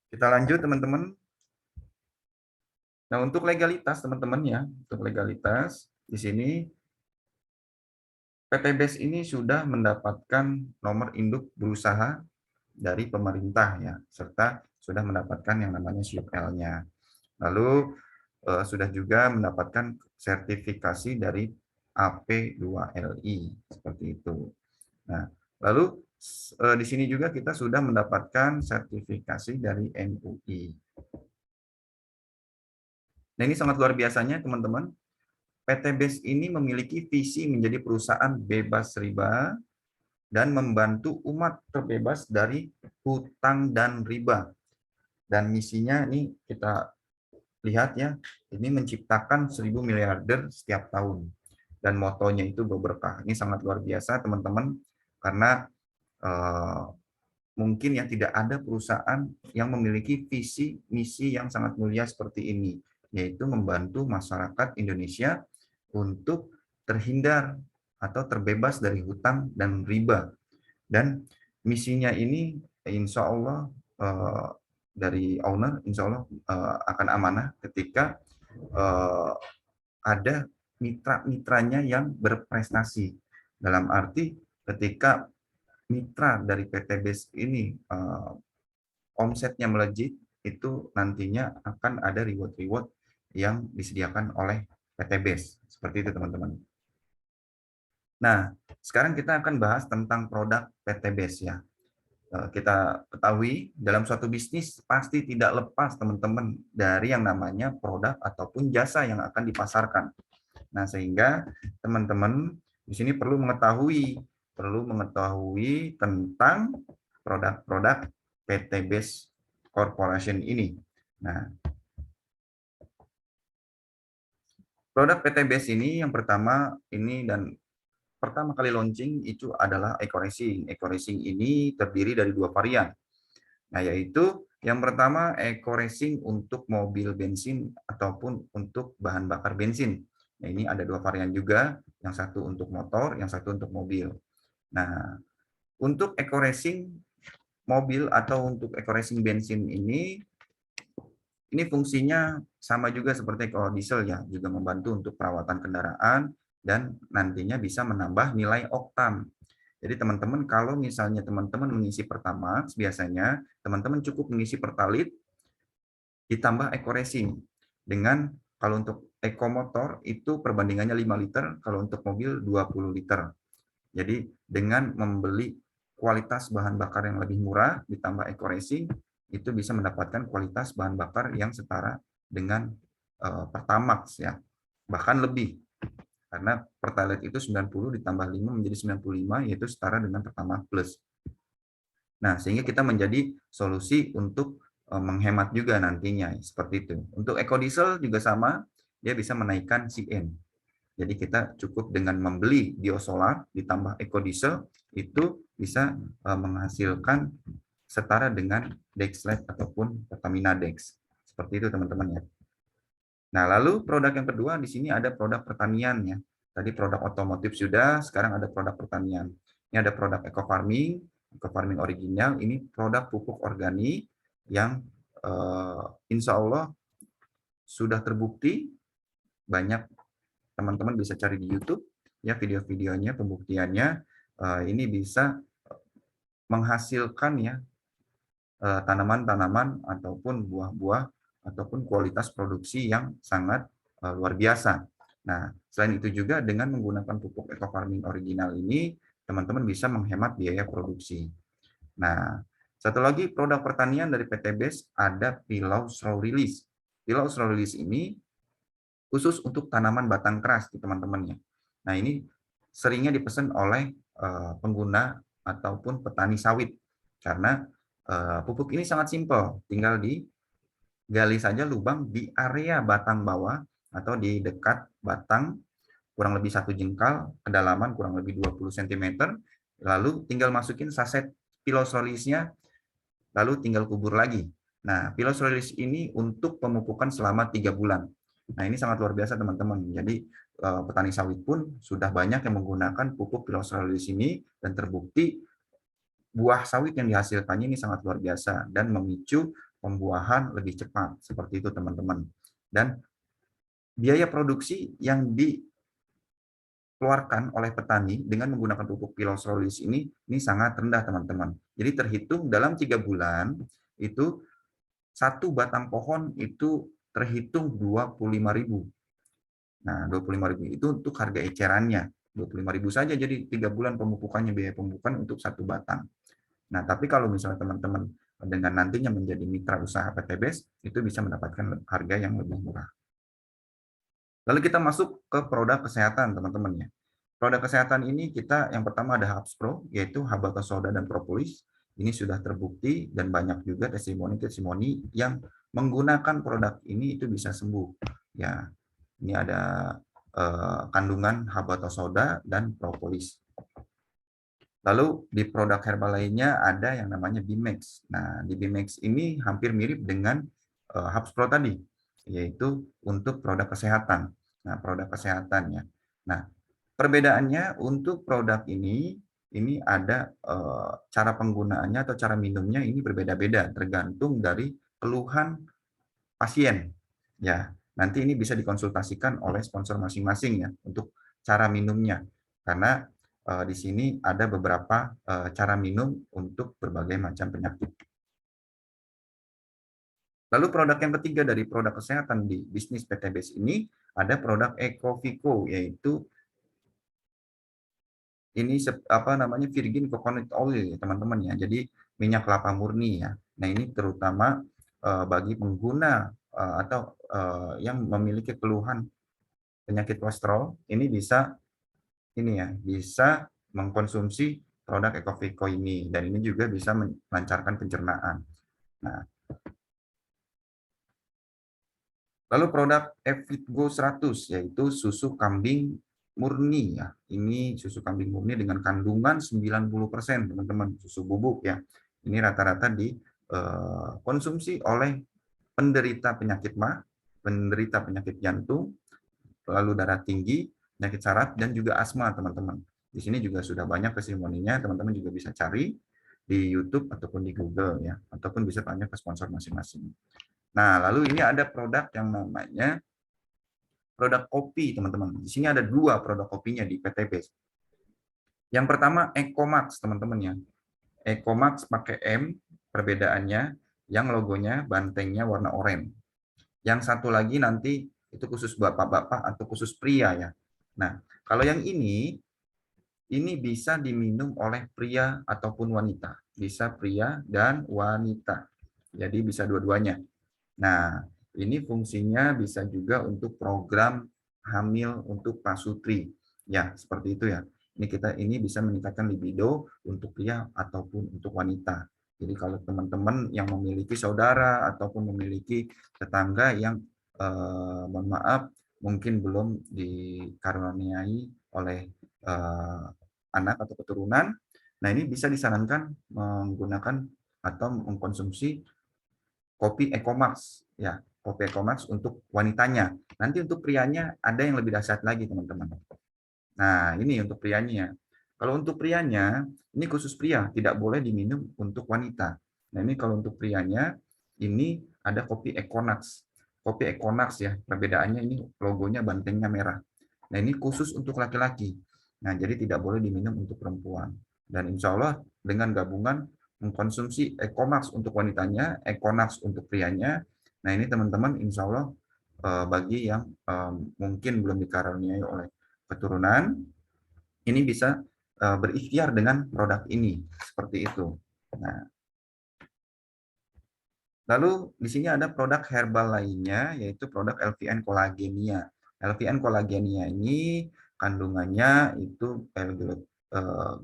Kita lanjut teman-teman. Nah, untuk legalitas teman-teman ya, untuk legalitas di sini PT BES ini sudah mendapatkan nomor induk berusaha dari pemerintah ya, serta sudah mendapatkan yang namanya SYUK-L-nya. Lalu sudah juga mendapatkan sertifikasi dari AP2LI seperti itu. Nah, lalu di sini juga kita sudah mendapatkan sertifikasi dari MUI. Nah, ini sangat luar biasanya teman-teman. PT BES ini memiliki visi menjadi perusahaan bebas riba dan membantu umat terbebas dari hutang dan riba. Dan misinya ini kita lihat ya, ini menciptakan 1.000 miliarder setiap tahun. Dan motonya itu berberkah. Ini sangat luar biasa teman-teman, karena eh, mungkin yang tidak ada perusahaan yang memiliki visi misi yang sangat mulia seperti ini, yaitu membantu masyarakat Indonesia untuk terhindar atau terbebas dari hutang dan riba. Dan misinya ini insya Allah dari owner insya Allah akan amanah ketika eh, ada mitra-mitranya yang berprestasi. Dalam arti ketika mitra dari PT BES ini omsetnya melejit, itu nantinya akan ada reward-reward yang disediakan oleh PT BES. Seperti itu teman-teman. Nah, sekarang kita akan bahas tentang produk PT BES ya. Kita ketahui dalam suatu bisnis pasti tidak lepas teman-teman dari yang namanya produk ataupun jasa yang akan dipasarkan. Nah, sehingga teman-teman di sini perlu mengetahui tentang produk-produk PT BES Corporation ini. Nah, produk PT BES ini yang pertama ini dan pertama kali launching itu adalah Eco Racing. Eco Racing ini terdiri dari dua varian. Nah, yaitu yang pertama Eco Racing untuk mobil bensin ataupun untuk bahan bakar bensin. Nah, ini ada dua varian juga, yang satu untuk motor, yang satu untuk mobil. Nah, untuk Eco Racing mobil atau untuk Eco Racing bensin ini fungsinya sama juga seperti kalau diesel ya, juga membantu untuk perawatan kendaraan dan nantinya bisa menambah nilai oktan. Jadi teman-teman kalau misalnya teman-teman mengisi Pertamax, biasanya teman-teman cukup mengisi Pertalite ditambah Eco Racing. Dengan kalau untuk Eco Motor itu perbandingannya 5 liter, kalau untuk mobil 20 liter. Jadi dengan membeli kualitas bahan bakar yang lebih murah ditambah Eco Racing, itu bisa mendapatkan kualitas bahan bakar yang setara dengan Pertamax ya. Bahkan lebih. Karena Pertalite itu 90 ditambah 5 menjadi 95, yaitu setara dengan Pertamax Plus. Nah, sehingga kita menjadi solusi untuk menghemat juga nantinya, seperti itu. Untuk ekodiesel juga sama, dia bisa menaikkan CN. Jadi kita cukup dengan membeli biosolar ditambah ekodiesel, itu bisa menghasilkan setara dengan Dexlet ataupun Pertamina Dex. Seperti itu teman-teman ya. Nah, lalu produk yang kedua di sini ada produk pertanian ya. Tadi produk otomotif sudah, sekarang ada produk pertanian. Ini ada produk eco farming original, ini produk pupuk organik yang insya Allah sudah terbukti, banyak teman-teman bisa cari di YouTube ya video-videonya, pembuktiannya. Ini bisa menghasilkan ya tanaman-tanaman ataupun buah-buah ataupun kualitas produksi yang sangat luar biasa. Nah, selain itu juga dengan menggunakan pupuk eco farming original ini, teman-teman bisa menghemat biaya produksi. Nah, satu lagi produk pertanian dari PT BES ada Pilau Slow Release. Pilau Slow Release ini khusus untuk tanaman batang keras, teman-teman ya. Nah, ini seringnya dipesan oleh pengguna ataupun petani sawit karena pupuk ini sangat simpel, tinggal digali saja lubang di area batang bawah atau di dekat batang kurang lebih 1 jengkal, kedalaman kurang lebih 20 cm, lalu tinggal masukin saset pilosolisnya, lalu tinggal kubur lagi. Nah, pilosolis ini untuk pemupukan selama 3 bulan. Nah, ini sangat luar biasa teman-teman. Jadi petani sawit pun sudah banyak yang menggunakan pupuk pilosolis ini dan terbukti buah sawit yang dihasilkannya ini sangat luar biasa dan memicu pembuahan lebih cepat, seperti itu teman-teman. Dan biaya produksi yang dikeluarkan oleh petani dengan menggunakan pupuk pilosolis ini sangat rendah teman-teman. Jadi terhitung dalam 3 bulan itu satu batang pohon itu terhitung 25.000. Nah, 25.000 itu untuk harga ecerannya. 25.000 saja jadi 3 bulan pemupukannya, biaya pemupukan untuk satu batang. Nah, tapi kalau misalnya teman-teman dengan nantinya menjadi mitra usaha PTBS, itu bisa mendapatkan harga yang lebih murah. Lalu kita masuk ke produk kesehatan, teman-teman ya. Produk kesehatan ini kita yang pertama ada Hubs Pro, yaitu Habata Soda dan Propolis. Ini sudah terbukti dan banyak juga testimoni-testimoni yang menggunakan produk ini itu bisa sembuh. Ya, ini ada kandungan Habata Soda dan Propolis. Lalu di produk herbal lainnya ada yang namanya Bimex. Nah, di Bimex ini hampir mirip dengan Hubs Pro tadi, yaitu untuk produk kesehatan. Nah, produk kesehatannya. Nah, perbedaannya untuk produk ini ada cara penggunaannya atau cara minumnya ini berbeda-beda tergantung dari keluhan pasien. Ya, nanti ini bisa dikonsultasikan oleh sponsor masing-masing ya untuk cara minumnya. Karena di sini ada beberapa cara minum untuk berbagai macam penyakit. Lalu produk yang ketiga dari produk kesehatan di bisnis PTBS ini ada produk Ecovico, yaitu ini apa namanya virgin coconut oil teman-teman ya. Jadi minyak kelapa murni ya. Nah ini terutama bagi pengguna atau yang memiliki keluhan penyakit kolesterol ini bisa mengkonsumsi produk Ecovico ini dan ini juga bisa melancarkan pencernaan. Nah, lalu produk Evitgo 100 yaitu susu kambing murni ya. Ini susu kambing murni dengan kandungan 90% teman-teman, susu bubuk ya. Ini rata-rata dikonsumsi oleh penderita penyakit MAH, penderita penyakit jantung, lalu darah tinggi, penyakit saraf, dan juga asma, teman-teman. Di sini juga sudah banyak testimoninya, teman-teman juga bisa cari di YouTube ataupun di Google ya, ataupun bisa tanya ke sponsor masing-masing. Nah, lalu ini ada produk yang namanya produk kopi, teman-teman. Di sini ada 2 produk kopinya di PTB. Yang pertama Ecomax, teman-teman ya. Ecomax pakai M, perbedaannya yang logonya bantengnya warna oranye. Yang satu lagi nanti itu khusus bapak-bapak atau khusus pria ya. Nah, kalau yang ini bisa diminum oleh pria ataupun wanita. Bisa pria dan wanita. Jadi bisa dua-duanya. Nah, ini fungsinya bisa juga untuk program hamil untuk pasutri. Ya, seperti itu ya. Ini bisa meningkatkan libido untuk pria ataupun untuk wanita. Jadi kalau teman-teman yang memiliki saudara ataupun memiliki tetangga yang mohon maaf mungkin belum dikaruniai oleh anak atau keturunan, nah ini bisa disarankan menggunakan atau mengkonsumsi kopi Ecomax ya, kopi Ecomax untuk wanitanya. Nanti untuk prianya ada yang lebih dahsyat lagi teman-teman. Nah ini untuk prianya. Kalau untuk prianya ini khusus pria, tidak boleh diminum untuk wanita. Nah ini kalau untuk prianya ini ada kopi Econax. Kopi Econax ya, perbedaannya ini logonya bantengnya merah. Nah ini khusus untuk laki-laki. Nah jadi tidak boleh diminum untuk perempuan. Dan insya Allah dengan gabungan mengkonsumsi Ecomax untuk wanitanya, Econax untuk prianya. Nah ini teman-teman insya Allah bagi yang mungkin belum dikaruniai oleh keturunan, ini bisa berikhtiar dengan produk ini seperti itu. Nah, lalu di sini ada produk herbal lainnya yaitu produk LVN Collagenea. LVN Collagenea ini kandungannya itu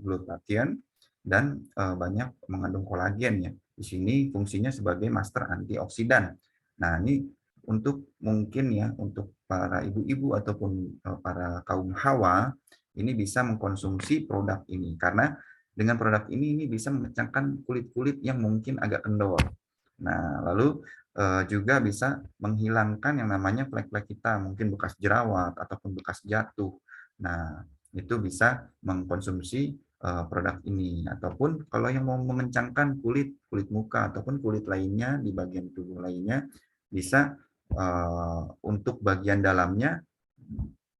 glutathione dan banyak mengandung kolagen ya. Di sini fungsinya sebagai master antioksidan. Nah, ini untuk mungkin ya untuk para ibu-ibu ataupun para kaum hawa ini bisa mengkonsumsi produk ini karena dengan produk ini bisa memecahkan kulit-kulit yang mungkin agak kendor. Nah, lalu juga bisa menghilangkan yang namanya flek-flek hitam, mungkin bekas jerawat ataupun bekas jatuh. Nah, itu bisa mengkonsumsi produk ini. Ataupun kalau yang mau mengencangkan kulit muka ataupun kulit lainnya di bagian tubuh lainnya, bisa untuk bagian dalamnya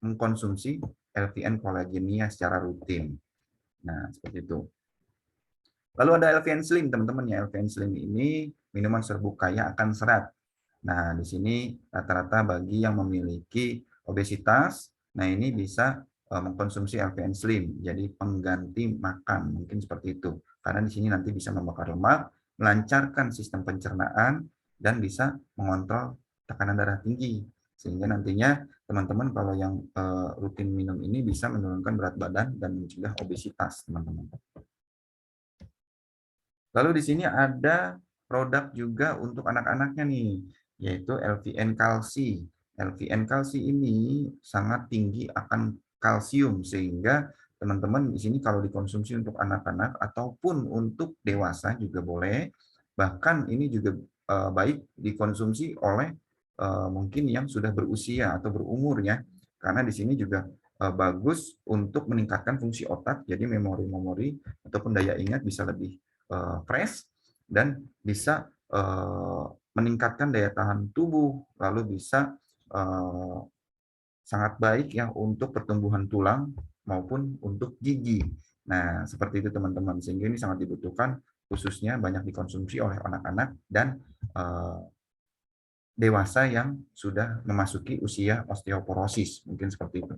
mengkonsumsi LVN Collagennya secara rutin. Nah, seperti itu. Lalu ada LVN Slim, teman-teman ya. LVN Slim ini minuman serbuk kaya akan serat. Nah, di sini rata-rata bagi yang memiliki obesitas, nah ini bisa mengkonsumsi LVN Slim, jadi pengganti makan, mungkin seperti itu. Karena di sini nanti bisa membakar lemak, melancarkan sistem pencernaan, dan bisa mengontrol tekanan darah tinggi. Sehingga nantinya teman-teman kalau yang rutin minum ini bisa menurunkan berat badan dan mencegah obesitas, teman-teman. Lalu di sini ada produk juga untuk anak-anaknya nih, yaitu LVN Kalsi. LVN Kalsi ini sangat tinggi akan kalsium, sehingga teman-teman di sini kalau dikonsumsi untuk anak-anak ataupun untuk dewasa juga boleh. Bahkan ini juga baik dikonsumsi oleh mungkin yang sudah berusia atau berumur ya, karena di sini juga bagus untuk meningkatkan fungsi otak, jadi memori-memori ataupun daya ingat bisa lebih fresh dan bisa meningkatkan daya tahan tubuh, lalu bisa sangat baik ya untuk pertumbuhan tulang maupun untuk gigi. Nah, seperti itu teman-teman, sehingga ini sangat dibutuhkan, khususnya banyak dikonsumsi oleh anak-anak dan dewasa yang sudah memasuki usia osteoporosis, mungkin seperti itu.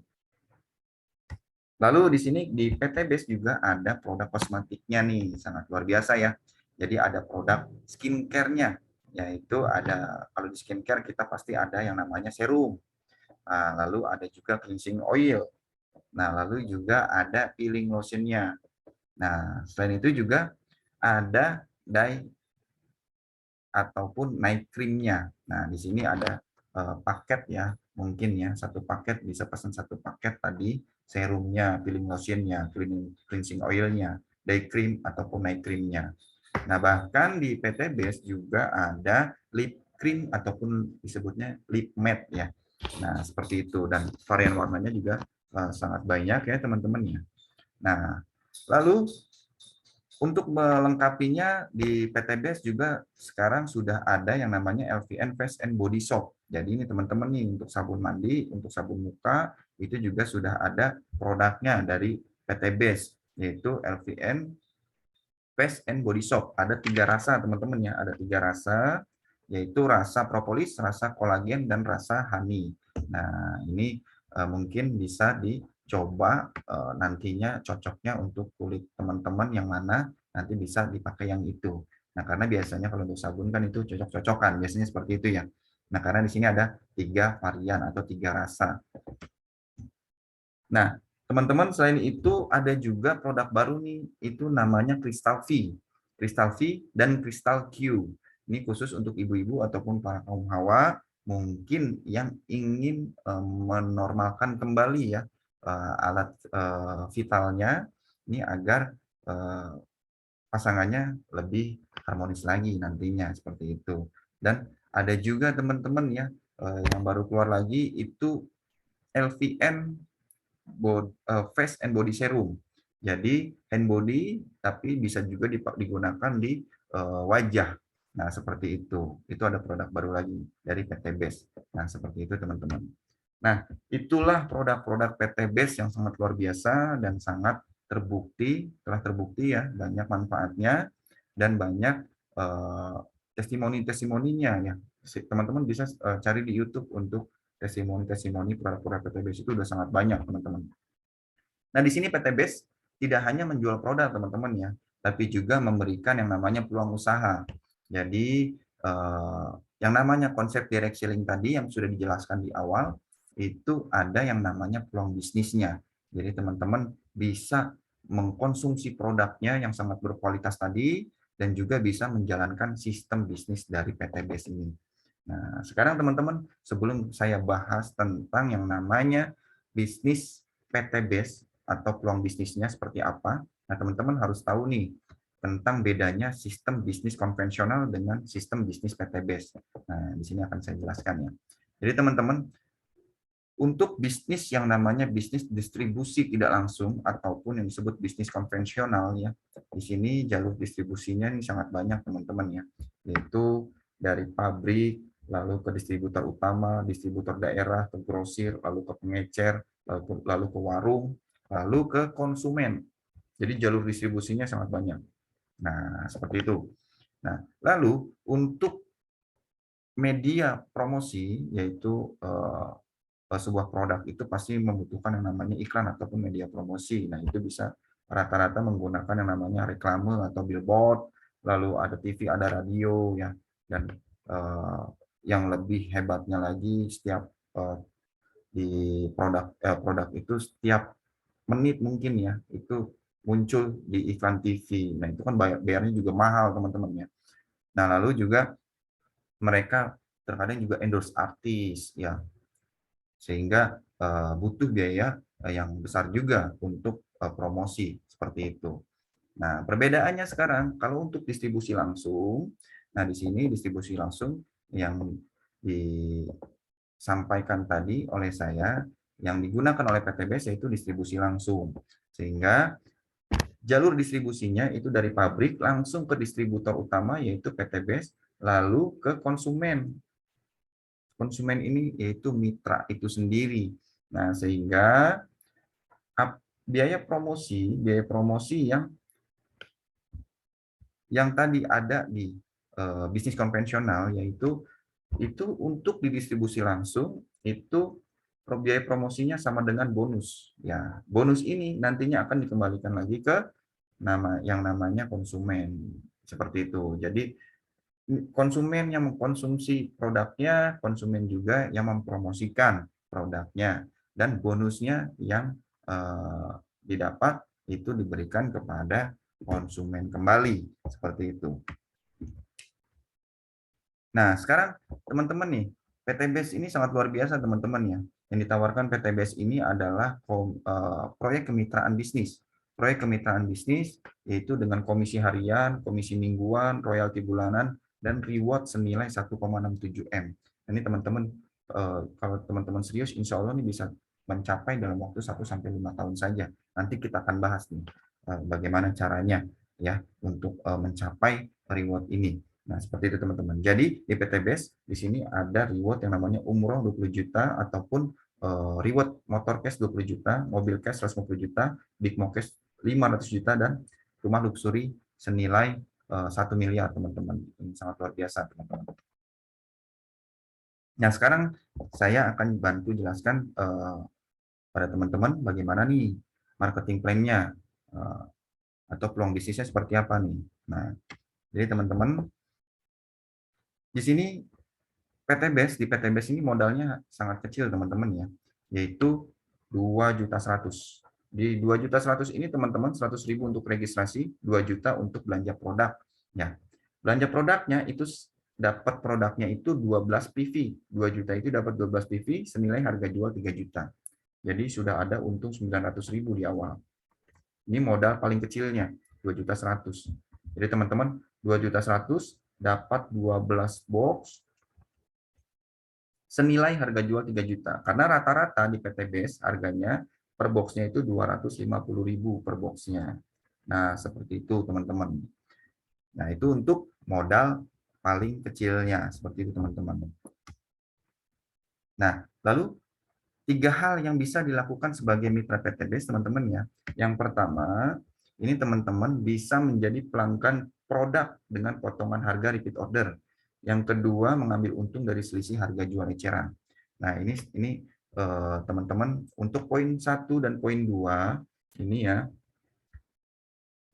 Lalu di sini di PT Base juga ada produk kosmetiknya nih, sangat luar biasa ya. Jadi ada produk skincare-nya, yaitu ada, kalau di skincare kita pasti ada yang namanya serum. Nah, lalu ada juga cleansing oil. Nah, lalu juga ada peeling lotion-nya. Nah, selain itu juga ada dye ataupun night cream-nya. Nah, di sini ada paket ya, mungkin ya, satu paket bisa pesan satu paket tadi, serumnya, peeling lotion-nya, cleansing oil-nya, day cream ataupun night cream-nya. Nah, bahkan di PT Base juga ada lip cream ataupun disebutnya lip matte ya. Nah, seperti itu, dan varian warnanya juga sangat banyak ya teman-teman ya. Nah, lalu untuk melengkapinya di PT Base juga sekarang sudah ada yang namanya LVN Face and Body Soap. Jadi ini teman-teman nih untuk sabun mandi, untuk sabun muka itu juga sudah ada produknya dari PT Base, yaitu LVN Face and Body Soap. Ada 3 rasa teman-teman ya, ada 3 rasa, yaitu rasa propolis, rasa kolagen, dan rasa honey. Nah, ini mungkin bisa dicoba nantinya cocoknya untuk kulit teman-teman yang mana nanti bisa dipakai yang itu. Nah, karena biasanya kalau untuk sabun kan itu cocok-cocokan, biasanya seperti itu ya. Nah, karena di sini ada 3 varian atau 3 rasa. Nah, teman-teman selain itu ada juga produk baru nih, itu namanya Crystal V. Crystal V dan Crystal Q. Ini khusus untuk ibu-ibu ataupun para kaum hawa mungkin yang ingin menormalkan kembali ya alat vitalnya ini agar pasangannya lebih harmonis lagi nantinya seperti itu. Dan ada juga teman-teman ya yang baru keluar lagi itu LVN face and body serum. Jadi hand body tapi bisa juga digunakan di wajah. Nah, seperti itu. Itu ada produk baru lagi dari PT Base. Nah, seperti itu teman-teman. Nah, itulah produk-produk PT Base yang sangat luar biasa dan sangat terbukti, telah terbukti ya, banyak manfaatnya dan banyak testimoni-testimoninya ya. Teman-teman bisa cari di YouTube untuk testimoni-testimoni produk-produk PT Base itu udah sangat banyak, teman-teman. Nah, di sini PT Base tidak hanya menjual produk, teman-teman ya, tapi juga memberikan yang namanya peluang usaha. Jadi, yang namanya konsep direct selling tadi yang sudah dijelaskan di awal, itu ada yang namanya peluang bisnisnya. Jadi, teman-teman bisa mengkonsumsi produknya yang sangat berkualitas tadi, dan juga bisa menjalankan sistem bisnis dari PT Base ini. Nah, sekarang teman-teman, sebelum saya bahas tentang yang namanya bisnis PT Base atau peluang bisnisnya seperti apa, nah teman-teman harus tahu nih tentang bedanya sistem bisnis konvensional dengan sistem bisnis PT Base. Nah, di sini akan saya jelaskan ya. Jadi teman-teman, untuk bisnis yang namanya bisnis distribusi tidak langsung ataupun yang disebut bisnis konvensional ya. Di sini jalur distribusinya ini sangat banyak teman-teman ya, yaitu dari pabrik, lalu ke distributor utama, distributor daerah, ke grosir, lalu ke pengecer, lalu ke warung, lalu ke konsumen. Jadi jalur distribusinya sangat banyak. Nah, seperti itu. Nah, lalu untuk media promosi, yaitu sebuah produk itu pasti membutuhkan yang namanya iklan ataupun media promosi. Nah, itu bisa rata-rata menggunakan yang namanya reklame atau billboard, lalu ada TV, ada radio ya. Dan yang lebih hebatnya lagi, setiap di produk itu setiap menit mungkin ya, itu muncul di iklan TV. Nah, itu kan bayarnya juga mahal teman-teman ya. Nah, lalu juga mereka terkadang juga endorse artis ya, sehingga butuh biaya yang besar juga untuk promosi seperti itu. Nah, perbedaannya sekarang kalau untuk distribusi langsung, nah di sini distribusi langsung yang disampaikan tadi oleh saya, yang digunakan oleh PTBS yaitu distribusi langsung. Sehingga jalur distribusinya itu dari pabrik langsung ke distributor utama yaitu PTBS, lalu ke konsumen. Konsumen ini yaitu mitra itu sendiri. Nah, sehingga biaya promosi yang tadi ada di bisnis konvensional yaitu itu untuk didistribusi langsung itu biaya promosinya sama dengan bonus. Ya, bonus ini nantinya akan dikembalikan lagi ke yang namanya konsumen. Seperti itu. Jadi konsumen yang mengkonsumsi produknya, konsumen juga yang mempromosikan produknya, dan bonusnya yang didapat itu diberikan kepada konsumen kembali, seperti itu. Nah, sekarang teman-teman nih, PTBS ini sangat luar biasa teman-teman ya. Yang ditawarkan PTBS ini adalah proyek kemitraan bisnis. Proyek kemitraan bisnis yaitu dengan komisi harian, komisi mingguan, royalti bulanan, dan reward senilai 1,67 M. Ini teman-teman, kalau teman-teman serius, insya Allah ini bisa mencapai dalam waktu 1-5 tahun saja. Nanti kita akan bahas nih bagaimana caranya ya untuk mencapai reward ini. Nah, seperti itu teman-teman. Jadi di PTBS di sini ada reward yang namanya umroh 20 juta ataupun reward motor cash 20 juta, mobil cash 150 juta, big mo cash 500 juta, dan rumah luxury senilai 1 miliar teman-teman. Ini sangat luar biasa teman-teman. Nah, sekarang saya akan bantu jelaskan pada teman-teman bagaimana nih marketing plan-nya atau peluang bisnisnya seperti apa nih. Nah, jadi teman-teman di sini di PTBS ini modalnya sangat kecil teman-teman ya, yaitu 2.100.000. Di 2.100.000 ini teman-teman 100.000 untuk registrasi, 2 juta untuk belanja produk. Ya, belanja produknya itu dapat produknya itu 12 PV. 2 juta itu dapat 12 PV senilai harga jual 3 juta. Jadi sudah ada untung 900.000 di awal. Ini modal paling kecilnya 2.100.000. Jadi teman-teman 2.100.000 dapat 12 box senilai harga jual 3 juta. Karena rata-rata di PTBS harganya per boxnya itu 250.000 per boxnya. Nah, seperti itu teman-teman. Nah, itu untuk modal paling kecilnya. Seperti itu teman-teman. Nah, lalu 3 hal yang bisa dilakukan sebagai mitra PTBS teman-teman ya. Yang pertama, ini teman-teman bisa menjadi pelanggan produk dengan potongan harga repeat order. Yang kedua, mengambil untung dari selisih harga jual eceran. Nah, ini teman-teman untuk poin 1 dan poin 2 ini ya.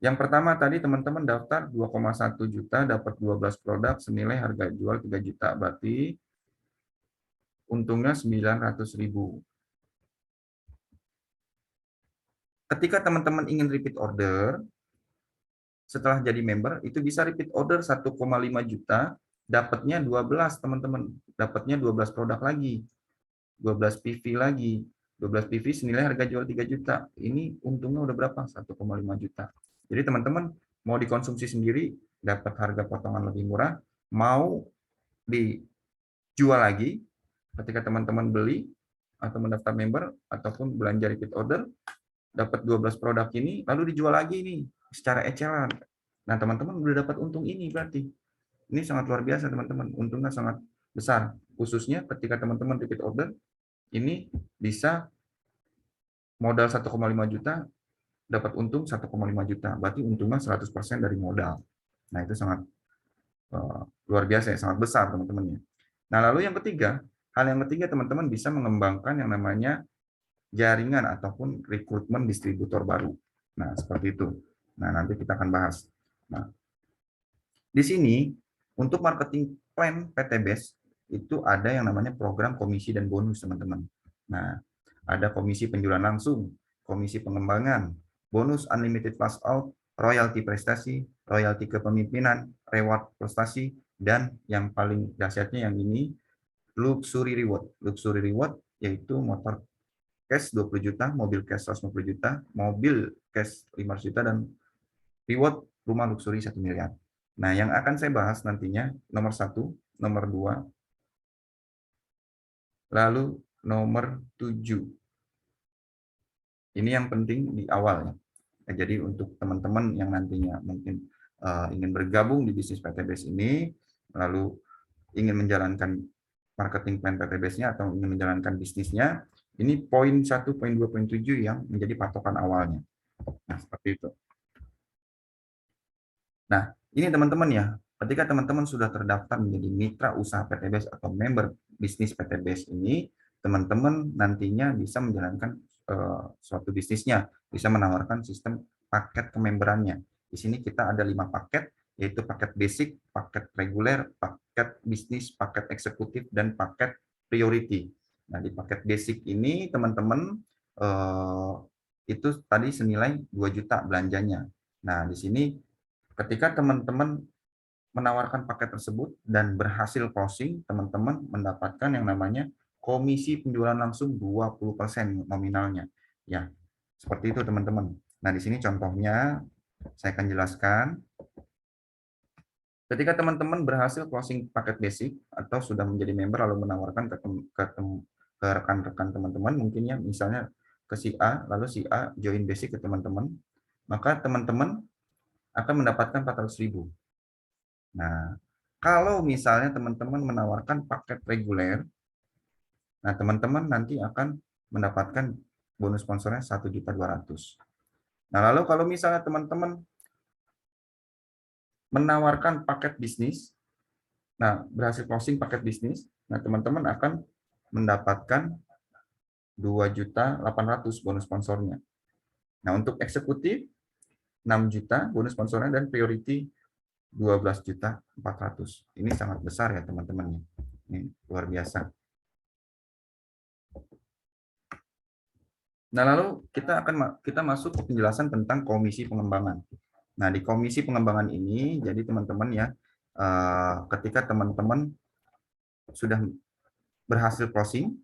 Yang pertama tadi teman-teman daftar 2,1 juta dapat 12 produk senilai harga jual 3 juta. Berarti untungnya 900.000. Ketika teman-teman ingin repeat order, setelah jadi member, itu bisa repeat order 1,5 juta, dapatnya 12 teman-teman, dapatnya 12 produk lagi, 12 PV lagi, 12 PV senilai harga jual 3 juta. Ini untungnya udah berapa? 1,5 juta. Jadi teman-teman mau dikonsumsi sendiri, dapat harga potongan lebih murah, mau dijual lagi, ketika teman-teman beli, atau mendaftar member ataupun belanja repeat order, dapat 12 produk ini, lalu dijual lagi nih secara eceran. Nah, teman-teman udah dapat untung ini berarti. Ini sangat luar biasa, teman-teman. Untungnya sangat besar. Khususnya ketika teman-teman repeat order, ini bisa modal 1,5 juta, dapat untung 1,5 juta. Berarti untungnya 100% dari modal. Nah, itu sangat luar biasa ya, sangat besar teman-teman ya. Nah, lalu yang ketiga, hal yang ketiga teman-teman bisa mengembangkan yang namanya jaringan ataupun rekrutmen distributor baru. Nah, seperti itu. Nah, nanti kita akan bahas. Nah, di sini untuk marketing plan PTBase itu ada yang namanya program komisi dan bonus, teman-teman. Nah, ada komisi penjualan langsung, komisi pengembangan, bonus unlimited flash out, royalti prestasi, royalti kepemimpinan, reward prestasi, dan yang paling dahsyatnya yang ini, luxury reward. Luxury reward yaitu motor cash 20 juta, mobil cash 150 juta, mobil cash 500 juta, dan reward rumah luxury 1 miliar. Nah, yang akan saya bahas nantinya nomor 1, nomor 2, lalu nomor 7. Ini yang penting di awalnya. Jadi untuk teman-teman yang nantinya mungkin ingin bergabung di bisnis PTBase ini, lalu ingin menjalankan marketing plan PTBase-nya atau ingin menjalankan bisnisnya, ini poin 1, poin 2, poin 7 yang menjadi patokan awalnya. Nah, seperti itu. Nah, ini teman-teman ya, ketika teman-teman sudah terdaftar menjadi mitra usaha PTBase atau member bisnis PTBase ini, teman-teman nantinya bisa menjalankan suatu bisnisnya, bisa menawarkan sistem paket kememberannya. Di sini kita ada 5 paket, yaitu paket basic, paket reguler, paket bisnis, paket eksekutif, dan paket priority. Nah, di paket basic ini teman-teman itu tadi senilai 2 juta belanjanya. Nah, di sini ketika teman-teman menawarkan paket tersebut dan berhasil closing, teman-teman mendapatkan yang namanya komisi penjualan langsung 20% nominalnya. Ya, seperti itu teman-teman. Nah, di sini contohnya saya akan jelaskan. Ketika teman-teman berhasil closing paket basic atau sudah menjadi member lalu menawarkan ke rekan-rekan teman-teman, mungkin ya misalnya ke si A, lalu si A join basic ke teman-teman, maka teman-teman akan mendapatkan 400.000. Nah, kalau misalnya teman-teman menawarkan paket reguler, nah teman-teman nanti akan mendapatkan bonus sponsornya 1.200.000. Nah, lalu kalau misalnya teman-teman menawarkan paket bisnis, nah berhasil closing paket bisnis, nah teman-teman akan mendapatkan 2.800.000 bonus sponsornya. Nah, untuk eksekutif 6 juta bonus sponsornya dan priority 12.400.000. Ini sangat besar ya teman-teman. Ini luar biasa. Nah, lalu kita masuk ke penjelasan tentang komisi pengembangan. Nah, di komisi pengembangan ini, jadi teman-teman ya, ketika teman-teman sudah berhasil closing,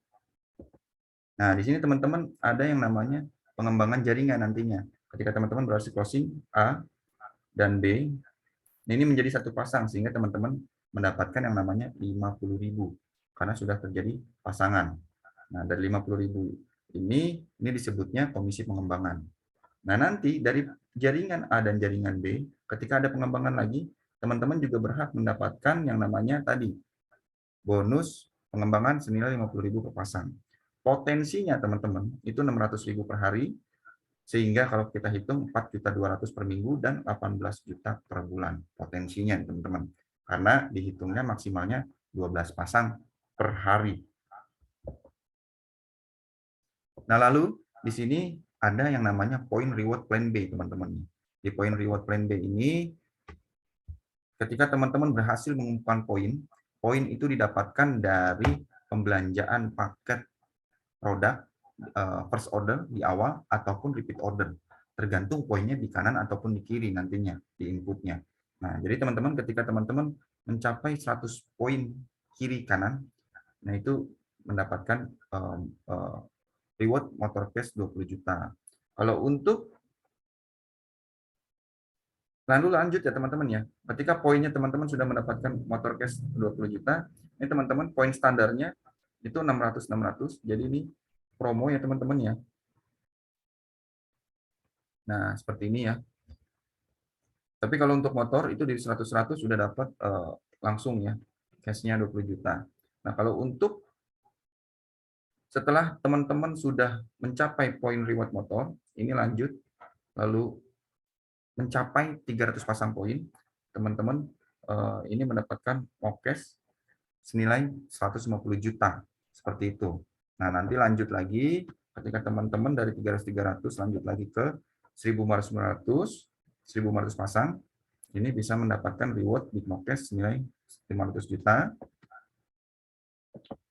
nah di sini teman-teman ada yang namanya pengembangan jaringan nantinya. Ketika teman-teman berhasil closing A dan B, ini menjadi satu pasang sehingga teman-teman mendapatkan yang namanya 50.000 karena sudah terjadi pasangan. Nah, dari 50.000 ini disebutnya komisi pengembangan. Nah, nanti dari jaringan A dan jaringan B, ketika ada pengembangan lagi, teman-teman juga berhak mendapatkan yang namanya tadi, bonus pengembangan senilai 50.000 per pasang. Potensinya teman-teman, itu 600.000 per hari, sehingga kalau kita hitung 4.200.000 per minggu dan 18 juta per bulan potensinya teman-teman. Karena dihitungnya maksimalnya 12 pasang per hari. Nah, lalu di sini ada yang namanya point reward plan B, teman-teman. Di point reward plan B ini, ketika teman-teman berhasil mengumpulkan poin, poin itu didapatkan dari pembelanjaan paket produk first order di awal ataupun repeat order. Tergantung poinnya di kanan ataupun di kiri nantinya di inputnya. Nah, jadi teman-teman ketika teman-teman mencapai 100 poin kiri kanan, nah itu mendapatkan reward motor cash 20 juta. Kalau untuk lanjut ya teman-teman ya. Ketika poinnya teman-teman sudah mendapatkan motor cash 20 juta, ini teman-teman poin standarnya itu 600. Jadi ini promo ya teman-teman ya. Nah, seperti ini ya. Tapi kalau untuk motor itu di 100-100 sudah dapat langsung ya, cashnya 20 juta. Nah, kalau untuk setelah teman-teman sudah mencapai poin reward motor, ini lanjut, lalu mencapai 300 pasang poin, teman-teman ini mendapatkan cash senilai 150 juta, seperti itu. Nah, nanti lanjut lagi, ketika teman-teman dari 300-300 lanjut lagi ke 1.500, 1.500 pasang, ini bisa mendapatkan reward Big Cash senilai 500 juta.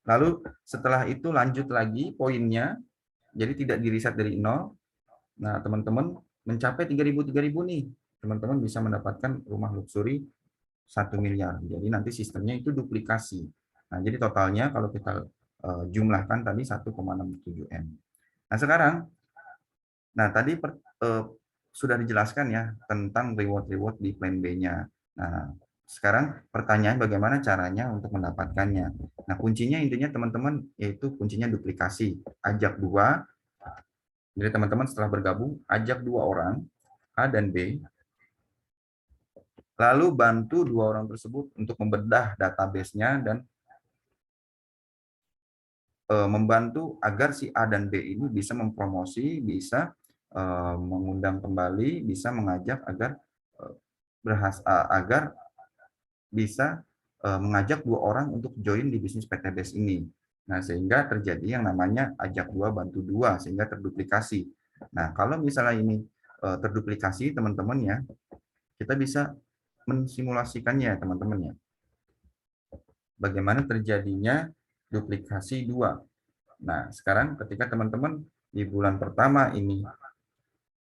Lalu setelah itu lanjut lagi poinnya, jadi tidak di-reset dari nol. Nah, teman-teman mencapai 3.000 nih, teman-teman bisa mendapatkan rumah luxury 1 miliar. Jadi nanti sistemnya itu duplikasi. Nah, jadi totalnya kalau kita jumlahkan tadi 1,67 M. Nah, sekarang, nah tadi sudah dijelaskan ya tentang reward-reward di plan B-nya. Nah, sekarang pertanyaan bagaimana caranya untuk mendapatkannya. Nah, kuncinya intinya teman-teman yaitu kuncinya duplikasi. Ajak dua. Jadi teman-teman setelah bergabung, ajak dua orang, A dan B, lalu bantu dua orang tersebut untuk membedah database-nya dan membantu agar si A dan B ini bisa mempromosi, bisa mengundang kembali, bisa mengajak agar agar bisa mengajak dua orang untuk join di bisnis PTBS ini. Nah, sehingga terjadi yang namanya ajak dua bantu dua sehingga terduplikasi. Nah, kalau misalnya ini terduplikasi teman-teman ya, kita bisa mensimulasikannya teman-teman ya. Bagaimana terjadinya duplikasi dua. Nah, sekarang ketika teman-teman di bulan pertama ini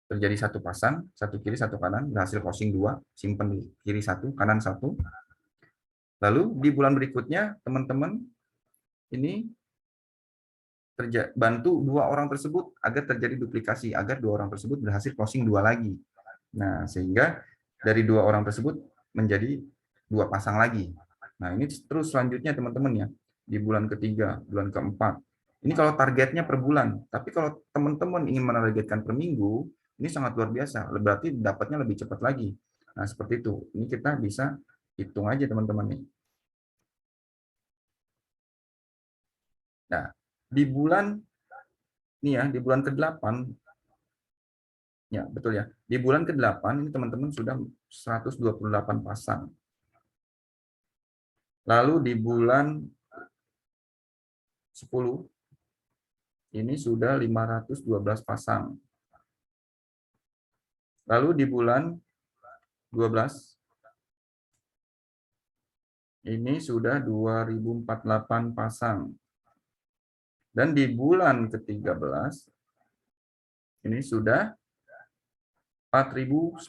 terjadi satu pasang, satu kiri, satu kanan, berhasil closing dua, simpan di kiri satu, kanan satu. Lalu di bulan berikutnya, teman-teman ini bantu dua orang tersebut agar terjadi duplikasi, agar dua orang tersebut berhasil closing dua lagi. Nah, sehingga dari dua orang tersebut menjadi dua pasang lagi. Nah, ini terus selanjutnya teman-teman ya, di bulan ketiga, bulan keempat. Ini kalau targetnya per bulan, tapi kalau teman-teman ingin menargetkan per minggu, ini sangat luar biasa, berarti dapatnya lebih cepat lagi. Nah, seperti itu. Ini kita bisa hitung aja teman-teman nih. Nah, di bulan ini ya, di bulan ke-8 ya, betul ya. Di bulan ke-8 ini teman-teman sudah 128 pasang. Lalu di bulan 10 ini sudah 512 pasang. Lalu di bulan 12 ini sudah 2048 pasang. Dan di bulan ke-13 ini sudah 4096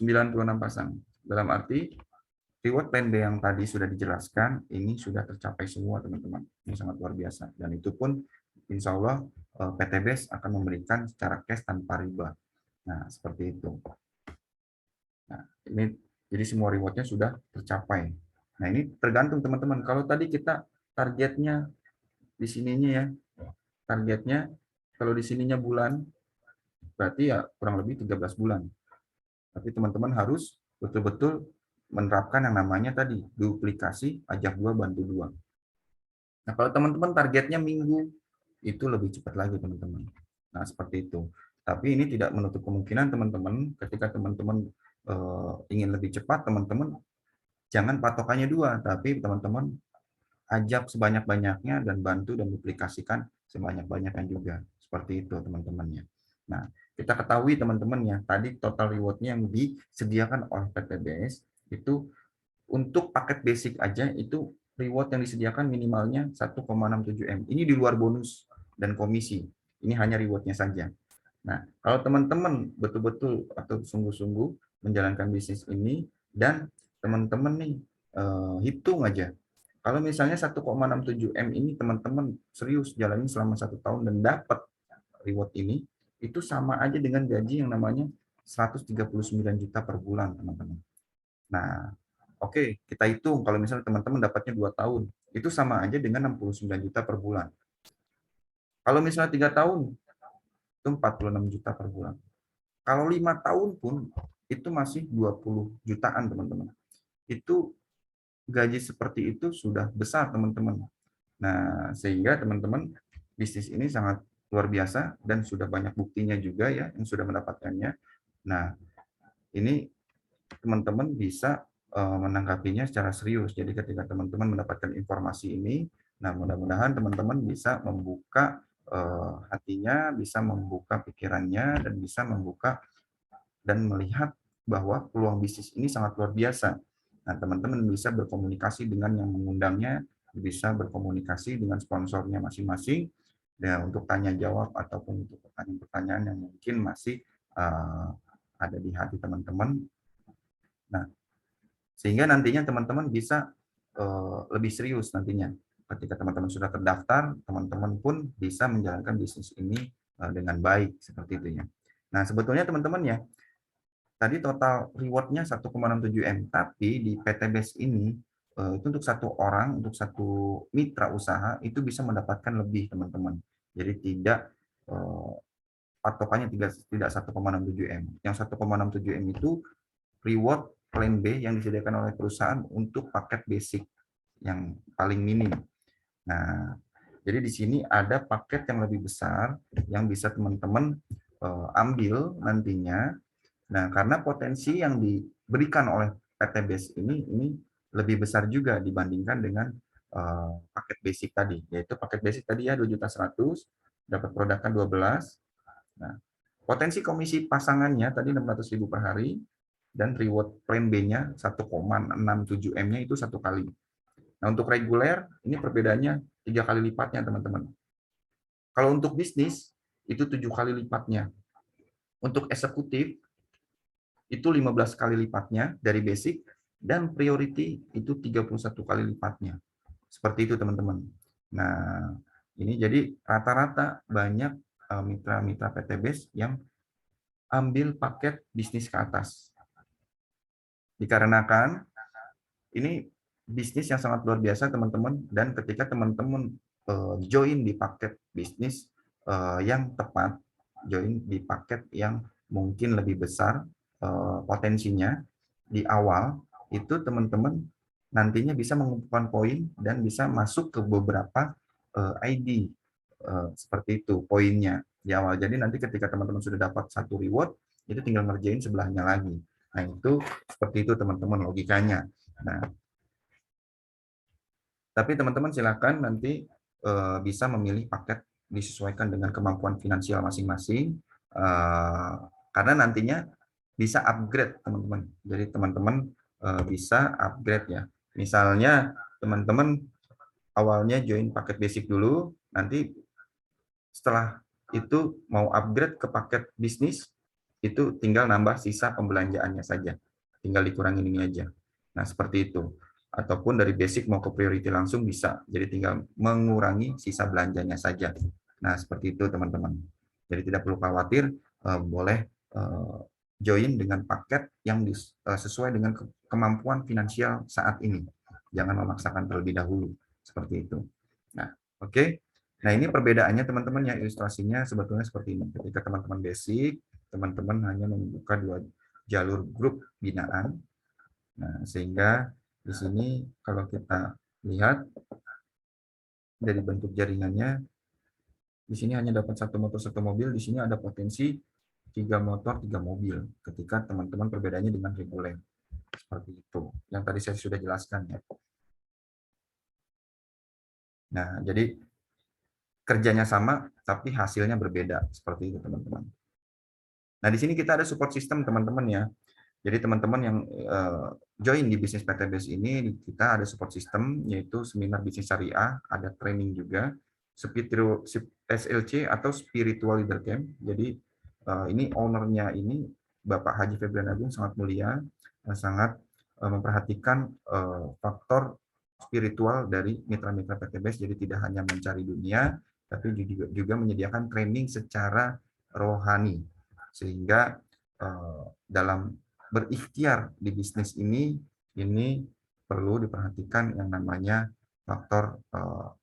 pasang. Dalam arti reward plan B yang tadi sudah dijelaskan ini sudah tercapai semua teman-teman. Ini sangat luar biasa. Dan itu pun insya Allah PTBS akan memberikan secara cash tanpa riba. Nah, seperti itu. Nah, ini jadi semua rewardnya sudah tercapai. Nah, ini tergantung teman-teman. Kalau tadi kita targetnya di sininya ya, targetnya kalau di sininya bulan, berarti ya kurang lebih 13 bulan. Tapi teman-teman harus betul-betul menerapkan yang namanya tadi duplikasi, ajak dua, bantu dua. Nah, kalau teman-teman targetnya minggu, itu lebih cepat lagi teman-teman. Nah, seperti itu. Tapi ini tidak menutup kemungkinan teman-teman, ketika teman-teman ingin lebih cepat, teman-teman jangan patokannya dua, tapi teman-teman ajak sebanyak-banyaknya dan bantu dan duplikasikan sebanyak-banyaknya juga. Seperti itu teman-temannya. Nah, kita ketahui teman-teman ya, tadi total reward-nya yang disediakan oleh PTBS itu untuk paket basic aja itu reward yang disediakan minimalnya 1,67 M. Ini di luar bonus dan komisi. Ini hanya reward-nya saja. Nah, kalau teman-teman betul-betul atau sungguh-sungguh menjalankan bisnis ini dan teman-teman nih hitung aja. Kalau misalnya 1,67 M ini teman-teman serius jalanin selama 1 tahun dan dapat reward ini, itu sama aja dengan gaji yang namanya 139 juta per bulan, teman-teman. Nah, oke, kita hitung kalau misalnya teman-teman dapatnya 2 tahun, itu sama aja dengan 69 juta per bulan. Kalau misalnya 3 tahun, itu 46 juta per bulan. Kalau 5 tahun pun, itu masih 20 jutaan, teman-teman. Itu gaji seperti itu sudah besar, teman-teman. Nah, sehingga teman-teman, bisnis ini sangat luar biasa dan sudah banyak buktinya juga ya yang sudah mendapatkannya. Nah, ini teman-teman bisa menanggapinya secara serius. Jadi ketika teman-teman mendapatkan informasi ini, nah mudah-mudahan teman-teman bisa membuka hatinya, bisa membuka pikirannya, dan bisa membuka dan melihat bahwa peluang bisnis ini sangat luar biasa. Nah, teman-teman bisa berkomunikasi dengan yang mengundangnya, bisa berkomunikasi dengan sponsornya masing-masing, dan untuk tanya jawab ataupun untuk pertanyaan-pertanyaan yang mungkin masih ada di hati teman-teman. Nah, sehingga nantinya teman-teman bisa lebih serius nantinya. Ketika teman-teman sudah terdaftar, teman-teman pun bisa menjalankan bisnis ini dengan baik, seperti itu ya. Nah, sebetulnya teman-teman ya, tadi total reward-nya 1,67 M, tapi di PT Base ini itu untuk satu orang, untuk satu mitra usaha itu bisa mendapatkan lebih, teman-teman. Jadi tidak patokannya tidak 1,67 M. Yang 1,67 M itu reward plan B yang disediakan oleh perusahaan untuk paket basic yang paling minim. Nah, jadi di sini ada paket yang lebih besar yang bisa teman-teman ambil nantinya. Nah, karena potensi yang diberikan oleh PT Base ini lebih besar juga dibandingkan dengan paket basic tadi, yaitu paket basic tadi ya 2.100.000, dapat produk kan 12. Nah, potensi komisi pasangannya tadi 600.000 per hari, dan reward plan B-nya 1,67 M-nya itu satu kali. Nah, untuk reguler, ini perbedaannya 3 kali lipatnya, teman-teman. Kalau untuk bisnis, itu 7 kali lipatnya. Untuk eksekutif, itu 15 kali lipatnya dari basic, dan priority itu 31 kali lipatnya. Seperti itu, teman-teman. Nah, ini jadi rata-rata banyak mitra-mitra PT Base yang ambil paket bisnis ke atas. Dikarenakan ini bisnis yang sangat luar biasa, teman-teman, dan ketika teman-teman join di paket bisnis yang tepat, join di paket yang mungkin lebih besar potensinya di awal, itu teman-teman nantinya bisa mengumpulkan poin dan bisa masuk ke beberapa ID seperti itu poinnya di awal. Jadi nanti ketika teman-teman sudah dapat satu reward, itu tinggal ngerjain sebelahnya lagi. Nah, itu seperti itu, teman-teman, logikanya. Nah, tapi teman-teman silakan nanti bisa memilih paket disesuaikan dengan kemampuan finansial masing-masing, karena nantinya bisa upgrade, teman-teman. Jadi teman-teman bisa upgrade ya. Misalnya teman-teman awalnya join paket basic dulu, nanti setelah itu mau upgrade ke paket bisnis, itu tinggal nambah sisa pembelanjaannya saja. Tinggal dikurangin ini aja. Nah, seperti itu. Ataupun dari basic mau ke priority langsung bisa. Jadi tinggal mengurangi sisa belanjanya saja. Nah, seperti itu, teman-teman. Jadi tidak perlu khawatir, boleh join dengan paket yang sesuai dengan kemampuan finansial saat ini. Jangan memaksakan terlebih dahulu. Seperti itu. Nah, oke. Nah, ini perbedaannya, teman-teman, ya, ilustrasinya sebetulnya seperti ini. Ketika teman-teman basic, teman-teman hanya membuka 2 jalur grup binaan. Nah, sehingga di sini kalau kita lihat dari bentuk jaringannya, di sini hanya dapat 1 motor 1 mobil, di sini ada potensi 3 motor 3 mobil ketika teman-teman perbedaannya dengan reguler. Seperti itu. Yang tadi saya sudah jelaskan ya. Nah, jadi kerjanya sama tapi hasilnya berbeda, seperti itu, teman-teman. Nah, di sini kita ada support system, teman-teman ya. Jadi teman-teman yang join di bisnis PT Base ini, kita ada support system, yaitu seminar bisnis syariah, ada training juga, SLC atau Spiritual Leader Camp. Jadi ini ownernya ini Bapak Haji Febrian Agung sangat mulia, sangat memperhatikan faktor spiritual dari mitra-mitra PT Base. Jadi tidak hanya mencari dunia, tapi juga menyediakan training secara rohani, sehingga dalam berikhtiar di bisnis ini perlu diperhatikan yang namanya faktor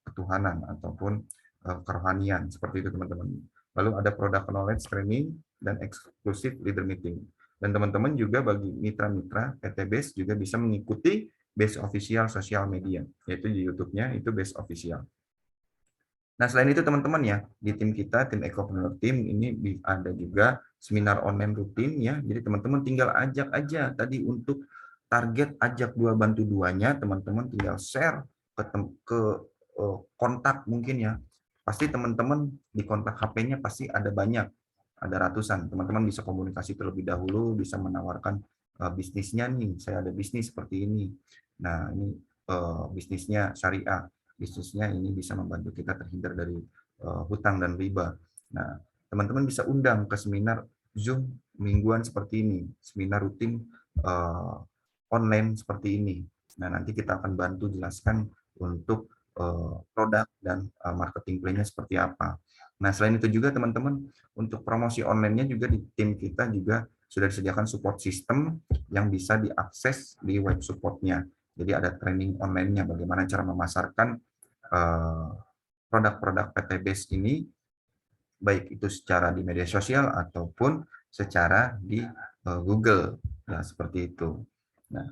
ketuhanan ataupun kerohanian, seperti itu teman-teman. Lalu ada product knowledge training dan exclusive leader meeting. Dan teman-teman juga bagi mitra-mitra PT Base juga bisa mengikuti Base Official sosial media, yaitu di YouTube-nya itu Base Official. Nah, selain itu teman-teman ya, di tim kita, tim Ecopreneur Team, ini ada juga seminar online rutin ya. Jadi teman-teman tinggal ajak aja tadi untuk target ajak 2 bantu 2-nya, teman-teman tinggal share ke kontak mungkin ya. Pasti teman-teman di kontak HP-nya pasti ada banyak, ada ratusan. Teman-teman bisa komunikasi terlebih dahulu, bisa menawarkan bisnisnya nih, saya ada bisnis seperti ini. Nah, ini bisnisnya syariah. Bisnisnya ini bisa membantu kita terhindar dari hutang dan riba. Nah, teman-teman bisa undang ke seminar Zoom mingguan seperti ini, seminar rutin online seperti ini. Nah, nanti kita akan bantu jelaskan untuk produk dan marketing plan-nya seperti apa. Nah, selain itu juga teman-teman, untuk promosi online-nya juga di tim kita juga sudah disediakan support system yang bisa diakses di web support-nya. Jadi ada training online-nya bagaimana cara memasarkan produk-produk PT Base ini, baik itu secara di media sosial ataupun secara di Google, ya seperti itu. Nah,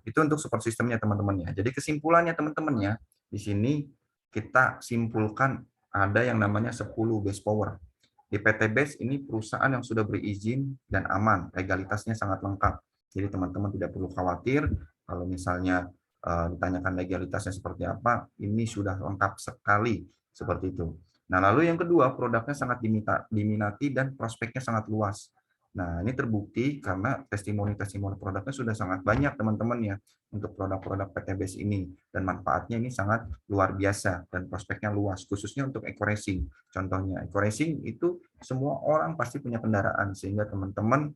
itu untuk support sistemnya teman-teman ya. Jadi kesimpulannya teman-teman ya, di sini kita simpulkan ada yang namanya 10 base power. Di PT Base ini perusahaan yang sudah berizin dan aman, legalitasnya sangat lengkap. Jadi teman-teman tidak perlu khawatir kalau misalnya ditanyakan legalitasnya seperti apa, ini sudah lengkap sekali seperti itu. Nah, lalu yang kedua, produknya sangat diminati dan prospeknya sangat luas. Nah, ini terbukti karena testimoni-testimoni produknya sudah sangat banyak teman-teman ya untuk produk-produk PT Base ini, dan manfaatnya ini sangat luar biasa dan prospeknya luas, khususnya untuk eco racing. Contohnya eco racing itu semua orang pasti punya kendaraan, sehingga teman-teman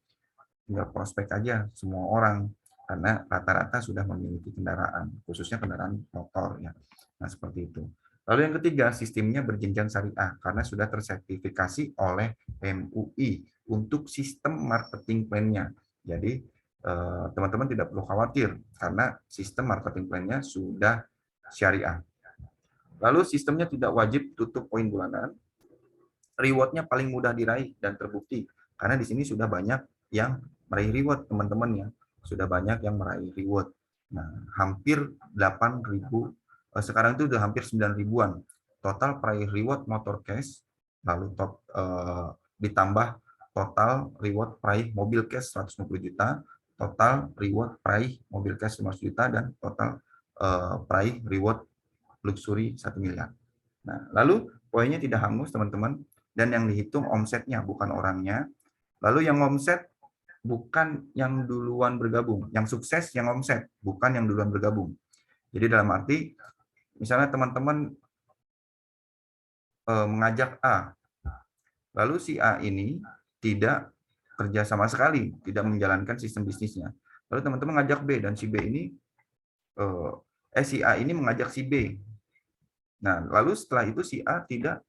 tinggal prospek aja semua orang, karena rata-rata sudah memiliki kendaraan, khususnya kendaraan motor ya. Nah, seperti itu. Lalu yang ketiga, sistemnya berjenjang syariah karena sudah tersertifikasi oleh MUI untuk sistem marketing plan-nya. Jadi teman-teman tidak perlu khawatir karena sistem marketing plan-nya sudah syariah. Lalu sistemnya tidak wajib tutup poin bulanan, reward-nya paling mudah diraih dan terbukti karena di sini sudah banyak yang meraih reward teman-teman ya, sudah banyak yang meraih reward. Nah, hampir 8.000, sekarang itu sudah hampir 9 ribuan total peraih reward motor cash, lalu ditambah total reward peraih mobil cash 150 juta, total reward peraih mobil cash 500 juta, dan total peraih reward luxury 1 miliar. Nah, lalu poinnya tidak hangus teman-teman, dan yang dihitung omsetnya bukan orangnya. Lalu yang omset bukan yang duluan bergabung, yang sukses yang omset, bukan yang duluan bergabung. Jadi dalam arti misalnya teman-teman mengajak A, lalu si A ini tidak kerja sama sekali, tidak menjalankan sistem bisnisnya. Lalu teman-teman ngajak B, dan si B ini si A ini mengajak si B. Nah, lalu setelah itu si A tidak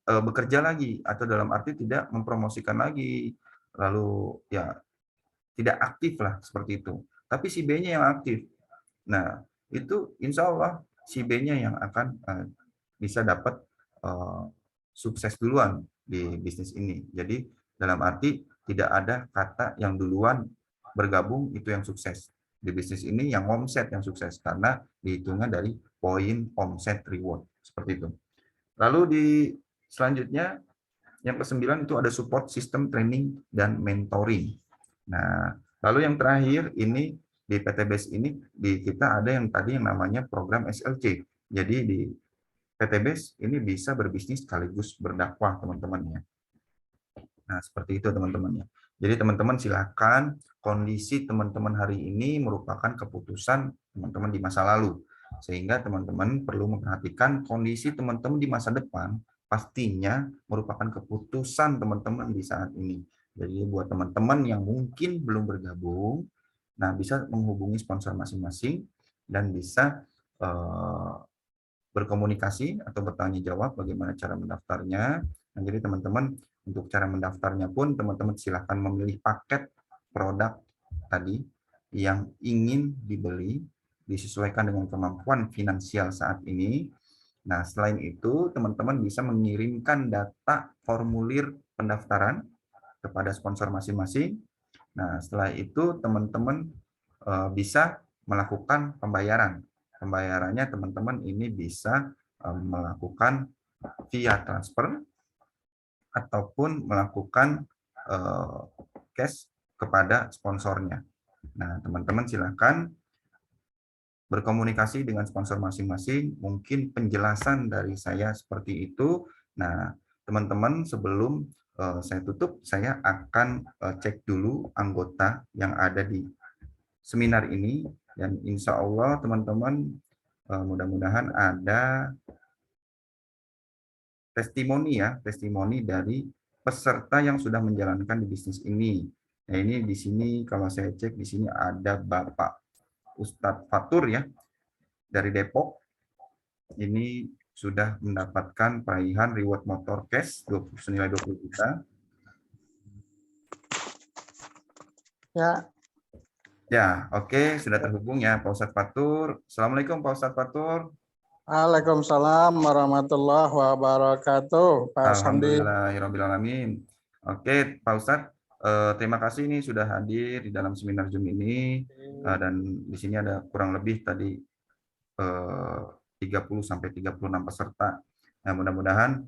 bekerja lagi, atau dalam arti tidak mempromosikan lagi, lalu ya tidak aktif lah seperti itu. Tapi si B-nya yang aktif. Nah, itu insya Allah si B-nya yang akan bisa dapat sukses duluan di bisnis ini. Jadi dalam arti tidak ada kata yang duluan bergabung itu yang sukses. Di bisnis ini yang omset yang sukses karena dihitungnya dari poin omset reward seperti itu. Lalu di selanjutnya yang ke-9 itu ada support sistem training dan mentoring. Nah, lalu yang terakhir ini di PT Base ini di kita ada yang tadi yang namanya program SLC. Jadi di PT Base ini bisa berbisnis sekaligus berdakwah teman-teman ya. Nah, seperti itu teman-teman ya. Jadi teman-teman silakan, kondisi teman-teman hari ini merupakan keputusan teman-teman di masa lalu. Sehingga teman-teman perlu memperhatikan kondisi teman-teman di masa depan pastinya merupakan keputusan teman-teman di saat ini. Jadi buat teman-teman yang mungkin belum bergabung, nah bisa menghubungi sponsor masing-masing dan bisa berkomunikasi atau bertanya jawab bagaimana cara mendaftarnya. Nah, jadi teman-teman untuk cara mendaftarnya pun teman-teman silahkan memilih paket produk tadi yang ingin dibeli, disesuaikan dengan kemampuan finansial saat ini. Nah, selain itu, teman-teman bisa mengirimkan data formulir pendaftaran kepada sponsor masing-masing. Nah, setelah itu teman-teman bisa melakukan pembayaran. Pembayarannya teman-teman ini bisa melakukan via transfer ataupun melakukan cash kepada sponsornya. Nah, teman-teman silakan berkomunikasi dengan sponsor masing-masing. Mungkin penjelasan dari saya seperti itu. Nah, teman-teman sebelum saya tutup, saya akan cek dulu anggota yang ada di seminar ini. Dan insya Allah teman-teman mudah-mudahan ada testimoni ya, testimoni dari peserta yang sudah menjalankan di bisnis ini. Nah, ini di sini kalau saya cek di sini ada Bapak Ustadz Fatur ya dari Depok. Ini sudah mendapatkan peraihan reward motor cash senilai 20 juta. Ya. Ya, oke, sudah terhubung ya Pak Ustadz Fatur. Assalamualaikum Pak Ustadz Fatur. Waalaikumsalam warahmatullahi wabarakatuh, Pak Sandi. Alhamdulillahirrahmanirrahim. Oke, Pak Ustadz, terima kasih ini sudah hadir di dalam seminar Zoom ini. Dan di sini ada kurang lebih tadi 30 sampai 36 peserta. Nah, mudah-mudahan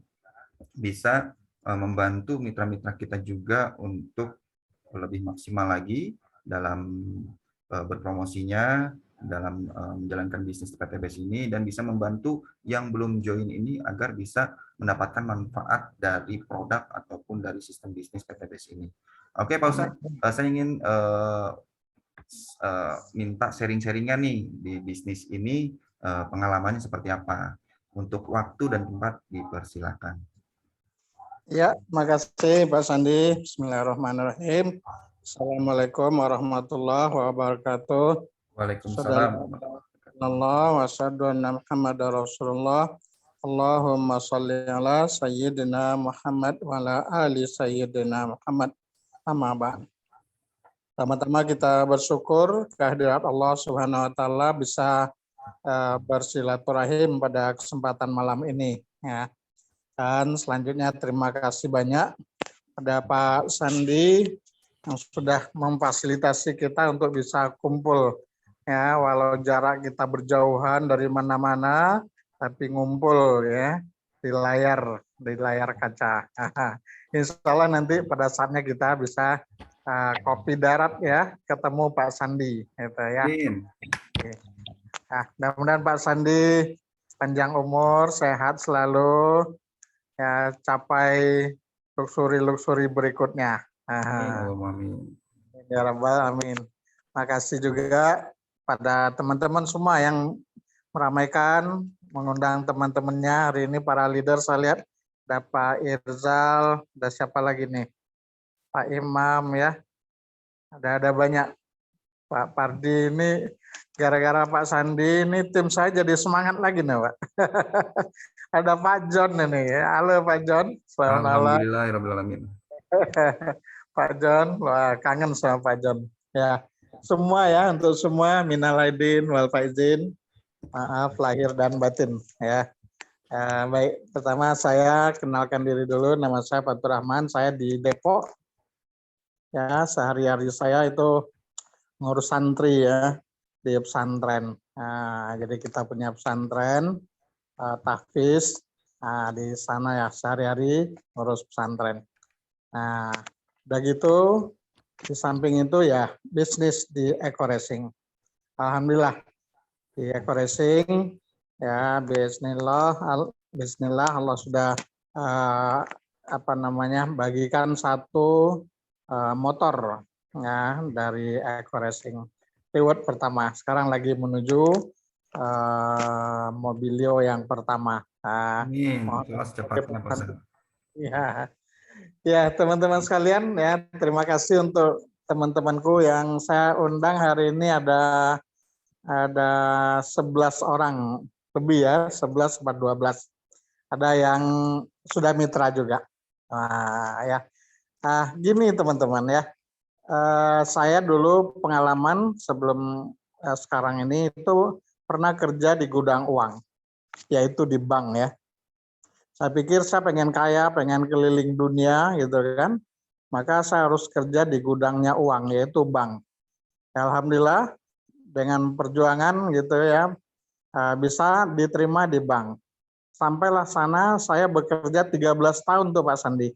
bisa membantu mitra-mitra kita juga untuk lebih maksimal lagi dalam berpromosinya, dalam menjalankan bisnis PTBS ini, dan bisa membantu yang belum join ini agar bisa mendapatkan manfaat dari produk ataupun dari sistem bisnis PTBS ini. Oke, Pak Ustadz, saya ingin minta sharing-sharingnya nih di bisnis ini, pengalamannya seperti apa. Untuk waktu dan tempat dipersilakan. Ya, makasih Pak Sandi. Bismillahirrahmanirrahim. Assalamualaikum warahmatullahi wabarakatuh. Waalaikumsalam. Rasulullah. Allahumma sholli ala sayyidina Muhammad wa ala ali sayyidina Muhammad. Amma ba'd. Pertama-tama kita bersyukur kehadirat Allah Subhanahu wa taala bisa bersilaturahim pada kesempatan malam ini ya. Dan selanjutnya terima kasih banyak pada Pak Sandi yang sudah memfasilitasi kita untuk bisa kumpul ya, walau jarak kita berjauhan dari mana-mana tapi ngumpul ya di layar kaca. Insya Allah nanti pada saatnya kita bisa kopi darat ya, ketemu Pak Sandi gitu ya. Nah, mudah-mudahan Pak Sandi panjang umur, sehat selalu, ya capai luxury berikutnya. Amin. Ya Rabbal Amin. Makasih juga pada teman-teman semua yang meramaikan, mengundang teman-temannya hari ini para leader. Saya lihat ada Pak Irzal, ada siapa lagi nih? Pak Imam ya. Ada banyak. Pak Pardi ini gara-gara Pak Sandi ini tim saya jadi semangat lagi nih Pak. Ada Pak John ini ya. Halo Pak John. Selamat malam. Alhamdulillahirrahmanirrahim. Pak John, wah kangen sama Pak John. Ya, semua ya, untuk semua minal aidin wal faizin. Maaf lahir dan batin ya. Baik, pertama saya kenalkan diri dulu, nama saya Fatur Rahman, saya di Depok. Ya, sehari-hari saya itu ngurus santri ya di pesantren. Nah, jadi kita punya pesantren tahfiz. Nah, di sana ya sehari-hari ngurus pesantren. Nah, udah gitu di samping itu ya bisnis di eco racing. Alhamdulillah di eco racing ya bismillah Allah sudah bagikan satu motor ya dari eco racing reward pertama. Sekarang lagi menuju Mobilio yang pertama. Secepatnya Pak. Ya, teman-teman sekalian ya, terima kasih untuk teman-temanku yang saya undang hari ini ada 11 orang lebih ya, 11 atau 12. Ada yang sudah mitra juga. Nah, ya. Gini teman-teman ya. Saya dulu pengalaman sebelum sekarang ini itu pernah kerja di gudang uang. yaitu di bank ya. Saya pikir saya pengen kaya, pengen keliling dunia gitu kan, maka saya harus kerja di gudangnya uang, yaitu bank. Alhamdulillah dengan perjuangan gitu ya, bisa diterima di bank. Sampailah sana, saya bekerja 13 tahun tuh Pak Sandi.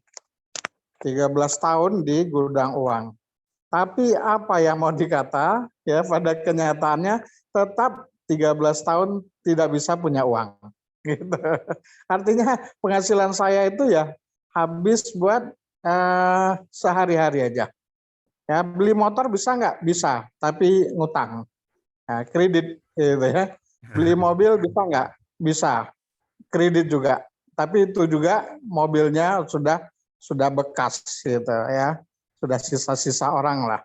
13 tahun di gudang uang. Tapi apa yang mau dikata, ya pada kenyataannya tetap 13 tahun tidak bisa punya uang. Gitu. Artinya penghasilan saya itu ya habis buat sehari-hari aja. Ya, beli motor bisa nggak? Bisa, tapi ngutang. Nah, kredit gitu ya. Beli mobil bisa nggak? Bisa, kredit juga. Tapi itu juga mobilnya sudah bekas gitu ya. Sudah sisa-sisa orang lah.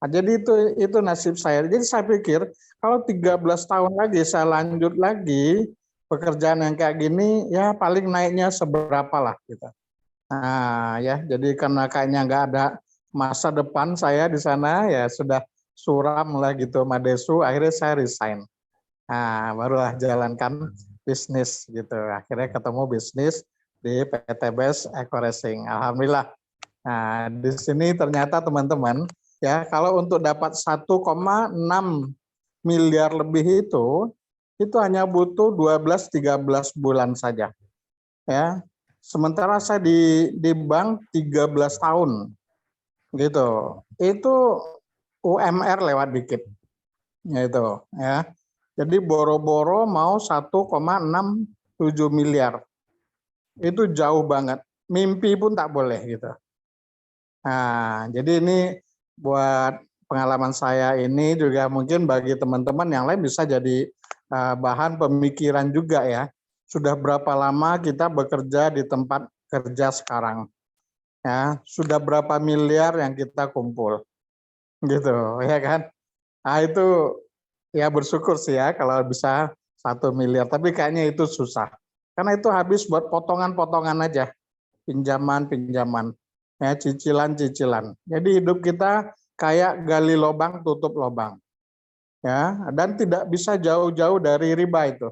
Nah, jadi itu nasib saya. Jadi saya pikir kalau 13 tahun lagi saya lanjut lagi pekerjaan yang kayak gini, ya paling naiknya seberapa lah gitu. Nah ya, jadi karena kayaknya nggak ada masa depan saya di sana, ya sudah suram lah gitu Madesu, akhirnya saya resign. Nah barulah jalankan bisnis gitu. Akhirnya ketemu bisnis di PT BES Eco Racing. Alhamdulillah. Nah di sini ternyata teman-teman, ya kalau untuk dapat 1,6 miliar lebih itu hanya butuh 12-13 bulan saja. Ya, sementara saya di bank 13 tahun gitu. Itu UMR lewat dikit. Gitu, ya. Jadi boro-boro mau 1,67 miliar. Itu jauh banget. Mimpi pun tak boleh gitu. Nah, jadi ini buat pengalaman saya ini juga mungkin bagi teman-teman yang lain bisa jadi bahan pemikiran juga ya. Sudah berapa lama kita bekerja di tempat kerja sekarang? Ya, sudah berapa miliar yang kita kumpul? Gitu, ya kan? Nah, itu ya bersyukur sih ya kalau bisa 1 miliar, tapi kayaknya itu susah. Karena itu habis buat potongan-potongan aja, pinjaman-pinjaman, ya cicilan-cicilan. Jadi hidup kita kayak gali lubang tutup lubang, ya, dan tidak bisa jauh-jauh dari riba itu.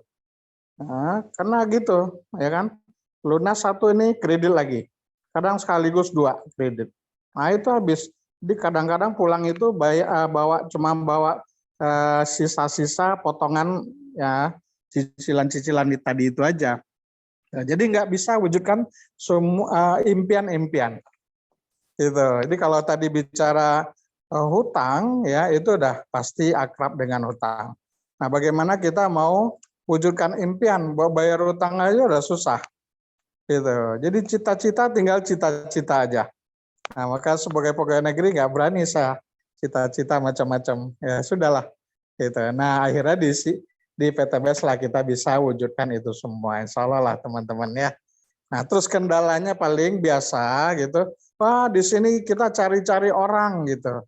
Nah, karena gitu, ya kan? Lunas satu ini kredit lagi, kadang sekaligus 2 kredit. Nah itu habis. Jadi kadang-kadang pulang itu cuma bawa sisa-sisa potongan ya cicilan-cicilan tadi itu aja. Nah, jadi nggak bisa wujudkan semua impian-impian. Gitu. Jadi kalau tadi bicara hutang, ya itu udah pasti akrab dengan hutang. Nah, bagaimana kita mau wujudkan impian, bahwa bayar hutang aja udah susah. Gitu. Jadi cita-cita tinggal cita-cita aja. Nah, maka sebagai pegawai negeri nggak berani saya cita-cita macam-macam. Ya sudahlah. Gitu. Nah, akhirnya di PTBS lah kita bisa wujudkan itu semua. Insya Allah lah teman-teman ya. Nah, terus kendalanya paling biasa gitu. Wah, di sini kita cari-cari orang gitu.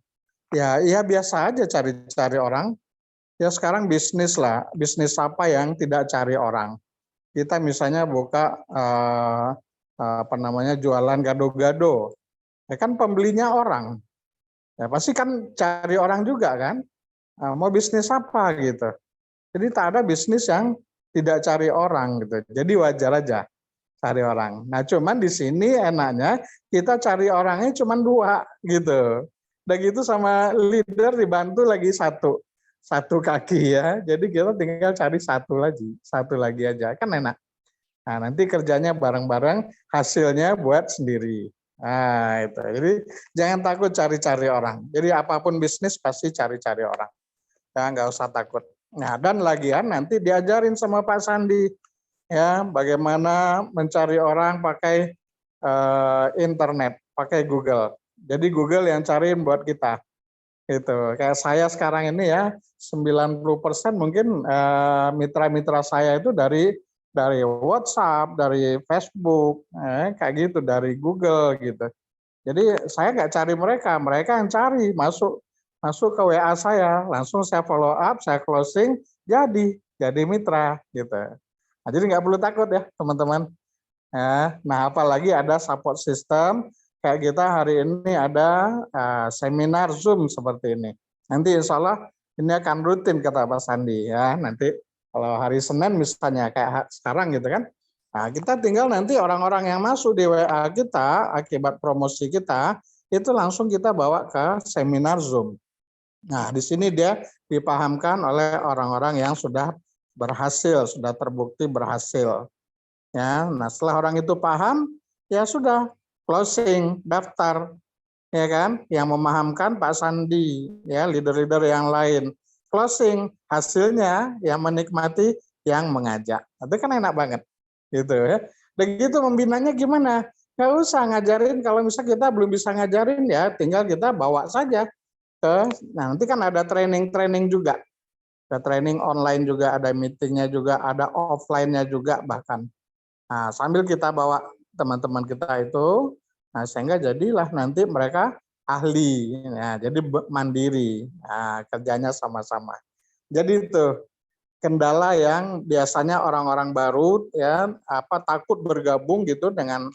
Ya, iya biasa aja cari-cari orang. Ya sekarang bisnis lah. Bisnis apa yang tidak cari orang? Kita misalnya buka jualan gado-gado. Ya kan pembelinya orang. Ya pasti kan cari orang juga kan. Mau bisnis apa gitu. Jadi tak ada bisnis yang tidak cari orang gitu. Jadi wajar aja cari orang. Nah, cuman di sini enaknya kita cari orangnya cuma 2 gitu. Udah gitu sama leader dibantu lagi satu kaki ya. Jadi kita tinggal cari satu lagi aja kan enak. Nah, nanti kerjanya bareng-bareng, hasilnya buat sendiri. Nah, itu. Jadi jangan takut cari-cari orang. Jadi apapun bisnis pasti cari-cari orang. Ya, nggak usah takut. Nah, dan lagian nanti diajarin sama Pak Sandi ya bagaimana mencari orang pakai internet, pakai Google. Jadi Google yang cariin buat kita. Itu kayak saya sekarang ini ya 90% mungkin mitra-mitra saya itu dari WhatsApp, dari Facebook, kayak gitu, dari Google gitu. Jadi saya nggak cari mereka yang cari masuk ke WA saya, langsung saya follow up, saya closing, jadi mitra gitu. Nah, jadi nggak perlu takut ya teman-teman. Nah apalagi ada support system, kayak kita hari ini ada seminar Zoom seperti ini. Nanti insya Allah ini akan rutin kata Pak Sandi ya. Nanti Kalau hari Senin misalnya kayak sekarang gitu kan. Nah, kita tinggal nanti orang-orang yang masuk di WA kita akibat promosi kita itu langsung kita bawa ke seminar Zoom. Nah, di sini dia dipahamkan oleh orang-orang yang sudah berhasil, sudah terbukti berhasil. Ya, nah setelah orang itu paham, ya sudah closing daftar, ya kan? Yang memahamkan Pak Sandi, ya leader-leader yang lain. Closing hasilnya yang menikmati yang mengajak. Itu kan enak banget, gitu ya. Begitu membinanya gimana? Nggak usah ngajarin, kalau misalnya kita belum bisa ngajarin ya tinggal kita bawa saja ke, nah nanti kan ada training-training juga. Ada training online juga, ada meetingnya juga, ada offline-nya juga bahkan. Nah, sambil kita bawa teman-teman kita itu, nah sehingga jadilah nanti mereka ahli, nah, jadi mandiri, nah, kerjanya sama-sama. Jadi itu kendala yang biasanya orang-orang baru ya takut bergabung gitu dengan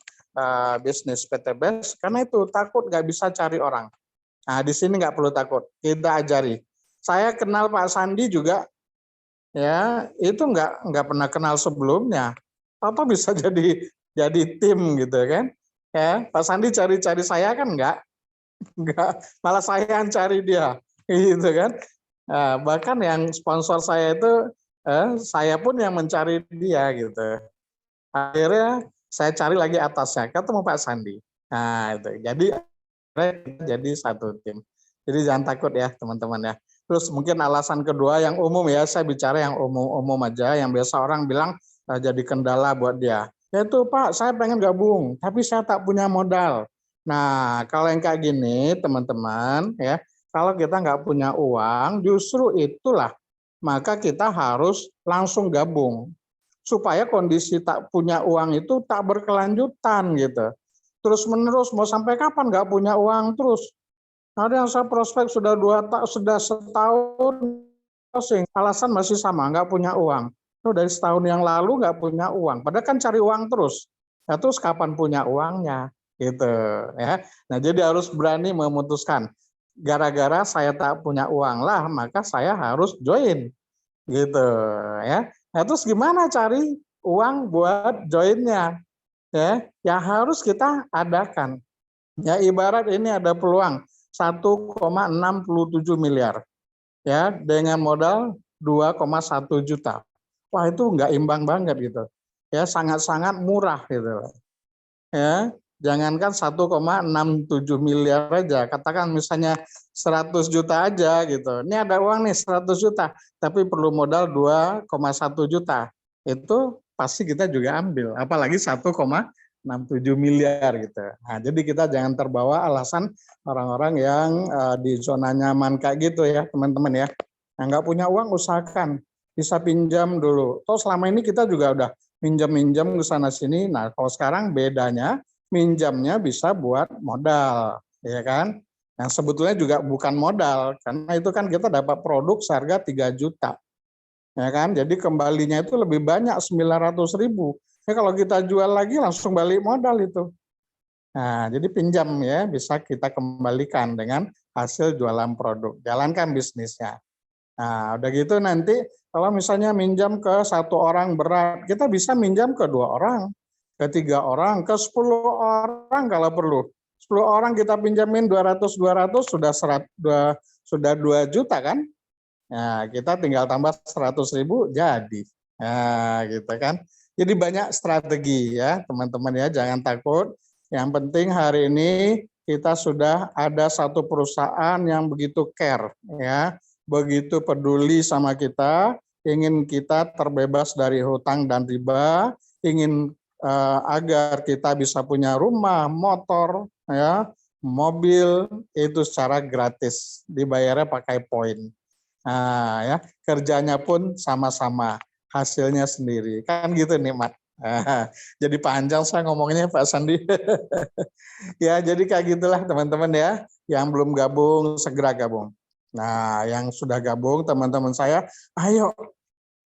bisnis PTBS karena itu takut nggak bisa cari orang. Nah di sini nggak perlu takut, kita ajari. Saya kenal Pak Sandi juga ya itu nggak pernah kenal sebelumnya. Apa bisa jadi tim gitu kan? Ya, Pak Sandi cari-cari saya kan enggak, malah saya yang cari dia, gitu kan? Nah, bahkan yang sponsor saya itu saya pun yang mencari dia gitu. Akhirnya saya cari lagi atasnya, ketemu Pak Sandi. Nah itu, jadi satu tim. Jadi jangan takut ya teman-teman ya. Terus mungkin alasan kedua yang umum ya, saya bicara yang umum aja, yang biasa orang bilang jadi kendala buat dia. Yaitu Pak, saya pengen gabung, tapi saya tak punya modal. Nah, kalau yang kayak gini teman-teman ya, kalau kita nggak punya uang, justru itulah maka kita harus langsung gabung supaya kondisi tak punya uang itu tak berkelanjutan gitu. Terus menerus mau sampai kapan nggak punya uang terus? Ada yang saya prospek sudah setahun closing, alasan masih sama, nggak punya uang. Itu dari setahun yang lalu nggak punya uang, padahal kan cari uang terus. Ya, terus kapan punya uangnya? Gitu ya. Nah jadi harus berani memutuskan. Gara-gara saya tak punya uang lah, maka saya harus join. Gitu ya. Nah terus gimana cari uang buat joinnya? Ya, yang harus kita adakan. Ya ibarat ini ada peluang 1,67 miliar ya dengan modal 2,1 juta. Wah itu nggak imbang banget gitu. Ya sangat-sangat murah gitu. Ya, jangankan 1,67 miliar aja, katakan misalnya 100 juta aja gitu. Ini ada uang nih 100 juta, tapi perlu modal 2,1 juta. Itu pasti kita juga ambil, apalagi 1,67 miliar gitu. Nah, jadi kita jangan terbawa alasan orang-orang yang di zona nyaman kayak gitu ya, teman-teman ya. Nah, nggak punya uang usahakan bisa pinjam dulu. Toh selama ini kita juga udah minjam-minjam ke sana sini. Nah, kalau sekarang bedanya minjamnya bisa buat modal, ya kan? Yang sebetulnya juga bukan modal, karena itu kan kita dapat produk seharga 3 juta. Ya kan? Jadi kembalinya itu lebih banyak 900.000. Ya kalau kita jual lagi langsung balik modal itu. Nah, jadi pinjam ya bisa kita kembalikan dengan hasil jualan produk. Jalankan bisnisnya. Nah, udah gitu nanti kalau misalnya minjam ke satu orang berat, kita bisa minjam ke 2 orang, ke 3 orang, ke 10 orang kalau perlu. 10 orang kita pinjamin 200 sudah 2 juta kan? Nah, kita tinggal tambah 100.000 jadi. Nah, gitu kan. Jadi banyak strategi ya, teman-teman ya, jangan takut. Yang penting hari ini kita sudah ada satu perusahaan yang begitu care ya, begitu peduli sama kita, ingin kita terbebas dari hutang dan riba, ingin agar kita bisa punya rumah, motor, ya, mobil itu secara gratis, dibayarnya pakai poin. Nah, ya, kerjanya pun sama-sama, hasilnya sendiri. Kan gitu nih, Mat. Jadi panjang saya ngomongnya Pak Sandi. Ya, jadi kayak gitulah teman-teman ya. Yang belum gabung, segera gabung. Nah, yang sudah gabung teman-teman saya, ayo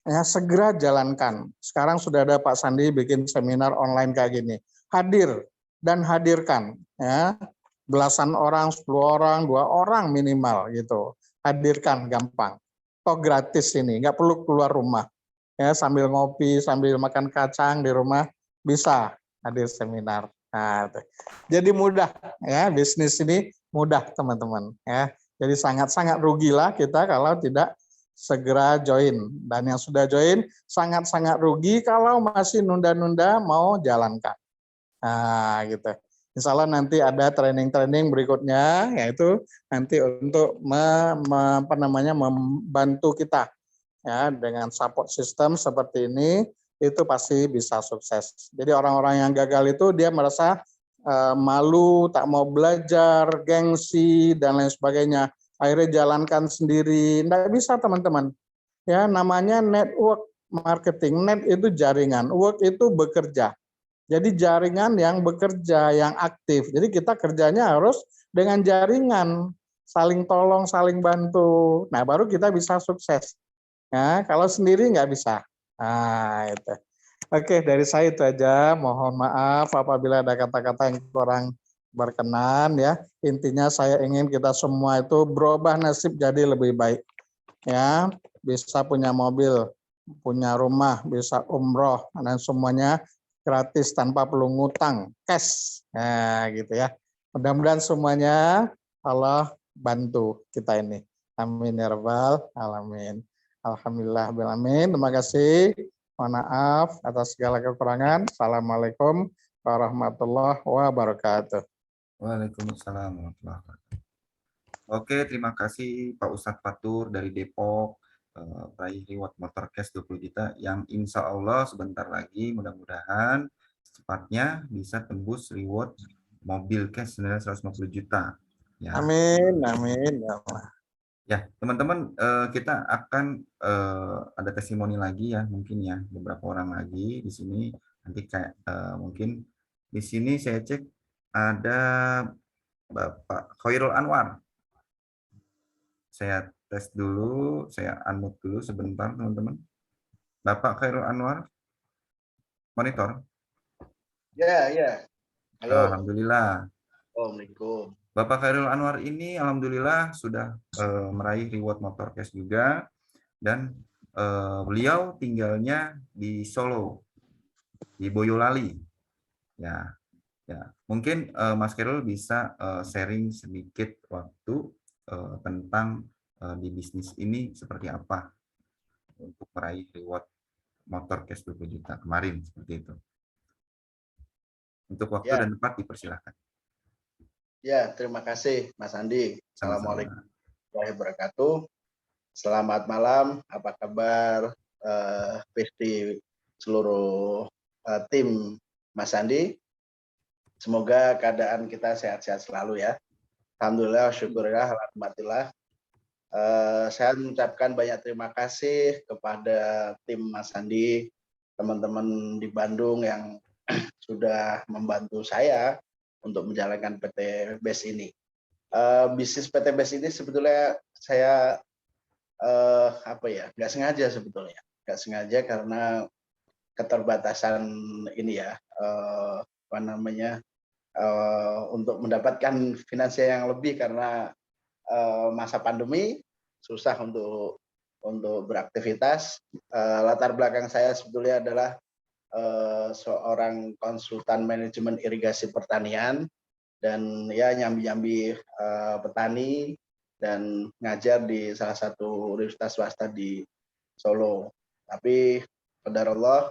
ya segera jalankan. Sekarang sudah ada Pak Sandi bikin seminar online kayak gini. Hadir dan hadirkan ya. Belasan orang, 10 orang, 2 orang minimal gitu. Hadirkan gampang. Toh gratis ini, nggak perlu keluar rumah. ya sambil ngopi, sambil makan kacang di rumah bisa hadir seminar. Nah, jadi mudah ya, bisnis ini mudah teman-teman ya. Jadi sangat-sangat rugilah kita kalau tidak segera join, dan yang sudah join sangat-sangat rugi kalau masih nunda-nunda mau jalankan. Nah, gitu. Insya Allah nanti ada training-training berikutnya, yaitu nanti untuk membantu kita ya dengan support system seperti ini, itu pasti bisa sukses. Jadi orang-orang yang gagal itu dia merasa malu, tak mau belajar, gengsi dan lain sebagainya. Akhirnya jalankan sendiri. Tidak bisa teman-teman. Ya, namanya network marketing. Net itu jaringan, work itu bekerja. Jadi jaringan yang bekerja, yang aktif. Jadi kita kerjanya harus dengan jaringan, saling tolong, saling bantu. Nah, baru kita bisa sukses. Ya, kalau sendiri nggak bisa. Nah, itu. Oke, dari saya itu aja. Mohon maaf apabila ada kata-kata yang kurang berkenan ya. Intinya saya ingin kita semua itu berubah nasib jadi lebih baik. Ya, bisa punya mobil, punya rumah, bisa umroh dan semuanya gratis tanpa perlu ngutang, cash. Nah, gitu ya. Mudah-mudahan semuanya Allah bantu kita ini. Amin ya rabbal alamin. Alhamdulillah bil amin. Terima kasih. Mohon maaf atas segala kekurangan. Assalamualaikum warahmatullahi wabarakatuh. Waalaikumsalam warahmatullahi wabarakatuh. Oke, terima kasih Pak Ustadz Fatur dari Depok, peraih reward motor cash 20 juta yang insya Allah sebentar lagi mudah-mudahan secepatnya bisa tembus reward mobil cash senilai 150 juta. Ya, Amin, amin. Ya Allah. ya teman-teman, kita akan ada testimoni lagi ya, mungkin ya beberapa orang lagi di sini. Nanti kayak mungkin di sini saya cek ada Bapak Khairul Anwar. Saya tes dulu, saya unmute dulu sebentar teman-teman. Bapak Khairul Anwar, monitor. Ya, ya. Halo. Alhamdulillah. Assalamualaikum. Bapak Khairul Anwar ini alhamdulillah sudah meraih reward motor cash juga, dan beliau tinggalnya di Solo, di Boyolali. Ya, ya. Mungkin Mas Khairul bisa sharing sedikit waktu tentang di bisnis ini seperti apa untuk meraih reward motor cash 20 juta kemarin, seperti itu. Untuk waktu Ya, dan tempat dipersilakan. ya, terima kasih Mas Andi. Assalamualaikum Sama-sama. warahmatullahi wabarakatuh. Selamat malam. Apa kabar PST seluruh tim Mas Andi? Semoga keadaan kita sehat-sehat selalu ya. Alhamdulillah, syukurillah, alhamdulillah. Saya mengucapkan banyak terima kasih kepada tim Mas Andi, teman-teman di Bandung yang sudah membantu saya untuk menjalankan PT BES ini. Bisnis PT BES ini sebetulnya saya nggak sengaja sebetulnya, nggak sengaja karena keterbatasan ini ya, untuk mendapatkan finansial yang lebih karena masa pandemi susah untuk beraktivitas. Latar belakang saya sebetulnya adalah seorang konsultan manajemen irigasi pertanian dan ya nyambi-nyambi petani dan ngajar di salah satu universitas swasta di Solo. Tapi qadarullah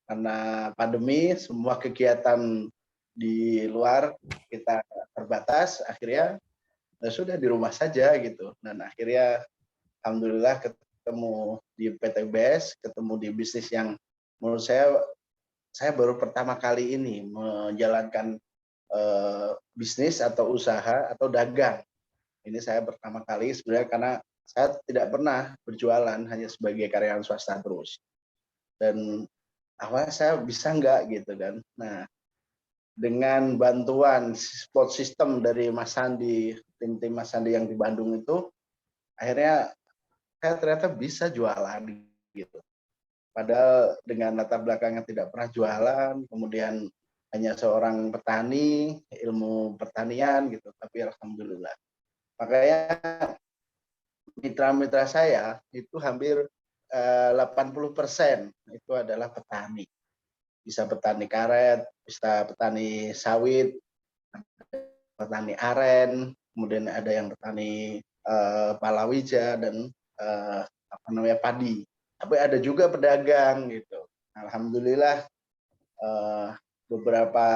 karena pandemi semua kegiatan di luar kita terbatas, akhirnya ya sudah di rumah saja gitu. Dan akhirnya alhamdulillah ketemu di PT BES, ketemu di bisnis yang menurut saya baru pertama kali ini menjalankan bisnis atau usaha atau dagang. Ini saya pertama kali sebenarnya karena saya tidak pernah berjualan, hanya sebagai karyawan swasta terus. Dan awalnya saya bisa nggak gitu kan. Nah, dengan bantuan support system dari Mas Sandi, tim-tim Mas Sandi yang di Bandung itu, akhirnya saya ternyata bisa jualan gitu. Padahal dengan latar belakang yang tidak pernah jualan, kemudian hanya seorang petani, ilmu pertanian gitu, tapi alhamdulillah. Makanya mitra-mitra saya itu hampir 80% itu adalah petani. Bisa petani karet, bisa petani sawit, petani aren, kemudian ada yang petani palawija dan padi. Tapi ada juga pedagang gitu. Alhamdulillah beberapa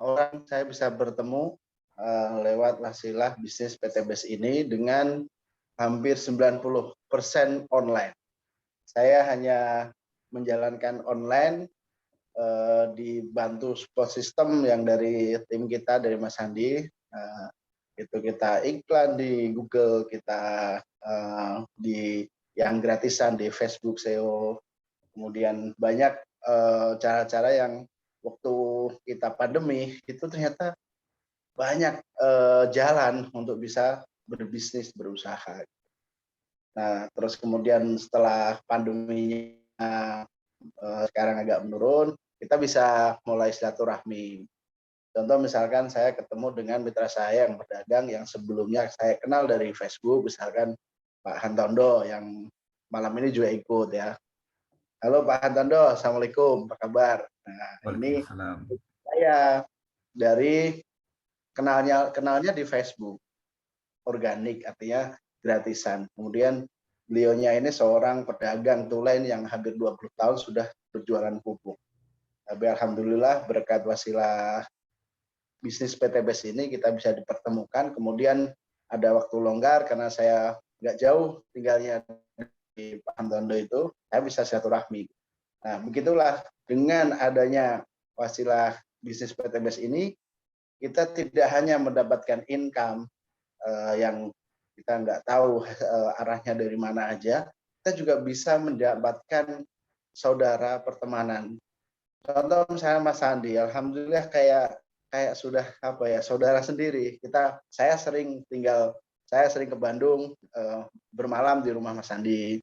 orang saya bisa bertemu lewat wasilah bisnis PTBS ini dengan hampir 90% online. Saya hanya menjalankan online, dibantu support system yang dari tim kita, dari Mas Andi. Itu kita iklan di Google, kita di yang gratisan di Facebook SEO. Kemudian banyak cara-cara yang waktu kita pandemi itu ternyata banyak jalan untuk bisa berbisnis, berusaha. Nah, terus kemudian setelah pandeminya sekarang agak menurun, kita bisa mulai silaturahmi. Contoh misalkan saya ketemu dengan mitra saya yang berdagang yang sebelumnya saya kenal dari Facebook, misalkan Pak Hantondo yang malam ini juga ikut ya. Halo Pak Hantondo, Assalamualaikum, apa kabar? Nah, ini saya dari kenalnya di Facebook, organik artinya gratisan. Kemudian beliaunya ini seorang pedagang tulen yang hampir 20 tahun sudah berjualan pupuk. Tapi alhamdulillah berkat wasilah bisnis PTBS ini kita bisa dipertemukan. Kemudian ada waktu longgar karena saya nggak jauh tinggalnya di Pak Antondo itu, saya bisa silaturahmi. Nah, begitulah dengan adanya wasilah bisnis PTBS ini, kita tidak hanya mendapatkan income yang kita nggak tahu arahnya dari mana aja, kita juga bisa mendapatkan saudara pertemanan. Contoh misalnya Mas Andi, alhamdulillah kayak sudah saudara sendiri. Saya sering ke Bandung, bermalam di rumah Mas Andi.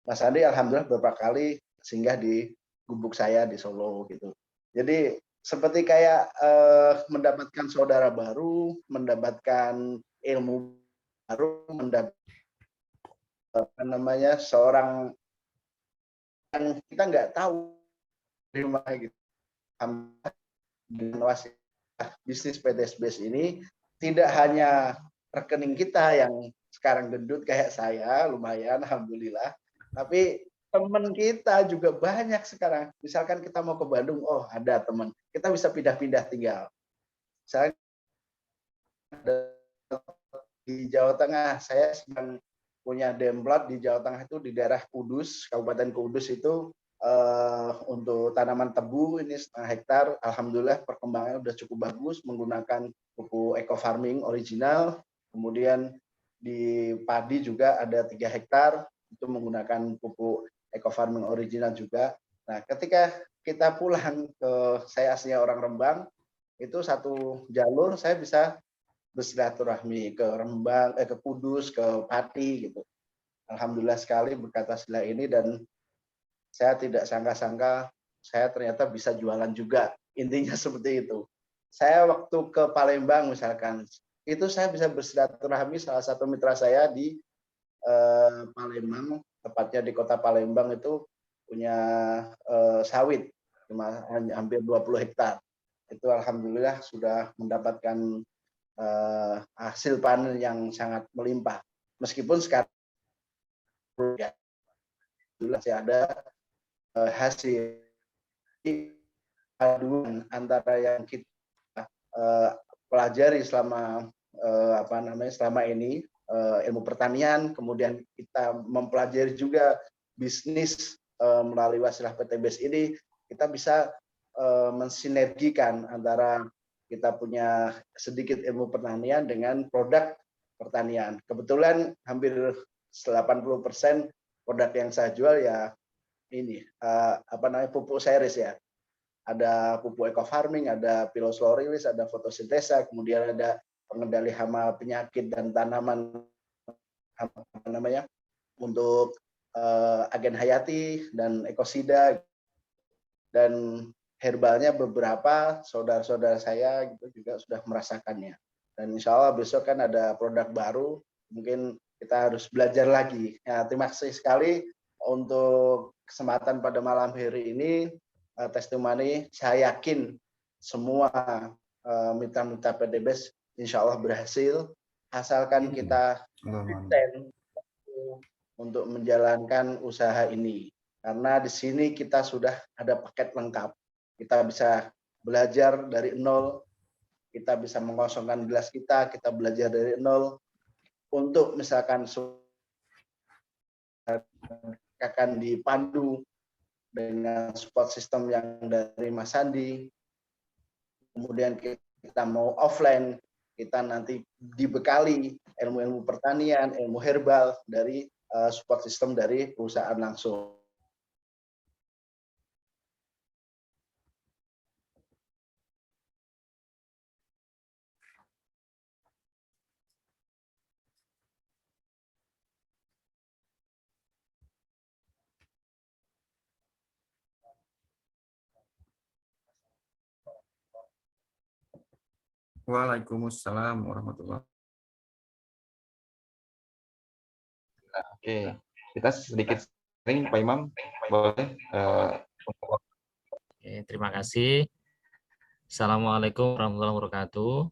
Mas Andi alhamdulillah beberapa kali singgah di gubuk saya di Solo gitu. Jadi seperti kayak mendapatkan saudara baru, mendapatkan ilmu baru, seorang yang kita nggak tahu di rumah gitu. Dengan wasilah bisnis PTBS ini tidak hanya rekening kita yang sekarang gendut kayak saya, lumayan alhamdulillah, tapi teman kita juga banyak sekarang. Misalkan kita mau ke Bandung, oh ada teman, kita bisa pindah-pindah tinggal. Misalnya di Jawa Tengah, saya sedang punya demplot di Jawa Tengah itu di daerah Kudus, Kabupaten Kudus itu untuk tanaman tebu ini 1,5 hektar. Alhamdulillah perkembangannya sudah cukup bagus menggunakan pupuk eco farming original. Kemudian di padi juga ada 3 hektar itu menggunakan pupuk eco farming original juga. Nah, ketika kita pulang saya aslinya orang Rembang, itu satu jalur saya bisa bersilaturahmi ke Rembang, ke Kudus, ke Pati gitu. Alhamdulillah sekali berkat wasilah ini, dan saya tidak sangka-sangka saya ternyata bisa jualan juga. Intinya seperti itu. Saya waktu ke Palembang misalkan, itu saya bisa bersilaturahmi salah satu mitra saya di Palembang, tepatnya di kota Palembang itu punya sawit hampir 20 hektar. Itu alhamdulillah sudah mendapatkan hasil panen yang sangat melimpah. Meskipun sekarang masih ada hasil paduan antara yang kita pelajari selama selama ini ilmu pertanian, kemudian kita mempelajari juga bisnis melalui wasilah PTBS ini, kita bisa mensinergikan antara kita punya sedikit ilmu pertanian dengan produk pertanian. Kebetulan hampir 80% produk yang saya jual ya ini pupuk series ya. Ada pupuk eco farming, ada piloslorilis, ada fotosintesa, kemudian ada pengendali hama penyakit dan tanaman untuk agen hayati dan ekosida, dan herbalnya beberapa saudara-saudara saya gitu juga sudah merasakannya. Dan insya Allah besok kan ada produk baru, mungkin kita harus belajar lagi. Ya, terima kasih sekali untuk kesempatan pada malam hari ini. Testimoni, saya yakin semua mitra-mitra PTBS insya Allah berhasil, asalkan kita konsisten untuk menjalankan usaha ini. Karena di sini kita sudah ada paket lengkap. Kita bisa belajar dari nol, kita bisa mengosongkan gelas kita belajar dari nol. Untuk misalkan akan dipandu dengan support system yang dari Mas Sandi. Kemudian kita mau offline, kita nanti dibekali ilmu-ilmu pertanian, ilmu herbal dari support system dari perusahaan langsung. Waalaikumsalam warahmatullahi wabarakatuh. Oke, kita sedikit sharing Pak Imam, boleh? Oke, terima kasih. Assalamualaikum warahmatullahi wabarakatuh.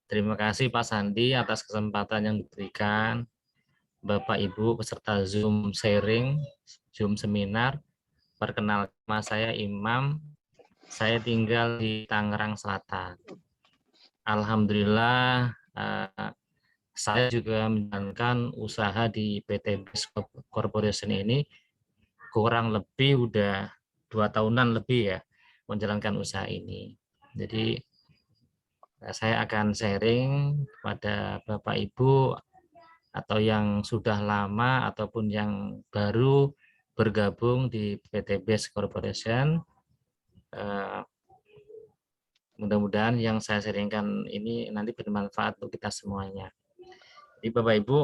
Terima kasih Pak Sandi atas kesempatan yang diberikan. Bapak Ibu peserta Zoom sharing, Zoom seminar. Perkenalkan, nama saya Imam. Saya tinggal di Tangerang Selatan. Alhamdulillah, saya juga menjalankan usaha di PT BES Corporation ini kurang lebih udah 2 tahunan lebih ya menjalankan usaha ini. Jadi saya akan sharing pada Bapak Ibu atau yang sudah lama ataupun yang baru bergabung di PT BES Corporation. Mudah-mudahan yang saya sharingkan ini nanti bermanfaat untuk kita semuanya. Jadi Bapak Ibu,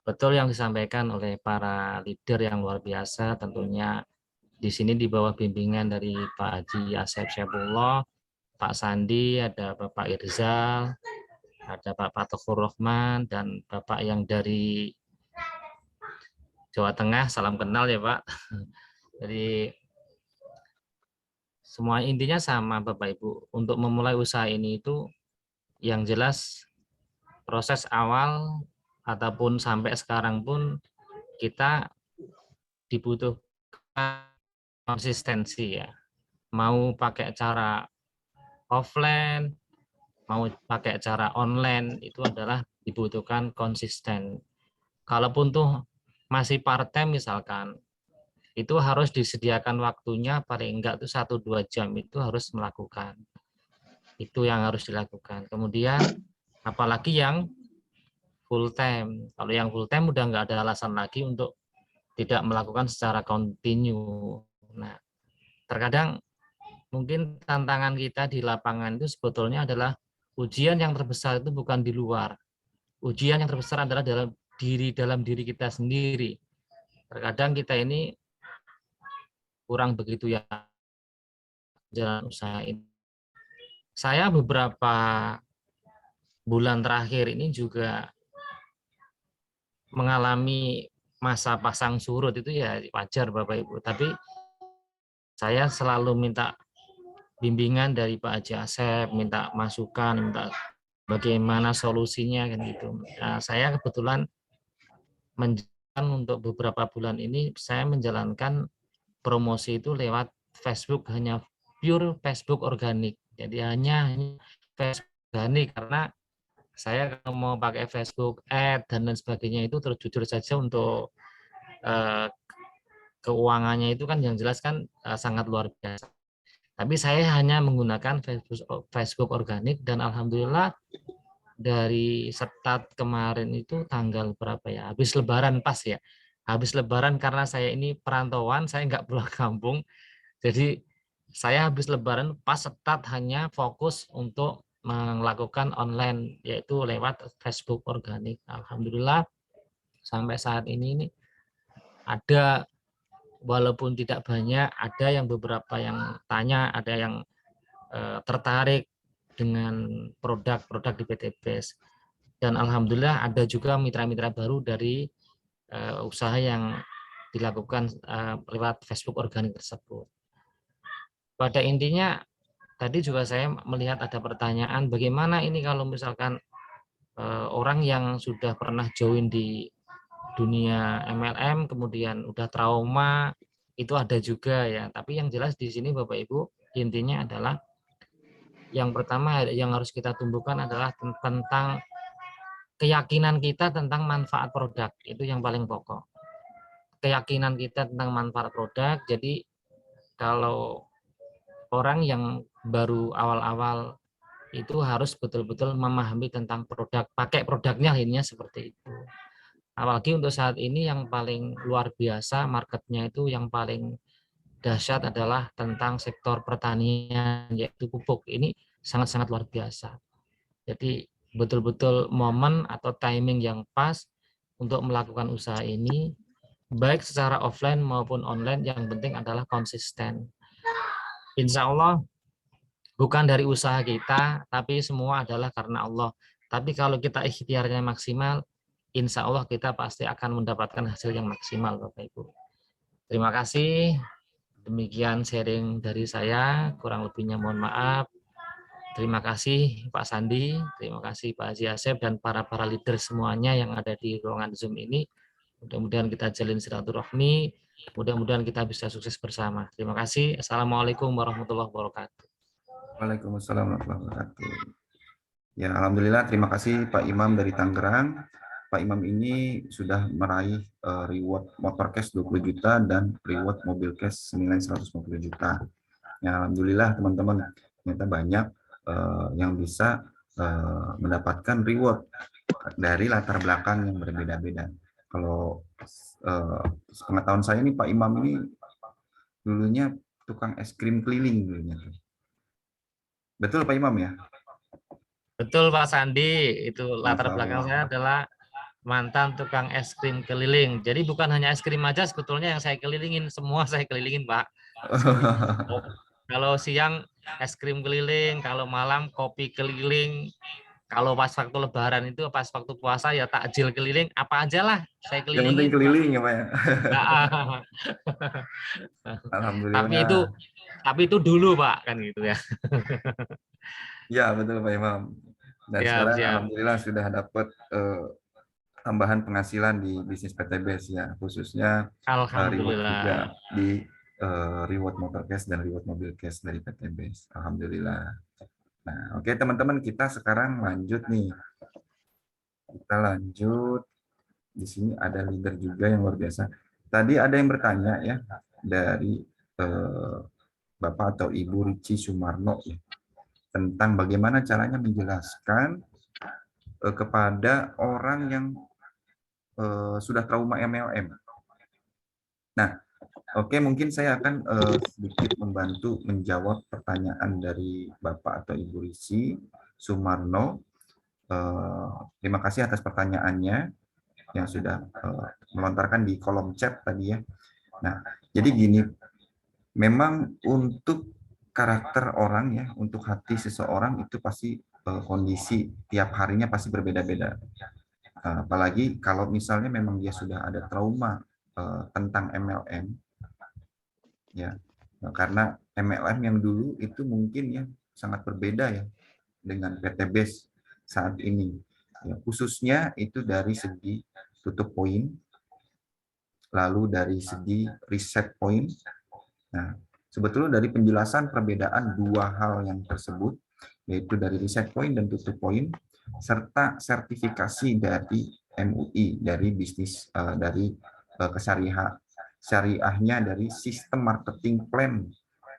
betul yang disampaikan oleh para leader yang luar biasa, tentunya di sini di bawah bimbingan dari Pak Haji Asep Syabullah, Pak Sandi, ada Bapak Irzal, ada Pak Patokur Rohman, dan Bapak yang dari Jawa Tengah, salam kenal ya Pak. Jadi semua intinya sama Bapak Ibu, untuk memulai usaha ini itu yang jelas proses awal ataupun sampai sekarang pun kita dibutuhkan konsistensi ya. Mau pakai cara offline, mau pakai cara online, itu adalah dibutuhkan konsisten. Kalaupun tuh masih part-time misalkan, itu harus disediakan waktunya paling enggak tuh 1-2 jam itu harus melakukan. Itu yang harus dilakukan. Kemudian apalagi yang full time. Kalau yang full time udah nggak ada alasan lagi untuk tidak melakukan secara kontinu. Nah, terkadang mungkin tantangan kita di lapangan itu sebetulnya adalah ujian yang terbesar itu bukan di luar. Ujian yang terbesar adalah dalam diri kita sendiri. Terkadang kita ini kurang begitu ya jalan usaha ini. Saya beberapa bulan terakhir ini juga mengalami masa pasang surut, itu ya wajar Bapak Ibu. Tapi saya selalu minta bimbingan dari Pak Haji Asep, minta masukan, minta bagaimana solusinya kan gitu. Nah, saya kebetulan menjalankan untuk beberapa bulan ini saya menjalankan promosi itu lewat Facebook, hanya pure Facebook organik. Jadi hanya Facebook organik, karena saya kalau mau pakai Facebook Ad dan lain sebagainya itu terus jujur saja untuk keuangannya itu kan yang jelas kan sangat luar biasa. Tapi saya hanya menggunakan Facebook organik, dan alhamdulillah dari start kemarin itu tanggal berapa ya, habis lebaran pas ya, habis lebaran karena saya ini perantauan, saya nggak pulang kampung, jadi saya habis lebaran pas start hanya fokus untuk melakukan online yaitu lewat Facebook organik. Alhamdulillah sampai saat ini ada, walaupun tidak banyak, ada yang beberapa yang tanya, ada yang tertarik dengan produk-produk di PT BES. Dan alhamdulillah ada juga mitra-mitra baru dari usaha yang dilakukan lewat Facebook organik tersebut. Pada intinya tadi juga saya melihat ada pertanyaan bagaimana ini kalau misalkan orang yang sudah pernah join di dunia MLM kemudian udah trauma, itu ada juga ya. Tapi yang jelas di sini Bapak Ibu intinya adalah yang pertama yang harus kita tumbuhkan adalah tentang keyakinan kita tentang manfaat produk. Itu yang paling pokok. Keyakinan kita tentang manfaat produk. Jadi kalau orang yang baru awal-awal itu harus betul-betul memahami tentang produk, pakai produknya akhirnya seperti itu. Apalagi untuk saat ini yang paling luar biasa marketnya itu yang paling dahsyat adalah tentang sektor pertanian yaitu pupuk. Ini sangat-sangat luar biasa. Jadi betul-betul momen atau timing yang pas untuk melakukan usaha ini baik secara offline maupun online, yang penting adalah konsisten. Insya Allah bukan dari usaha kita, tapi semua adalah karena Allah. Tapi kalau kita ikhtiarnya maksimal, insya Allah kita pasti akan mendapatkan hasil yang maksimal, Bapak Ibu. Terima kasih. Demikian sharing dari saya, kurang lebihnya mohon maaf. Terima kasih Pak Sandi, terima kasih Pak Haji Asep dan para leader semuanya yang ada di ruangan Zoom ini. Mudah-mudahan kita jalin silaturahmi, mudah-mudahan kita bisa sukses bersama. Terima kasih. Assalamualaikum warahmatullahi wabarakatuh. Waalaikumsalam warahmatullahi wabarakatuh. Ya, alhamdulillah terima kasih Pak Imam dari Tangerang. Pak Imam ini sudah meraih reward motor cash 20 juta dan reward mobil cash senilai 150 juta. Ya, alhamdulillah teman-teman, ternyata banyak yang bisa mendapatkan reward dari latar belakang yang berbeda-beda. Kalau sepengetahuan saya nih Pak Imam ini dulunya tukang es krim keliling dulunya. Betul Pak Imam ya? Betul Pak Sandi, itu latar Masya belakang Allah. saya adalah mantan tukang es krim keliling. Jadi bukan hanya es krim aja sebetulnya yang saya kelilingin, semua saya kelilingin Pak. Kalau siang es krim keliling, kalau malam kopi keliling, kalau pas waktu lebaran itu pas waktu puasa ya takjil keliling, apa aja lah saya Yang penting kelilingin. keliling ya Pak ya. Alhamdulillah. Tapi itu dulu Pak kan gitu ya. Ya betul Pak Imam. Dan sekarang Siap. alhamdulillah sudah dapat tambahan penghasilan di bisnis PT BES ya, khususnya reward juga Alhamdulillah. di reward motor cash dan reward mobil cash dari PT BES. Alhamdulillah. Nah, oke teman-teman, kita sekarang lanjut nih. Kita lanjut. Di sini ada leader juga yang luar biasa. Tadi ada yang bertanya ya dari Bapak atau Ibu Rici Sumarno ya, tentang bagaimana caranya menjelaskan kepada orang yang sudah trauma MLM. Nah, oke, mungkin saya akan sedikit membantu menjawab pertanyaan dari Bapak atau Ibu Rici Sumarno. Terima kasih atas pertanyaannya yang sudah melontarkan di kolom chat tadi ya. Nah, jadi gini, memang untuk karakter orang ya, untuk hati seseorang itu pasti kondisi tiap harinya pasti berbeda-beda. Apalagi kalau misalnya memang dia sudah ada trauma tentang MLM, ya, karena MLM yang dulu itu mungkin ya sangat berbeda ya dengan PT BES saat ini. Ya, khususnya itu dari segi tutup poin, lalu dari segi reset point. Nah, sebetulnya dari penjelasan perbedaan dua hal yang tersebut, yaitu dari reset point dan tutup point, serta sertifikasi dari MUI, dari bisnis, dari syariahnya dari sistem marketing plan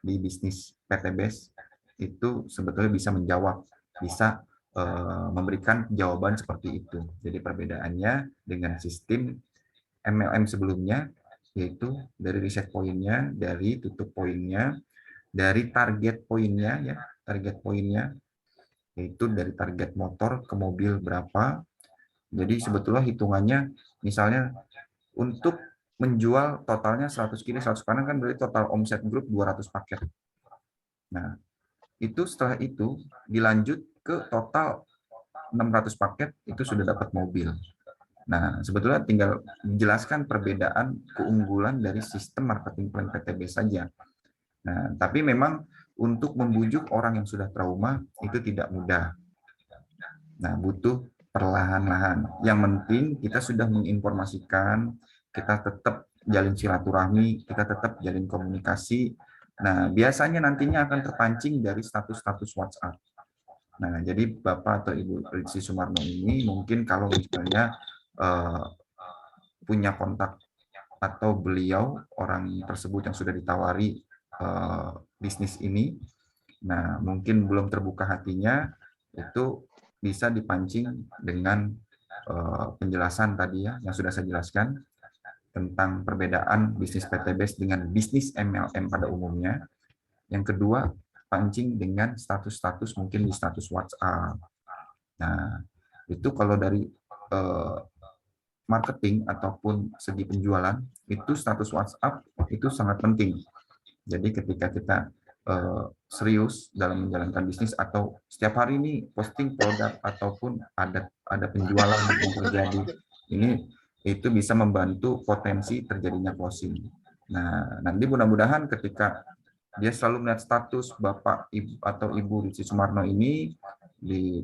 di bisnis PT BES, itu sebetulnya bisa menjawab, bisa memberikan jawaban seperti itu. Jadi perbedaannya dengan sistem MLM sebelumnya, yaitu dari reset poinnya, dari tutup poinnya, dari target poinnya, ya target poinnya, yaitu dari target motor ke mobil berapa. Jadi sebetulnya hitungannya, misalnya untuk menjual totalnya 100 kilo 100 kanan kan berarti total omset grup 200 paket. Nah, Itu setelah itu dilanjut ke total 600 paket itu sudah dapat mobil. Nah, sebetulnya tinggal menjelaskan perbedaan keunggulan dari sistem marketing plan PTB saja. Nah, tapi memang untuk membujuk orang yang sudah trauma itu tidak mudah. Nah, butuh perlahan-lahan. Yang penting kita sudah menginformasikan, kita tetap jalin silaturahmi, kita tetap jalin komunikasi. Nah, biasanya nantinya akan terpancing dari status-status WhatsApp. Nah, jadi Bapak atau Ibu Ritsi Sumarno ini mungkin kalau misalnya punya kontak atau beliau orang tersebut yang sudah ditawari bisnis ini, nah mungkin belum terbuka hatinya, itu bisa dipancing dengan penjelasan tadi ya yang sudah saya jelaskan tentang perbedaan bisnis PTBS dengan bisnis MLM pada umumnya. Yang kedua, pancing dengan status-status mungkin di status WhatsApp. Nah, itu kalau dari marketing ataupun segi penjualan, itu status WhatsApp itu sangat penting. Jadi ketika kita serius dalam menjalankan bisnis atau setiap hari ini posting produk ataupun ada penjualan yang terjadi, ini itu bisa membantu potensi terjadinya closing. Nah, nanti mudah-mudahan ketika dia selalu melihat status Bapak Ibu atau Ibu Ritsi Sumarno ini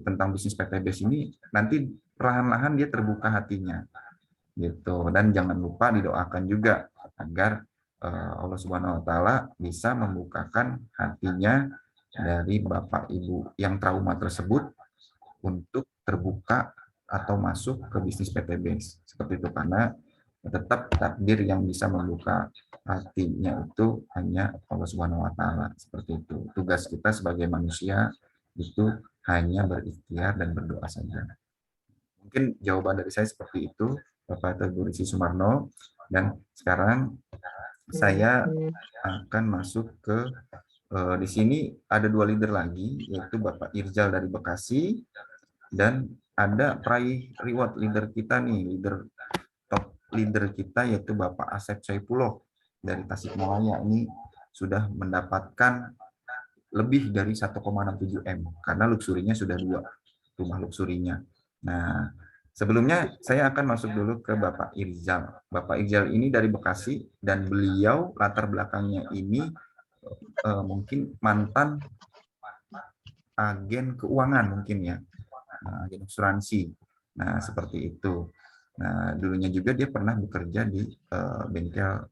tentang bisnis PTBS ini, nanti perlahan-lahan dia terbuka hatinya, gitu. Dan jangan lupa didoakan juga agar Allah Subhanahu Wa Taala bisa membukakan hatinya dari Bapak Ibu yang trauma tersebut untuk terbuka atau masuk ke bisnis PTBS seperti itu, karena tetap takdir yang bisa membuka hatinya itu hanya Allah Subhanahu Wa Taala, seperti itu. Tugas kita sebagai manusia itu hanya berikhtiar dan berdoa saja. Mungkin jawaban dari saya seperti itu, Bapak Teguh Ritsi Sumarno. Dan sekarang saya akan masuk ke di sini ada 2 leader lagi, yaitu Bapak Irzal dari Bekasi dan ada peraih reward leader kita nih, top leader kita yaitu Bapak Asep Saipullah dari Tasikmalaya. Ini sudah mendapatkan lebih dari 1,67 M karena luxurinya sudah 2 rumah luxurinya. Nah, sebelumnya saya akan masuk dulu ke Bapak Irzal. Bapak Irzal ini dari Bekasi dan beliau latar belakangnya ini mungkin mantan agen keuangan mungkin ya, agen asuransi. Nah, seperti itu. Nah, dulunya juga dia pernah bekerja di bengkel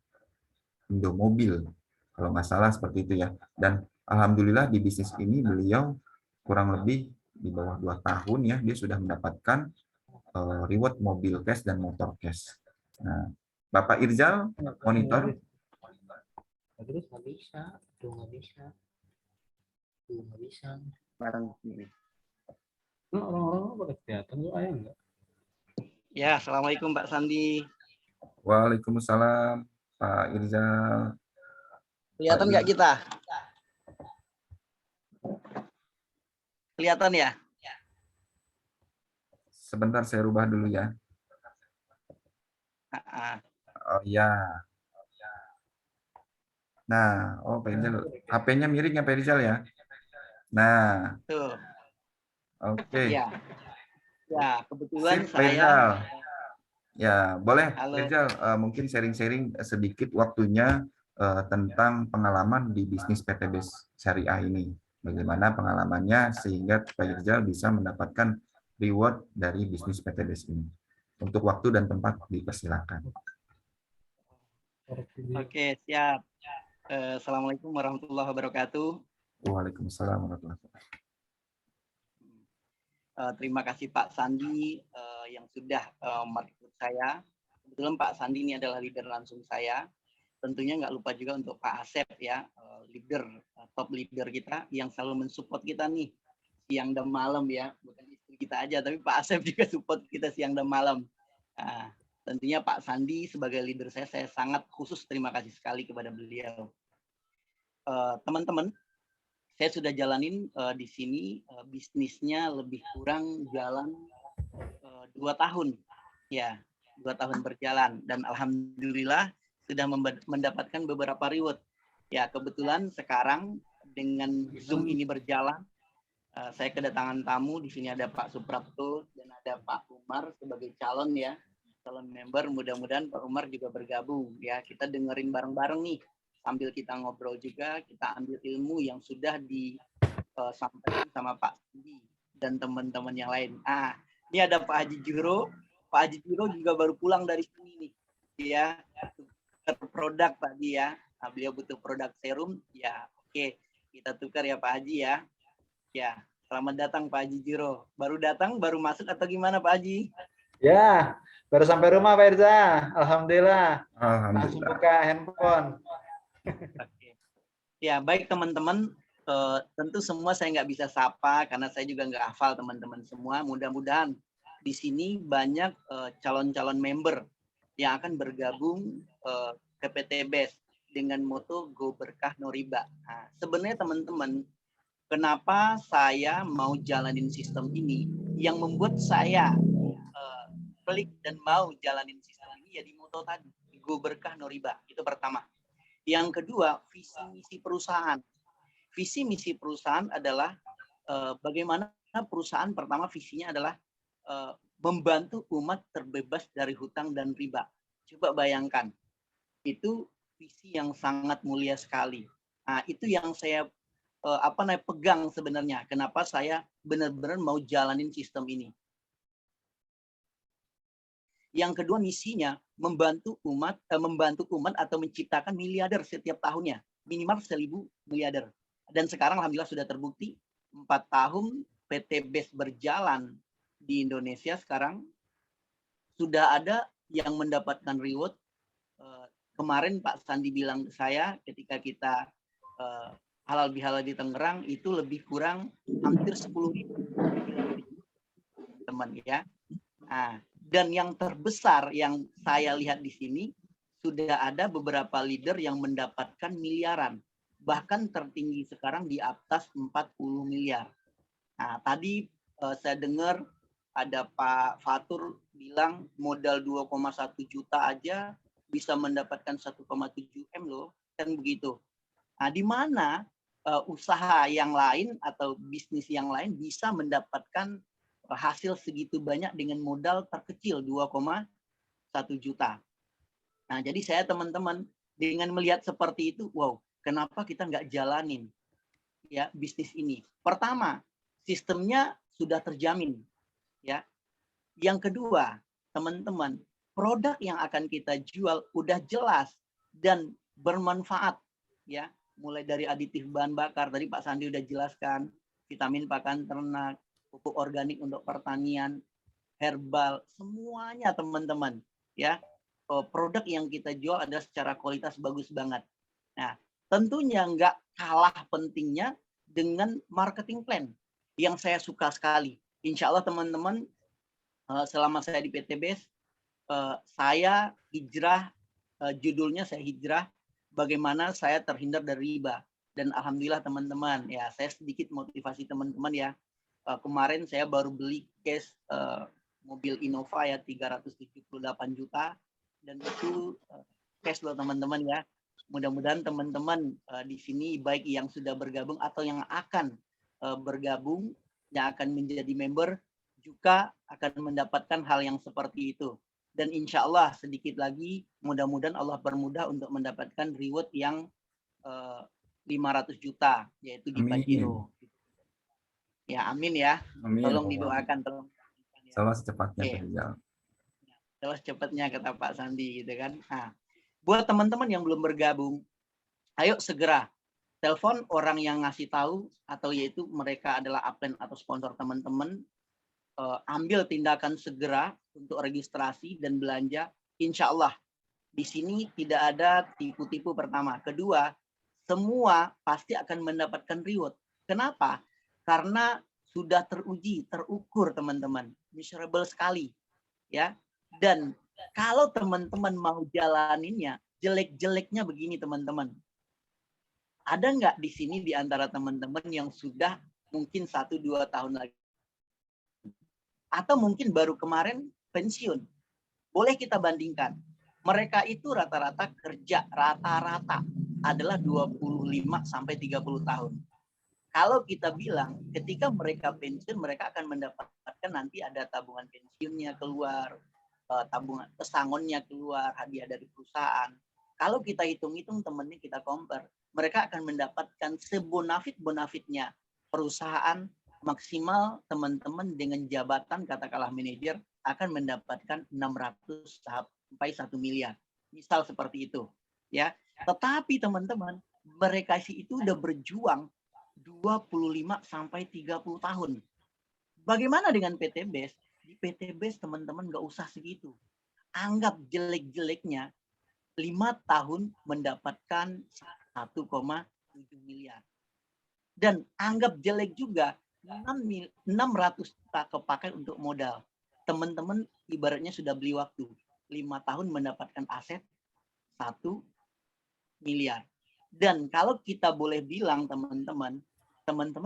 Indomobil, kalau nggak salah seperti itu ya. Dan alhamdulillah di bisnis ini beliau kurang lebih di bawah 2 tahun ya, dia sudah mendapatkan reward mobil cash dan motor cash. Nah, Bapak Irzal, monitor. Terus nggak bisa, tuh nggak bisa, tuh nggak bisa. Barang ini. Nah, orang-orang pada kelihatan tuh ayah nggak? Ya, assalamualaikum Pak Sandi. Waalaikumsalam, Pak Irzal. Kelihatan nggak kita? Kelihatan ya? Sebentar saya rubah dulu ya. Oh ya. Nah, oh Pak Irzal, HP-nya miring ya Pak Irzal ya? Nah, Tuh. oke. Ya. Ya, kebetulan Sip, Pak Irzal. saya. Ya, boleh Halo. Pak Irzal mungkin sharing-sharing sedikit waktunya tentang pengalaman di bisnis PTBS Syariah ini. Bagaimana pengalamannya sehingga Pak Irzal bisa mendapatkan reward dari bisnis PTBS ini. Untuk waktu dan tempat dipersilakan. Oke, siap. Assalamualaikum warahmatullahi wabarakatuh. Waalaikumsalam warahmatullahi wabarakatuh. Terima kasih Pak Sandi yang sudah merekrut saya. Kebetulan Pak Sandi ini adalah leader langsung saya. Tentunya nggak lupa juga untuk Pak Asep ya, leader, top leader kita yang selalu mensupport kita nih siang dan malam ya. Bukan istri kita aja, tapi Pak Asep juga support kita siang dan malam. Nah, tentunya Pak Sandi sebagai leader saya sangat khusus terima kasih sekali kepada beliau. Teman-teman, saya sudah jalanin di sini bisnisnya lebih kurang jalan 2 tahun, ya 2 tahun berjalan dan alhamdulillah sudah mendapatkan beberapa reward. Ya kebetulan sekarang dengan Zoom ini berjalan. Saya kedatangan tamu, di sini ada Pak Suprapto dan ada Pak Umar sebagai calon ya, calon member. Mudah-mudahan Pak Umar juga bergabung ya. Kita dengerin bareng-bareng nih, sambil kita ngobrol juga, kita ambil ilmu yang sudah disampaikan sama Pak Sandi dan teman-teman yang lain. Ini ada Pak Haji Juro. Pak Haji Juro juga baru pulang dari sini nih, ya, produk tadi ya. Beliau butuh produk serum, ya oke, kita tukar ya Pak Haji ya. Ya, selamat datang Pak Haji Juro. Baru datang, baru masuk atau gimana Pak Haji? Ya, baru sampai rumah Pak Irza. Alhamdulillah. Langsung Alhamdulillah. buka handphone. Oke. Ya, baik teman-teman. Tentu semua saya nggak bisa sapa karena saya juga nggak hafal teman-teman semua. Mudah-mudahan di sini banyak calon-calon member yang akan bergabung ke PT BES dengan moto Go Berkah No Riba. Nah, sebenarnya teman-teman, kenapa saya mau jalanin sistem ini? Yang membuat saya klik dan mau jalanin sistem ini ya di moto tadi, Go Berkah No Riba. Itu pertama. Yang kedua, visi misi perusahaan. Visi misi perusahaan adalah bagaimana perusahaan pertama visinya adalah membantu umat terbebas dari hutang dan riba. Coba bayangkan, itu visi yang sangat mulia sekali. Nah, itu yang saya pegang sebenarnya. Kenapa saya benar-benar mau jalanin sistem ini. Yang kedua, misinya membantu umat atau menciptakan miliarder setiap tahunnya, minimal 1.000 miliarder. Dan sekarang alhamdulillah sudah terbukti 4 tahun PT BES berjalan di Indonesia sekarang sudah ada yang mendapatkan reward. Kemarin Pak Sandi bilang ke saya ketika kita halal bihalal di Tangerang itu lebih kurang hampir 10.000 teman ya. Nah, dan yang terbesar yang saya lihat di sini sudah ada beberapa leader yang mendapatkan miliaran. Bahkan tertinggi sekarang di atas 40 miliar. Nah, tadi saya dengar ada Pak Fatur bilang modal 2,1 juta aja bisa mendapatkan 1,7 M loh, kan begitu. Nah, di mana usaha yang lain atau bisnis yang lain bisa mendapatkan hasil segitu banyak dengan modal terkecil 2,1 juta. Nah, jadi saya teman-teman dengan melihat seperti itu, wow, kenapa kita nggak jalanin ya bisnis ini? Pertama, sistemnya sudah terjamin ya. Yang kedua, teman-teman, produk yang akan kita jual udah jelas dan bermanfaat ya. Mulai dari aditif bahan bakar tadi Pak Sandi udah jelaskan, vitamin pakan ternak, pupuk organik untuk pertanian, herbal, semuanya teman-teman ya. Produk yang kita jual ada secara kualitas bagus banget. Nah, tentunya nggak kalah pentingnya dengan marketing plan yang saya suka sekali. Insya Allah teman-teman, selama saya di PT BES, saya hijrah, judulnya saya hijrah, bagaimana saya terhindar dari riba. Dan alhamdulillah teman-teman, ya saya sedikit motivasi teman-teman ya. Kemarin saya baru beli case mobil Innova ya 378 juta dan itu cash loh teman-teman ya. Mudah-mudahan teman-teman di sini baik yang sudah bergabung atau yang akan bergabung, yang akan menjadi member juga akan mendapatkan hal yang seperti itu. Dan insya Allah sedikit lagi mudah-mudahan Allah bermudah untuk mendapatkan reward yang 500 juta yaitu di Pajero. Ya amin ya. Amin. Tolong didoakan. Tolong. Salah secepatnya terjal. Salah secepatnya kata Pak Sandi gitu kan. Nah, buat teman-teman yang belum bergabung, ayo segera telepon orang yang ngasih tahu atau yaitu mereka adalah upline atau sponsor teman-teman. Ambil tindakan segera untuk registrasi dan belanja. Insya Allah di sini tidak ada tipu-tipu pertama. Kedua, semua pasti akan mendapatkan reward. Kenapa? Karena sudah teruji, terukur teman-teman, measurable sekali, ya. Dan kalau teman-teman mau jalaninnya, jelek-jeleknya begini teman-teman. Ada nggak di sini di antara teman-teman yang sudah mungkin 1-2 tahun lagi? Atau mungkin baru kemarin pensiun? Boleh kita bandingkan. Mereka itu rata-rata kerja, rata-rata. adalah 25 sampai 30 tahun. Kalau kita bilang ketika mereka pensiun, mereka akan mendapatkan nanti ada tabungan pensiunnya keluar, tabungan pesangonnya keluar, hadiah dari perusahaan. Kalau kita hitung-hitung temennya kita compare, mereka akan mendapatkan sebonafit-bonafitnya perusahaan maksimal teman-teman dengan jabatan katakanlah manajer akan mendapatkan 600 sampai 1 miliar. Misal seperti itu, ya. Tetapi teman-teman, mereka itu udah berjuang 25 sampai 30 tahun. Bagaimana dengan PT BES? Di PT BES teman-teman nggak usah segitu. Anggap jelek-jeleknya 5 tahun mendapatkan 1,7 miliar. Dan anggap jelek juga 600 juta kepakai untuk modal. Teman-teman ibaratnya sudah beli waktu. 5 tahun mendapatkan aset 1 miliar. Dan kalau kita boleh bilang teman-teman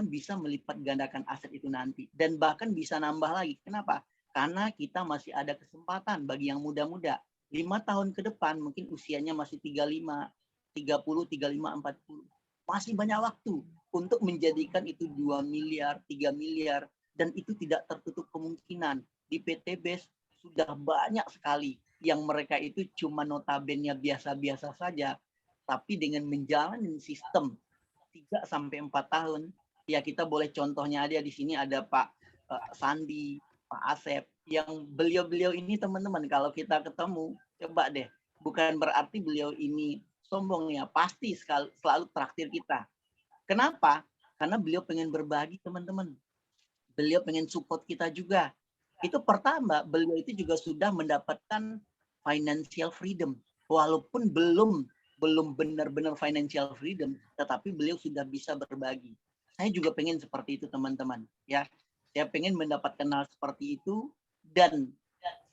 bisa melipat gandakan aset itu nanti. Dan bahkan bisa nambah lagi. Kenapa? Karena kita masih ada kesempatan bagi yang muda-muda. 5 tahun ke depan mungkin usianya masih 35, 30, 35, 40. Masih banyak waktu untuk menjadikan itu 2 miliar, 3 miliar. Dan itu tidak tertutup kemungkinan. Di PT BES sudah banyak sekali yang mereka itu cuma notabene biasa-biasa saja. Tapi dengan menjalani sistem 3 sampai 4 tahun, ya kita boleh contohnya aja di sini ada Pak Sandi, Pak Asep, yang beliau-beliau ini teman-teman kalau kita ketemu, coba deh, bukan berarti beliau ini sombong ya, pasti selalu traktir kita. Kenapa? Karena beliau pengen berbagi teman-teman. Beliau pengen support kita juga. Itu pertama, beliau itu juga sudah mendapatkan financial freedom. Walaupun belum benar-benar financial freedom, tetapi beliau sudah bisa berbagi. Saya juga pengen seperti itu teman-teman. Ya, saya pengen mendapatkan hal seperti itu dan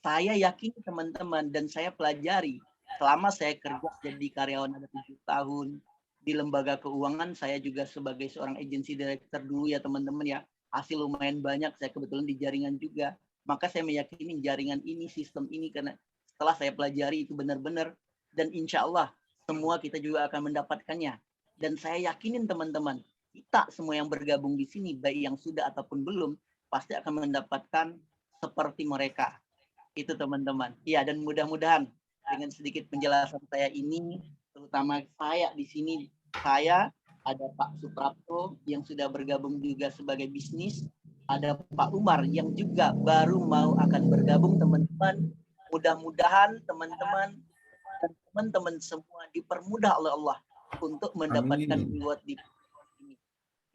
saya yakin teman-teman dan saya pelajari selama saya kerja jadi karyawan ada 7 tahun di lembaga keuangan, saya juga sebagai seorang agency director dulu ya teman-teman ya. Hasil lumayan banyak, saya kebetulan di jaringan juga. Maka saya meyakini jaringan ini, sistem ini karena setelah saya pelajari itu benar-benar dan insya Allah semua kita juga akan mendapatkannya. Dan saya yakinin teman-teman, kita semua yang bergabung di sini, baik yang sudah ataupun belum, pasti akan mendapatkan seperti mereka. Itu teman-teman. Ya, dan mudah-mudahan dengan sedikit penjelasan saya ini, terutama saya di sini, saya ada Pak Suprapto yang sudah bergabung juga sebagai bisnis, ada Pak Umar yang juga baru mau akan bergabung teman-teman. Mudah-mudahan teman-teman dan teman-teman semua dipermudah oleh Allah untuk mendapatkan reward di ini.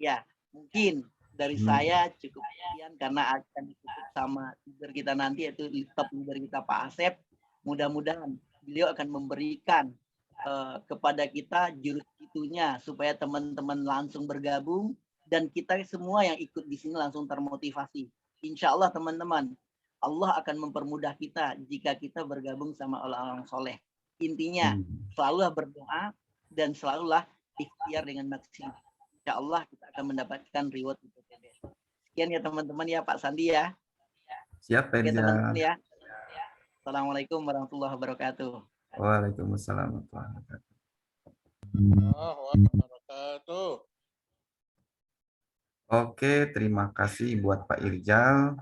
Ya, mungkin dari saya cukup sekian karena akan ditutup sama leader kita nanti yaitu top leader kita Pak Asep. Mudah-mudahan beliau akan memberikan kepada kita jurus itunya supaya teman-teman langsung bergabung dan kita semua yang ikut di sini langsung termotivasi. Insya Allah teman-teman, Allah akan mempermudah kita jika kita bergabung sama orang-orang soleh. Intinya selalulah berdoa dan selalulah ikhtiar dengan maksimal. Insya Allah kita akan mendapatkan reward di PT BES. Sekian ya teman-teman ya Pak Sandi ya. Siap Pak Irjal. Teman-teman ya. Assalamualaikum warahmatullahi wabarakatuh. Waalaikumsalam warahmatullahi wabarakatuh. Oke, terima kasih buat Pak Irjal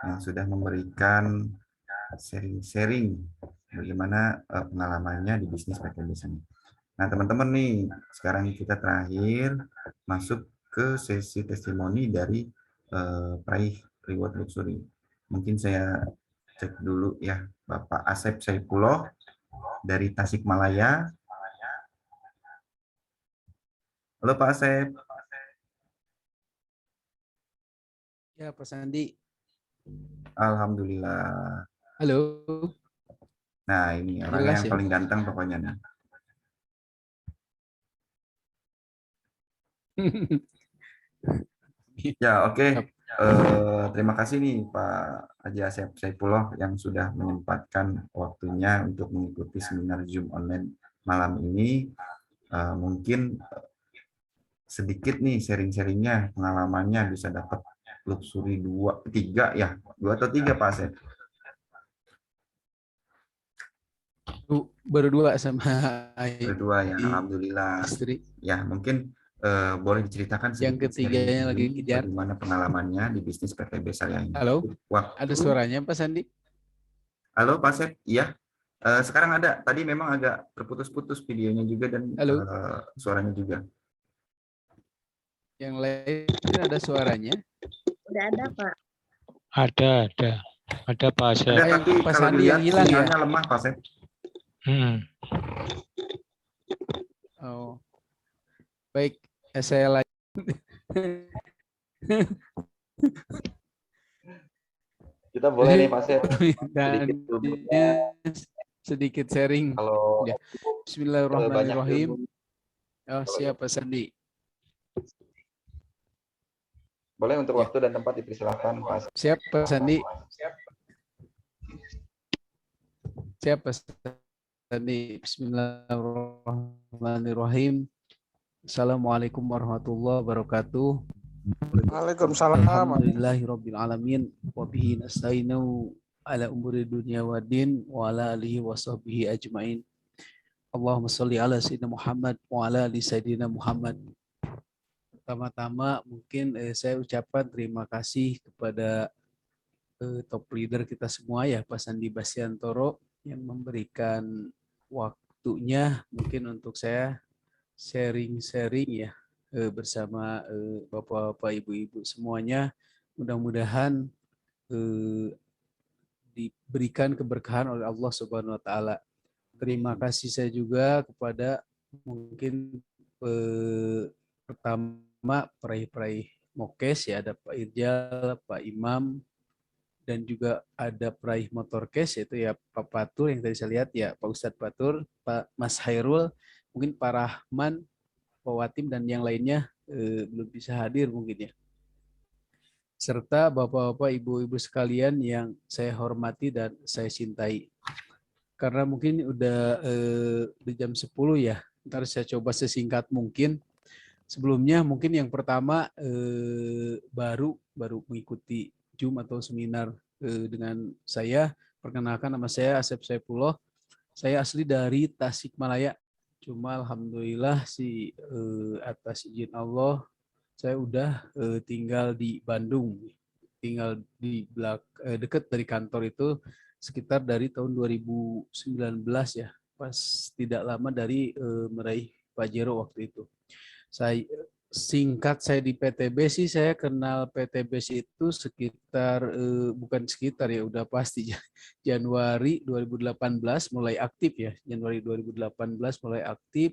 yang sudah memberikan sharing bagaimana pengalamannya di bisnis PT BES ini. Nah, teman-teman nih, sekarang kita terakhir masuk ke sesi testimoni dari peraih reward luxury. Mungkin saya cek dulu ya, Bapak Asep Saifullah dari Tasikmalaya. Halo Pak Asep. Ya, Pak Sandi. Alhamdulillah. Halo. Nah, ini orang yang paling ganteng pokoknya nih. Ya, oke. Terima kasih nih Pak Haji Asep Saifullah yang sudah menyempatkan waktunya untuk mengikuti seminar Zoom online malam ini. Mungkin sedikit nih sharing-sharingnya, pengalamannya bisa dapat luxury 2, 3 ya, 2 atau 3 Pak Asep. baru dua sama Berdua ya, alhamdulillah. istri. Ya, mungkin boleh diceritakan Yang sedikit ketiganya lagi sharing kejar. bagaimana pengalamannya di bisnis PTB saya ini. Halo, ada Waktu, suaranya Pak Sandi? halo Pak Sep, iya. Sekarang ada. Tadi memang agak terputus-putus videonya juga dan Halo, suaranya juga. yang lain ada suaranya? Udah ada, Pak. Ada Pak Asep. Ada, Yang tapi Pak kalau Sandi dilihat yang hilang ya? sinyalnya lemah Pak Sep. Oh, baik, saya lanjut. Kita boleh nih Pak Sep. Dan sedikit sharing. Kalau Ya. Bismillahirrahmanirrahim. Oh, siap Pak Sandi. boleh untuk Ya. waktu dan tempat dipersilakan Pak Sep. Siap Pak Sandi. Siap Pak Sandi. Bismillahirrahmanirrahim. Assalamualaikum warahmatullahi wabarakatuh. Waalaikumsalam. Alhamdulillahirabbil alamin wa bihi nasta'inu ala umuri dunya waddin wa ala alihi washabbihi ajmain. Allahumma shalli ala sayyidina Muhammad wa ala ali sayyidina Muhammad. Pertama-tama mungkin saya ucapkan terima kasih kepada top leader kita semua ya, Pak Sandi Basyanto yang memberikan waktunya mungkin untuk saya sharing-sharing ya bersama bapak-bapak, ibu-ibu semuanya. Mudah-mudahan diberikan keberkahan oleh Allah Subhanahu wa taala. Terima kasih saya juga kepada mungkin pertama peraih-peraih Mokes ya, ada Pak Irjal, Pak Imam, dan juga ada peraih Motorkes yaitu ya Pak Patur yang tadi saya lihat ya, Pak Ustadz Patur, Pak Mas Hairul, mungkin Pak Rahman, Pak Watim dan yang lainnya belum bisa hadir mungkin ya. Serta bapak-bapak, ibu-ibu sekalian yang saya hormati dan saya cintai. Karena mungkin udah di jam 10 ya, ntar saya coba sesingkat mungkin. Sebelumnya mungkin yang pertama baru mengikuti Zoom atau seminar dengan saya. Perkenalkan, nama saya Asep Saifullah. Saya asli dari Tasikmalaya. Cuma alhamdulillah atas izin Allah saya udah tinggal di Bandung, tinggal di dekat dari kantor itu sekitar dari tahun 2019 ya, pas tidak lama dari meraih Pajero waktu itu. Saya di PTB sih, saya kenal PTB itu sekitar bukan sekitar ya, udah pasti Januari 2018 mulai aktif ya, Januari 2018 mulai aktif.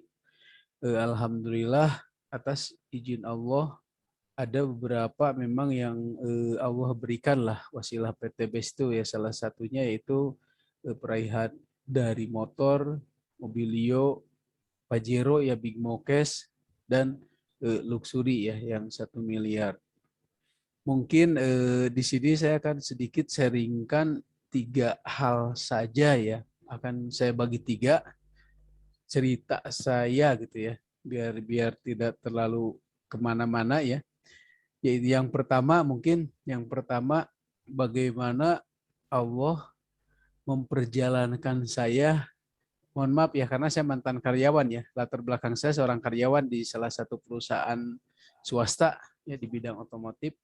Alhamdulillah atas izin Allah ada beberapa memang yang Allah berikan lah wasilah PTB itu ya, salah satunya yaitu peraihan dari motor, mobilio, Pajero ya, Big Mokes, dan luxury ya yang 1 miliar. Mungkin di sini saya akan sedikit sharingkan 3 hal saja ya, akan saya bagi 3 cerita saya gitu ya, biar tidak terlalu kemana-mana ya. Yaitu yang pertama bagaimana Allah memperjalankan saya. Mohon maaf ya karena saya mantan karyawan ya, latar belakang saya seorang karyawan di salah satu perusahaan swasta ya di bidang otomotif.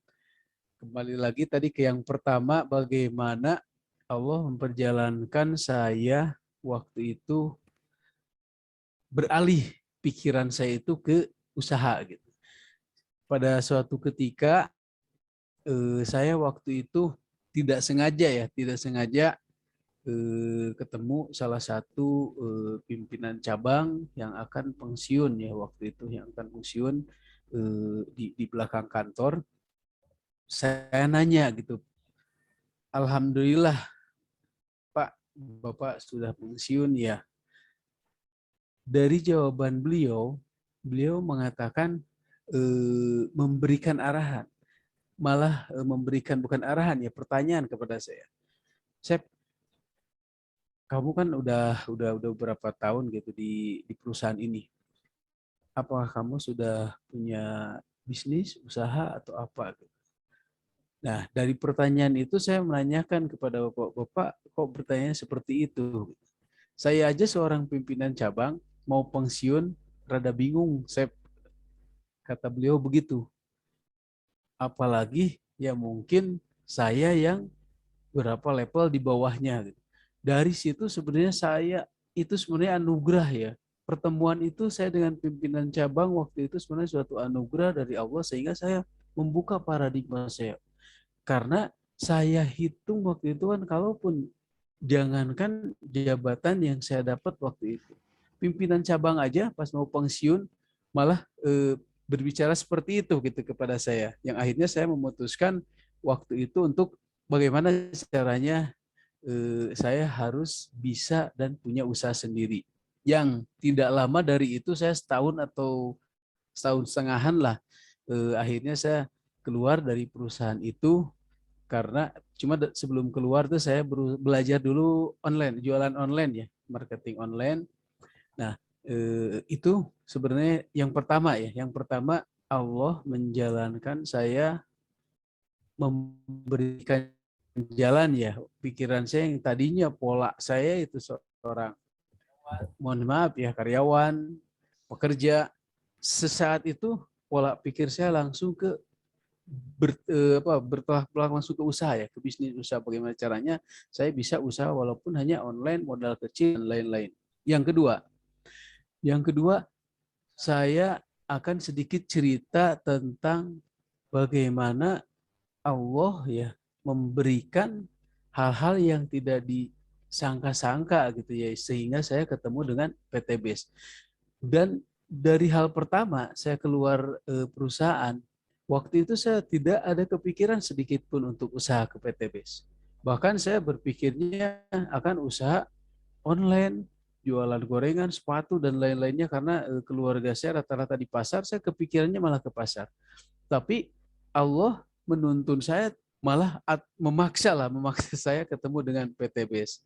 Kembali lagi tadi ke yang pertama, bagaimana Allah memperjalankan saya waktu itu beralih pikiran saya itu ke usaha gitu. Pada suatu ketika saya waktu itu tidak sengaja ketemu salah satu pimpinan cabang yang akan pensiun ya waktu itu, yang akan pensiun di belakang kantor. Saya nanya gitu, alhamdulillah Pak, Bapak sudah pensiun ya. Dari jawaban beliau mengatakan memberikan arahan, malah memberikan bukan arahan ya, pertanyaan kepada saya. Sep, kamu kan udah beberapa tahun gitu di perusahaan ini. Apakah kamu sudah punya bisnis, usaha atau apa? Nah, dari pertanyaan itu saya menanyakan kepada Bapak, kok bertanya seperti itu? Saya aja seorang pimpinan cabang mau pensiun rada bingung, Sep, kata beliau begitu. Apalagi ya mungkin saya yang berapa level di bawahnya gitu. Dari situ sebenarnya saya itu sebenarnya anugerah ya. Pertemuan itu saya dengan pimpinan cabang waktu itu sebenarnya suatu anugerah dari Allah sehingga saya membuka paradigma saya. Karena saya hitung waktu itu kan kalaupun jangankan jabatan yang saya dapat waktu itu. Pimpinan cabang aja pas mau pensiun malah berbicara seperti itu gitu kepada saya. Yang akhirnya saya memutuskan waktu itu untuk bagaimana caranya saya harus bisa dan punya usaha sendiri. Yang tidak lama dari itu saya setahun atau setahun setengahan lah akhirnya saya keluar dari perusahaan itu karena cuma sebelum keluar tuh saya belajar dulu online, jualan online ya, marketing online. Nah, itu sebenarnya yang pertama ya. Yang pertama Allah menjalankan saya memberikan jalan ya. Pikiran saya yang tadinya pola saya itu seorang mohon maaf ya karyawan, pekerja, sesaat itu pola pikir saya langsung ke bertolak belakang langsung ke usaha ya, ke bisnis usaha. Bagaimana caranya saya bisa usaha walaupun hanya online, modal kecil dan lain-lain. Yang kedua saya akan sedikit cerita tentang bagaimana Allah ya memberikan hal-hal yang tidak disangka-sangka gitu ya, sehingga saya ketemu dengan PT BES. Dan dari hal pertama saya keluar perusahaan, waktu itu saya tidak ada kepikiran sedikit pun untuk usaha ke PT BES. Bahkan saya berpikirnya akan usaha online, jualan gorengan, sepatu, dan lain-lainnya karena keluarga saya rata-rata di pasar, saya kepikirannya malah ke pasar. Tapi Allah menuntun saya malah memaksa saya ketemu dengan PT BES.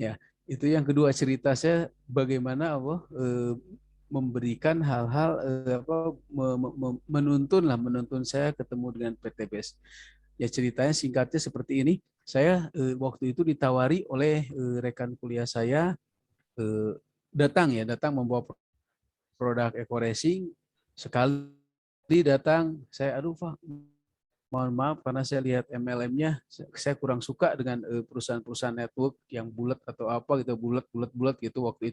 Ya, itu yang kedua cerita saya bagaimana Allah memberikan hal-hal menuntun saya ketemu dengan PT BES. Ya ceritanya singkatnya seperti ini. Saya waktu itu ditawari oleh rekan kuliah saya datang membawa produk eco racing. Sekali datang saya aduh Pak, mohon maaf karena saya lihat MLM-nya saya kurang suka dengan perusahaan-perusahaan network yang bulat atau apa gitu, bulat gitu waktu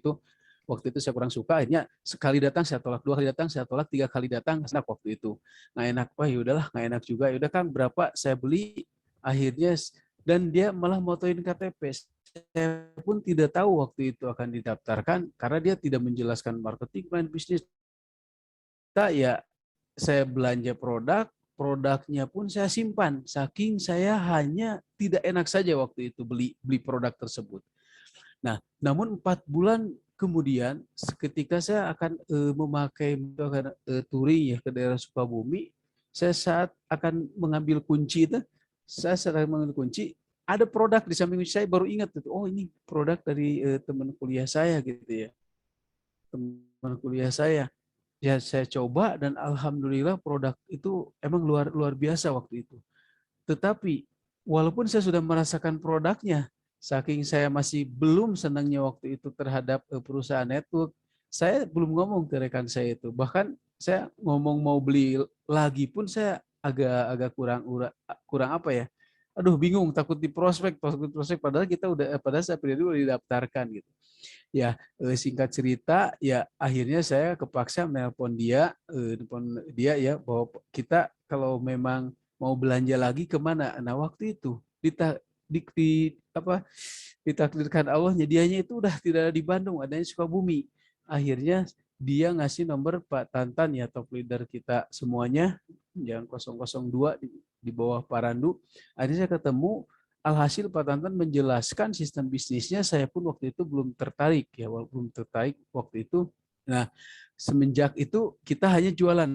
itu saya kurang suka. Akhirnya sekali datang saya tolak, dua kali datang saya tolak, tiga kali datang enak waktu itu nggak enak. Wah yaudahlah nggak enak juga, yaudah kan berapa saya beli akhirnya. Dan dia malah motoin KTP. Saya pun tidak tahu waktu itu akan didaftarkan karena dia tidak menjelaskan marketing plan bisnis. Ya saya belanja produknya pun saya simpan. Saking saya hanya tidak enak saja waktu itu beli produk tersebut. Nah, namun 4 bulan kemudian, ketika saya akan memakai touring ya ke daerah Sukabumi, saya saat akan mengambil kunci itu, ada produk di samping saya baru ingat itu, oh ini produk dari teman kuliah saya gitu ya, teman kuliah saya. Ya saya coba dan alhamdulillah produk itu emang luar biasa waktu itu. Tetapi walaupun saya sudah merasakan produknya, saking saya masih belum senangnya waktu itu terhadap perusahaan network, saya belum ngomong ke rekan saya itu. Bahkan saya ngomong mau beli lagi pun saya agak kurang apa ya? Aduh bingung, takut diprospek padahal kita padahal saya pribadi udah didaftarkan gitu. Ya singkat cerita ya akhirnya saya kepaksa menelpon dia ya bahwa kita kalau memang mau belanja lagi kemana. Nah waktu itu ditakdirkan Allah nyedianya itu udah tidak ada di Bandung, adanya Sukabumi. Akhirnya dia ngasih nomor Pak Tantan ya, top leader kita semuanya yang 002 di bawah Pak Randu. Akhirnya saya ketemu. Alhasil Pak Tantan menjelaskan sistem bisnisnya, saya pun waktu itu belum tertarik waktu itu. Nah, semenjak itu kita hanya jualan.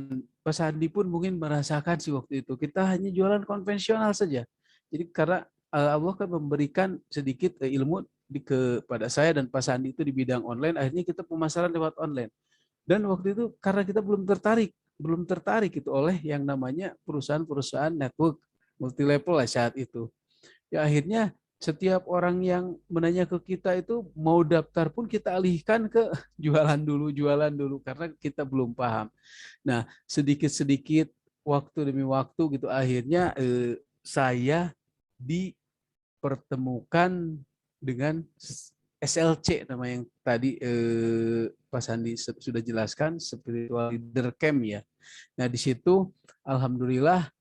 Pak Sandi pun mungkin merasakan sih waktu itu. Kita hanya jualan konvensional saja. Jadi karena Allah kan memberikan sedikit ilmu kepada saya dan Pak Sandi itu di bidang online, akhirnya kita pemasaran lewat online. Dan waktu itu karena kita belum tertarik itu oleh yang namanya perusahaan-perusahaan network multi level lah saat itu. Ya akhirnya Setiap orang yang menanya ke kita itu mau daftar pun kita alihkan ke jualan dulu karena kita belum paham. Nah, sedikit-sedikit waktu demi waktu gitu akhirnya saya dipertemukan dengan SLC nama yang tadi Pak Sandi sudah jelaskan, spiritual leader camp ya. Nah, di situ alhamdulillah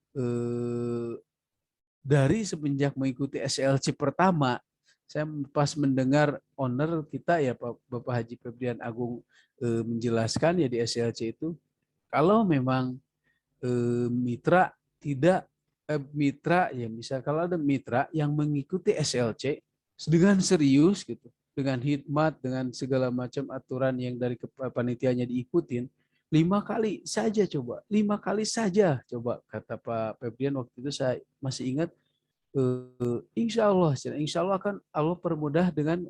dari semenjak mengikuti SLC pertama, saya pas mendengar owner kita ya Bapak Haji Febrian Agung menjelaskan ya di SLC itu, kalau memang mitra tidak mitra ya misal kalau ada mitra yang mengikuti SLC dengan serius gitu, dengan hikmat, dengan segala macam aturan yang dari panitianya diikutin, 5 kali saja coba, 5 kali saja coba kata Pak Febrian waktu itu saya masih ingat. Insya Allah akan Allah permudah dengan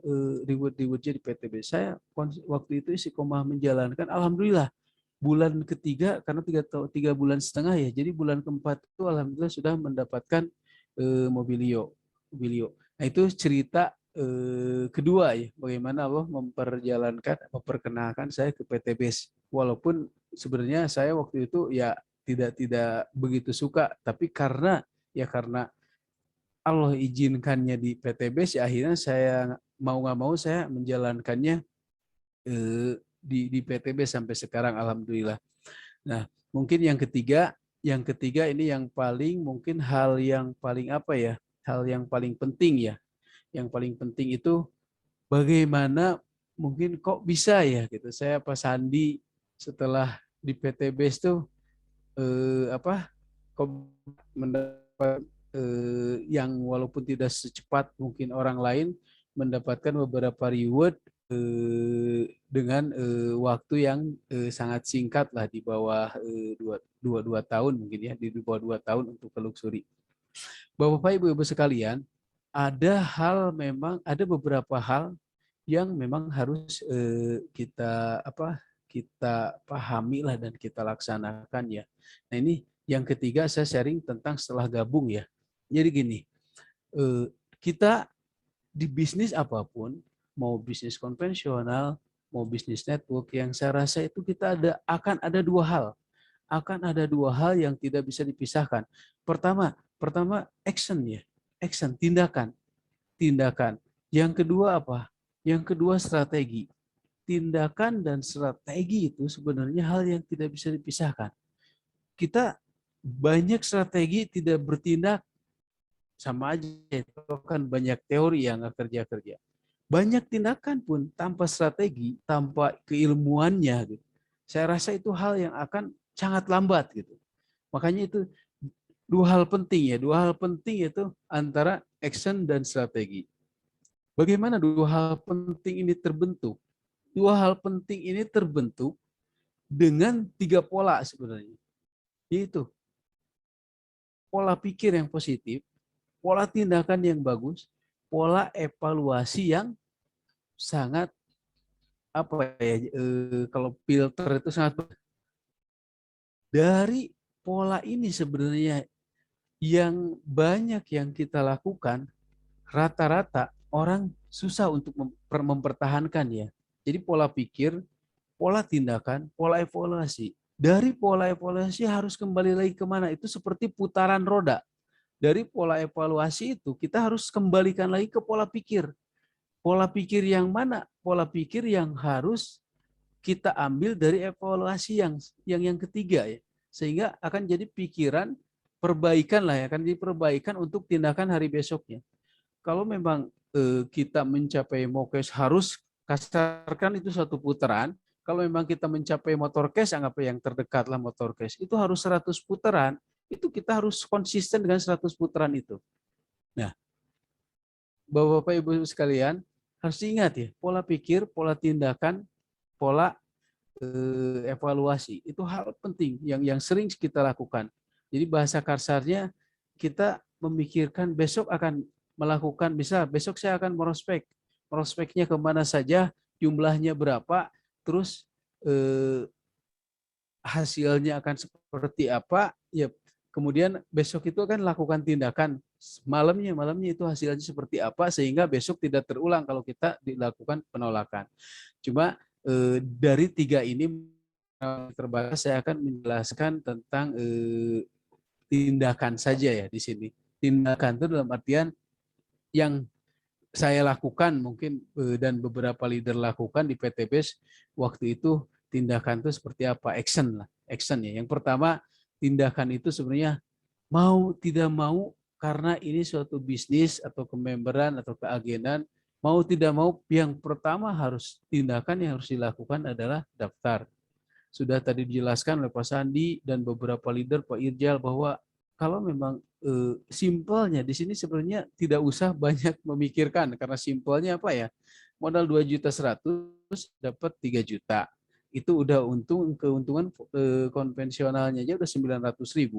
reward-rewardnya di PTB. Saya waktu itu istiqomah menjalankan, alhamdulillah bulan ketiga karena 3 bulan setengah ya. Jadi bulan keempat itu alhamdulillah sudah mendapatkan mobilio. Nah itu cerita kedua ya, bagaimana Allah memperkenalkan saya ke PTBS. Walaupun sebenarnya saya waktu itu ya tidak begitu suka, tapi karena Allah izinkannya di PTBS, ya akhirnya saya mau nggak mau saya menjalankannya di PTB sampai sekarang alhamdulillah. Nah, mungkin yang ketiga ini yang paling mungkin hal yang paling apa ya? Hal yang paling penting ya. Yang paling penting itu bagaimana mungkin kok bisa ya gitu. Saya Pak Sandi setelah di PTBS itu kok mendapat yang walaupun tidak secepat mungkin orang lain mendapatkan beberapa reward dengan waktu yang sangat singkat lah di bawah 2 tahun mungkin ya, di bawah 2 tahun untuk ke luxury. Bapak Ibu sekalian, ada beberapa hal yang memang harus kita pahami lah dan kita laksanakan ya. Nah ini yang ketiga saya sharing tentang setelah gabung ya. Jadi gini, kita di bisnis apapun, mau bisnis konvensional, mau bisnis network, yang saya rasa itu kita akan ada 2 hal. Akan ada 2 hal yang tidak bisa dipisahkan. Pertama action ya. Action, tindakan. Yang kedua apa? Yang kedua strategi. Tindakan dan strategi itu sebenarnya hal yang tidak bisa dipisahkan. Kita banyak strategi tidak bertindak, sama aja, itu kan banyak teori yang nggak kerja. Banyak tindakan pun tanpa strategi, tanpa keilmuannya, gitu. Saya rasa itu hal yang akan sangat lambat gitu. Makanya itu 2 hal penting ya. 2 hal penting itu antara action dan strategi. Bagaimana 2 hal penting ini terbentuk? 2 hal penting ini terbentuk dengan 3 pola sebenarnya. Yaitu pola pikir yang positif, pola tindakan yang bagus, pola evaluasi yang sangat kalau filter itu sangat dari pola ini sebenarnya yang banyak yang kita lakukan, rata-rata orang susah untuk mempertahankan ya. Jadi pola pikir, pola tindakan, pola evaluasi. Dari pola evaluasi harus kembali lagi kemana? Itu seperti putaran roda. Dari pola evaluasi itu kita harus kembalikan lagi ke pola pikir. Pola pikir yang mana? Pola pikir yang harus kita ambil dari evaluasi yang ketiga ya. Sehingga akan jadi pikiran perbaikan lah ya, akan diperbaikan untuk tindakan hari besoknya. Kalau memang kita mencapai mokes harus kasarkan itu 1 putaran. Kalau memang kita mencapai motor cash, anggap yang terdekat lah motor cash, itu harus 100 putaran. Itu kita harus konsisten dengan 100 putaran itu. Nah, Bapak Ibu sekalian, harus diingat ya, pola pikir, pola tindakan, pola evaluasi. Itu hal penting yang sering kita lakukan. Jadi bahasa kasarnya kita memikirkan besok akan melakukan, bisa besok saya akan merospek. Prospeknya kemana saja, jumlahnya berapa, terus hasilnya akan seperti apa, ya kemudian besok itu akan lakukan tindakan malamnya itu hasilnya seperti apa sehingga besok tidak terulang kalau kita dilakukan penolakan. Cuma dari 3 ini terbatas saya akan menjelaskan tentang tindakan saja ya di sini. Tindakan itu dalam artian yang saya lakukan mungkin dan beberapa leader lakukan di PTBS waktu itu, tindakan itu seperti apa, action lah, action ya. Yang pertama, tindakan itu sebenarnya mau tidak mau karena ini suatu bisnis atau kememberan atau keagenan, mau tidak mau yang pertama harus tindakan yang harus dilakukan adalah daftar. Sudah tadi dijelaskan oleh Pak Sandi dan beberapa leader, Pak Irjal, bahwa kalau memang simpelnya di sini sebenarnya tidak usah banyak memikirkan karena simpelnya apa ya, modal 2.100.000 dapat 3 juta, itu udah keuntungan konvensionalnya aja udah 900.000.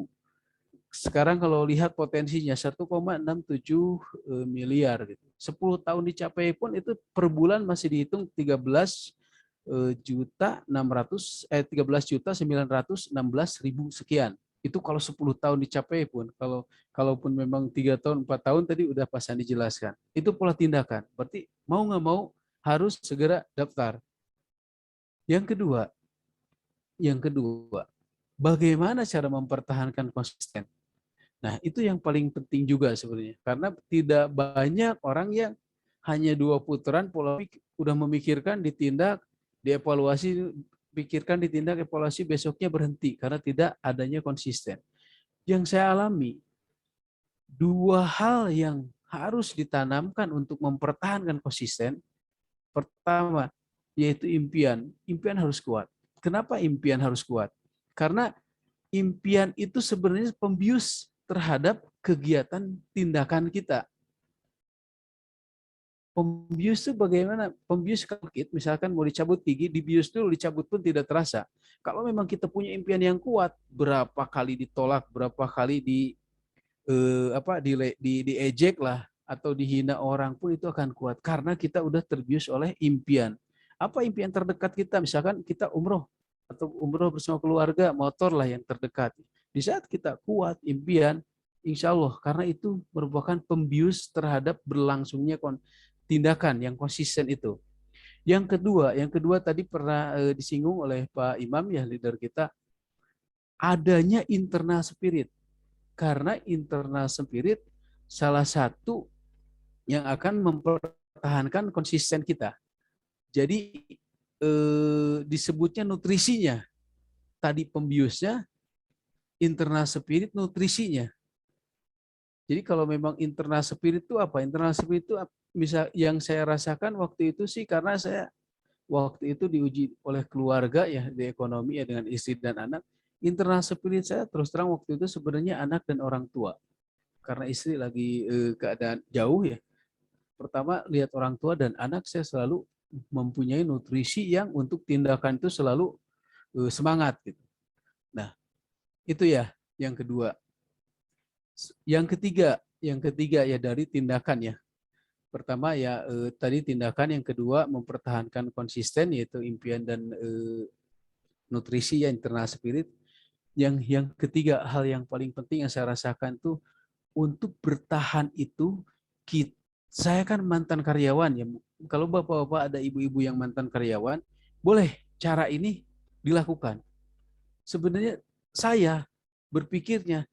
Sekarang kalau lihat potensinya 1,67 miliar gitu, 10 tahun dicapai pun itu per bulan masih dihitung 13.916.000 sekian. Itu kalau 10 tahun dicapai pun, kalaupun memang 3 tahun, 4 tahun tadi udah Pak Sandi jelaskan. Itu pola tindakan. Berarti mau nggak mau harus segera daftar. Yang kedua, bagaimana cara mempertahankan konsisten? Nah, itu yang paling penting juga sebenarnya. Karena tidak banyak orang yang hanya 2 putaran pola pikir, udah memikirkan, ditindak, dievaluasi, pikirkan, ditindak, evaluasi, besoknya berhenti karena tidak adanya konsisten. Yang saya alami, 2 hal yang harus ditanamkan untuk mempertahankan konsisten. Pertama, yaitu impian. Impian harus kuat. Kenapa impian harus kuat? Karena impian itu sebenarnya pembius terhadap kegiatan tindakan kita. Pembius itu bagaimana? Pembius kalau misalkan mau dicabut gigi, dibius dulu, dicabut pun tidak terasa. Kalau memang kita punya impian yang kuat, berapa kali ditolak, berapa kali diejek lah atau dihina orang pun itu akan kuat karena kita udah terbius oleh impian. Apa impian terdekat kita? Misalkan kita umroh atau umroh bersama keluarga, motor lah yang terdekat. Di saat kita kuat impian, insya Allah karena itu merupakan pembius terhadap berlangsungnya tindakan yang konsisten itu. Yang kedua tadi pernah disinggung oleh Pak Imam ya, leader kita, adanya internal spirit. Karena internal spirit salah satu yang akan mempertahankan konsisten kita. Jadi disebutnya nutrisinya. Tadi pembiusnya, internal spirit nutrisinya. Jadi kalau memang internal spirit itu apa? Internal spirit itu bisa yang saya rasakan waktu itu sih karena saya waktu itu diuji oleh keluarga ya di ekonomi ya dengan istri dan anak. Internal spirit saya terus terang waktu itu sebenarnya anak dan orang tua. Karena istri lagi keadaan jauh ya. Pertama lihat orang tua dan anak, saya selalu mempunyai nutrisi yang untuk tindakan itu selalu semangat gitu. Nah, itu ya yang kedua. Yang ketiga ya dari tindakan ya. Pertama ya tadi tindakan, yang kedua mempertahankan konsisten yaitu impian dan nutrisi ya, internal spirit. Yang ketiga hal yang paling penting yang saya rasakan tuh untuk bertahan itu, saya kan mantan karyawan ya. Kalau bapak-bapak ada ibu-ibu yang mantan karyawan, boleh cara ini dilakukan. Sebenarnya saya berpikirnya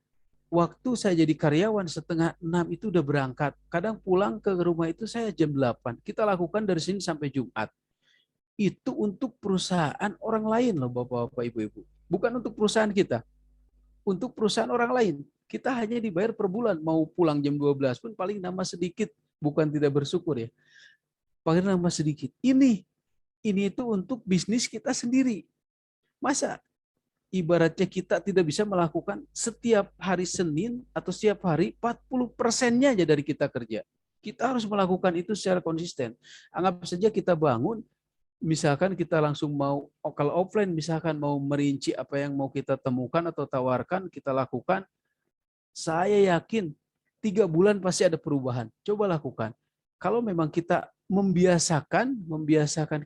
waktu saya jadi karyawan 5:30 itu udah berangkat. Kadang pulang ke rumah itu saya jam 8. Kita lakukan dari Senin sampai Jumat. Itu untuk perusahaan orang lain loh Bapak-bapak Ibu-ibu. Bukan untuk perusahaan kita. Untuk perusahaan orang lain. Kita hanya dibayar per bulan. Mau pulang jam 12 pun paling nambah sedikit. Bukan tidak bersyukur ya. Paling nambah sedikit. Ini itu untuk bisnis kita sendiri. Masa ibaratnya kita tidak bisa melakukan setiap hari Senin atau setiap hari 40%-nya aja dari kita kerja. Kita harus melakukan itu secara konsisten. Anggap saja kita bangun, misalkan kita langsung mau, kalau offline misalkan mau merinci apa yang mau kita temukan atau tawarkan, kita lakukan. Saya yakin 3 bulan pasti ada perubahan. Coba lakukan. Kalau memang kita membiasakan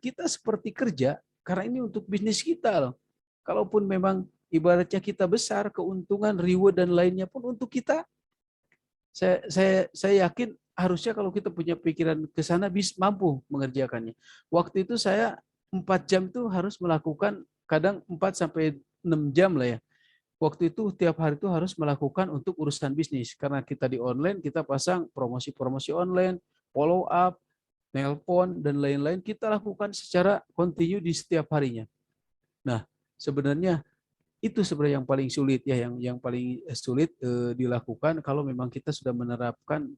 kita seperti kerja, karena ini untuk bisnis kita loh. Kalaupun memang ibaratnya kita besar, keuntungan, reward dan lainnya pun untuk kita. Saya yakin harusnya kalau kita punya pikiran ke sana mampu mengerjakannya. Waktu itu saya 4 jam itu harus melakukan kadang 4 sampai 6 jam lah ya. Waktu itu tiap hari itu harus melakukan untuk urusan bisnis. Karena kita di online, kita pasang promosi-promosi online, follow up, nelpon, dan lain-lain. Kita lakukan secara kontinu di setiap harinya. Nah, sebenarnya itu sebenarnya yang paling sulit ya, yang paling sulit dilakukan kalau memang kita sudah menerapkan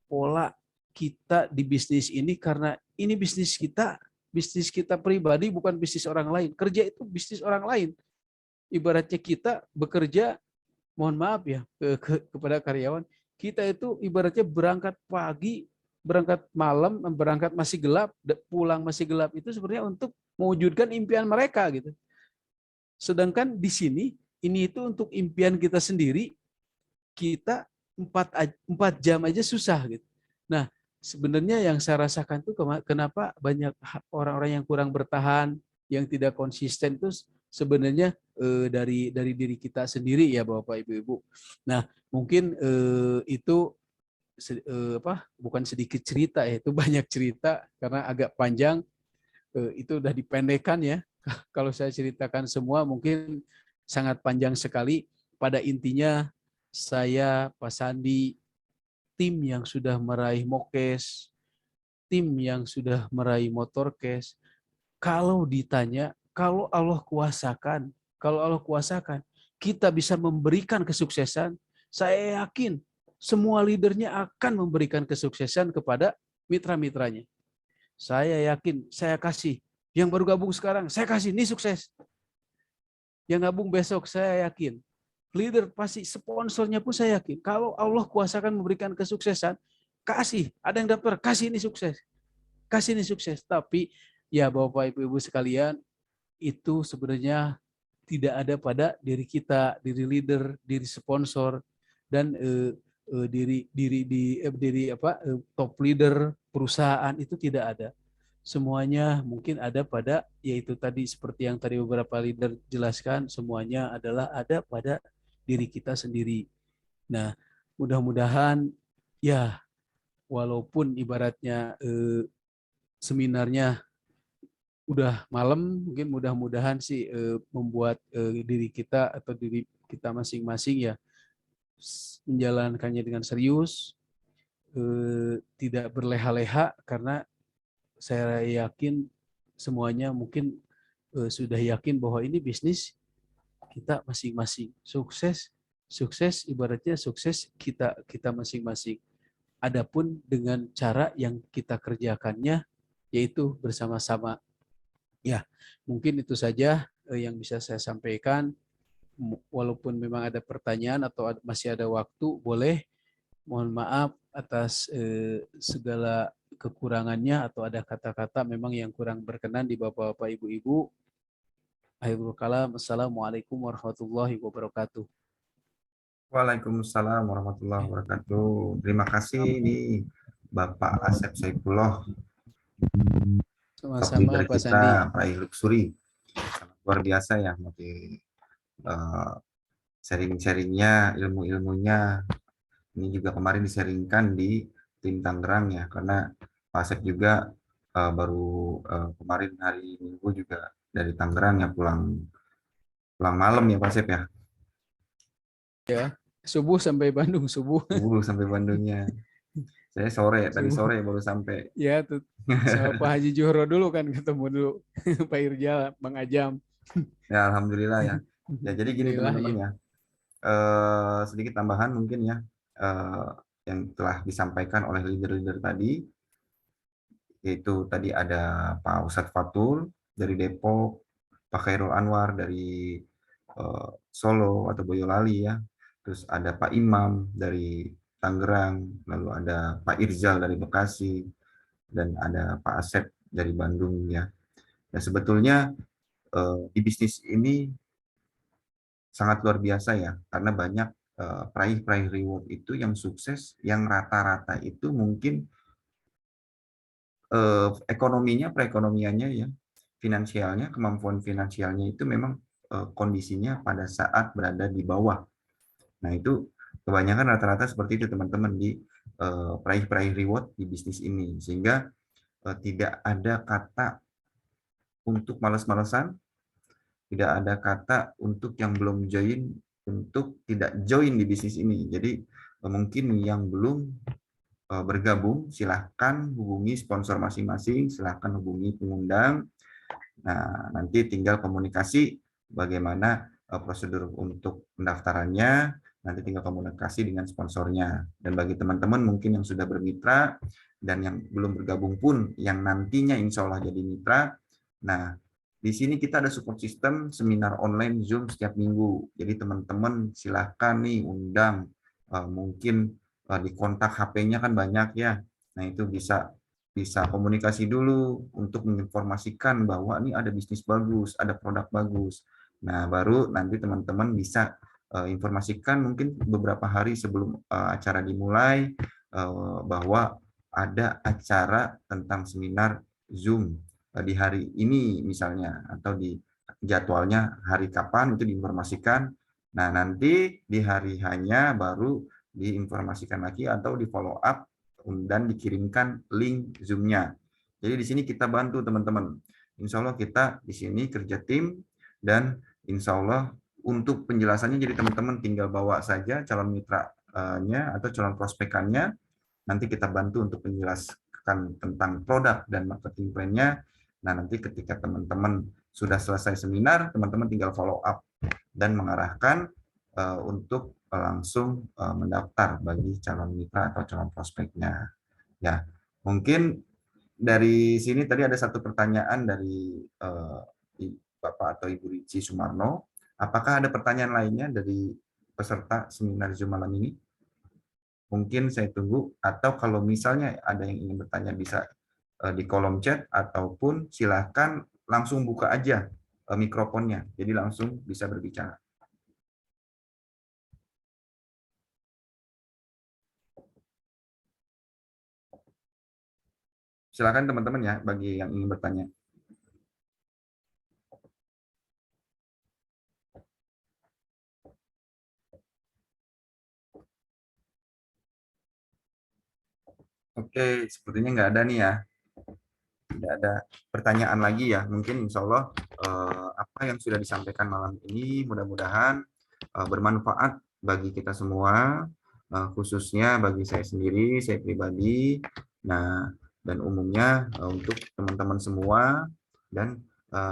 pola kita di bisnis ini, karena ini bisnis kita pribadi, bukan bisnis orang lain. Kerja itu bisnis orang lain. Ibaratnya kita bekerja, mohon maaf ya kepada karyawan, kita itu ibaratnya berangkat pagi, berangkat malam, berangkat masih gelap, pulang masih gelap, itu sebenarnya untuk mewujudkan impian mereka gitu. Sedangkan di sini ini itu untuk impian kita sendiri, kita 4 jam aja susah gitu. Nah, sebenarnya yang saya rasakan tuh kenapa banyak orang-orang yang kurang bertahan, yang tidak konsisten itu sebenarnya dari diri kita sendiri ya Bapak Ibu. Nah, mungkin itu bukan sedikit cerita ya, itu banyak cerita karena agak panjang, itu udah dipendekkan ya. Kalau saya ceritakan semua mungkin sangat panjang sekali. Pada intinya saya, Pak Sandi, tim yang sudah meraih Mokes, tim yang sudah meraih Motorkes, kalau ditanya, kalau Allah kuasakan, kita bisa memberikan kesuksesan, saya yakin semua leadernya akan memberikan kesuksesan kepada mitra-mitranya. Saya yakin, saya kasih. Yang baru gabung sekarang, saya kasih, ini sukses. Yang gabung besok, saya yakin. Leader pasti, sponsornya pun saya yakin. Kalau Allah kuasakan memberikan kesuksesan, kasih. Ada yang daftar, kasih ini sukses. Kasih ini sukses. Tapi ya Bapak Ibu sekalian, itu sebenarnya tidak ada pada diri kita, diri leader, diri sponsor, dan diri top leader perusahaan, itu tidak ada. Semuanya mungkin ada pada, yaitu tadi seperti yang tadi beberapa leader jelaskan, semuanya adalah ada pada diri kita sendiri. Nah, mudah-mudahan ya, walaupun ibaratnya seminarnya udah malam, mungkin mudah-mudahan sih membuat diri kita atau diri kita masing-masing ya menjalankannya dengan serius, tidak berleha-leha, karena saya yakin semuanya mungkin sudah yakin bahwa ini bisnis kita masing-masing. Sukses ibaratnya sukses kita masing-masing. Adapun dengan cara yang kita kerjakannya, yaitu bersama-sama. Ya, mungkin itu saja yang bisa saya sampaikan. Walaupun memang ada pertanyaan atau masih ada waktu, boleh. Mohon maaf atas segala kekurangannya, atau ada kata-kata memang yang kurang berkenan di Bapak-Bapak, Ibu-Ibu. Akhirul kalam, Assalamualaikum warahmatullahi wabarakatuh. Waalaikumsalam warahmatullahi wabarakatuh. Terima kasih nih Bapak Asep Saifullah, Sama-sama leader Pak kita, Sandi. Peraih Luxury. Luar biasa ya, sharing-sharingnya, ilmu-ilmunya. Ini juga kemarin disaringkan di tim Tangerang ya, karena Pak Asep juga baru kemarin hari Minggu juga dari Tangerang ya, pulang malam ya Pak Asep ya. Ya, subuh sampai Bandung, subuh. Sampai Bandungnya. Saya tadi sore baru sampai. Ya, tuh sama Pak Haji Johro dulu kan, ketemu dulu Pak Irjal, Bang Ajam. Ya Alhamdulillah ya. Ya jadi gini teman-teman ya. Sedikit tambahan mungkin ya, yang telah disampaikan oleh leader-leader tadi, yaitu tadi ada Pak Ustadz Fatul dari Depok, Pak Khairul Anwar dari Solo atau Boyolali ya, terus ada Pak Imam dari Tangerang, lalu ada Pak Irzal dari Bekasi, dan ada Pak Asep dari Bandung ya. Dan sebetulnya di bisnis ini sangat luar biasa ya, karena banyak peraih reward itu yang sukses, yang rata-rata itu mungkin perekonomiannya ya, finansialnya, kemampuan finansialnya itu memang kondisinya pada saat berada di bawah. Nah itu Kebanyakan rata-rata seperti itu teman-teman di peraih-peraih reward di bisnis ini, sehingga tidak ada kata untuk malas-malasan, tidak ada kata untuk yang belum join untuk tidak join di bisnis ini. Jadi mungkin yang belum bergabung, silahkan hubungi sponsor masing-masing, silahkan hubungi pengundang. Nah, nanti tinggal komunikasi bagaimana prosedur untuk pendaftarannya, nanti tinggal komunikasi dengan sponsornya. Dan bagi teman-teman mungkin yang sudah bermitra dan yang belum bergabung pun, yang nantinya insya Allah jadi mitra, nah di sini kita ada support system seminar online Zoom setiap minggu. Jadi teman-teman silahkan nih undang, mungkin di kontak HP-nya kan banyak ya. Nah itu bisa komunikasi dulu untuk menginformasikan bahwa ini ada bisnis bagus, ada produk bagus. Nah baru nanti teman-teman bisa informasikan mungkin beberapa hari sebelum acara dimulai bahwa ada acara tentang seminar Zoom di hari ini misalnya, atau di jadwalnya hari kapan itu diinformasikan. Nah nanti di hari hanya baru diinformasikan lagi atau di follow up dan dikirimkan link Zoom-nya. Jadi di sini kita bantu teman-teman. Insya Allah kita di sini kerja tim, dan insya Allah untuk penjelasannya jadi teman-teman tinggal bawa saja calon mitranya atau calon prospekannya. Nanti kita bantu untuk menjelaskan tentang produk dan marketing plan-nya. Nah, nanti ketika teman-teman sudah selesai seminar, teman-teman tinggal follow up dan mengarahkan untuk langsung mendaftar bagi calon mitra atau calon prospeknya. Ya, mungkin dari sini tadi ada satu pertanyaan dari Bapak atau Ibu Rici Sumarno. Apakah ada pertanyaan lainnya dari peserta seminar Zoom malam ini? Mungkin saya tunggu, atau kalau misalnya ada yang ingin bertanya bisa di kolom chat, ataupun silahkan langsung buka aja mikrofonnya, jadi langsung bisa berbicara. Silakan teman-teman ya, bagi yang ingin bertanya. Oke, sepertinya nggak ada nih ya. Tidak ada pertanyaan lagi ya. Mungkin insya Allah apa yang sudah disampaikan malam ini mudah-mudahan bermanfaat bagi kita semua, khususnya bagi saya sendiri, saya pribadi, nah dan umumnya untuk teman-teman semua, dan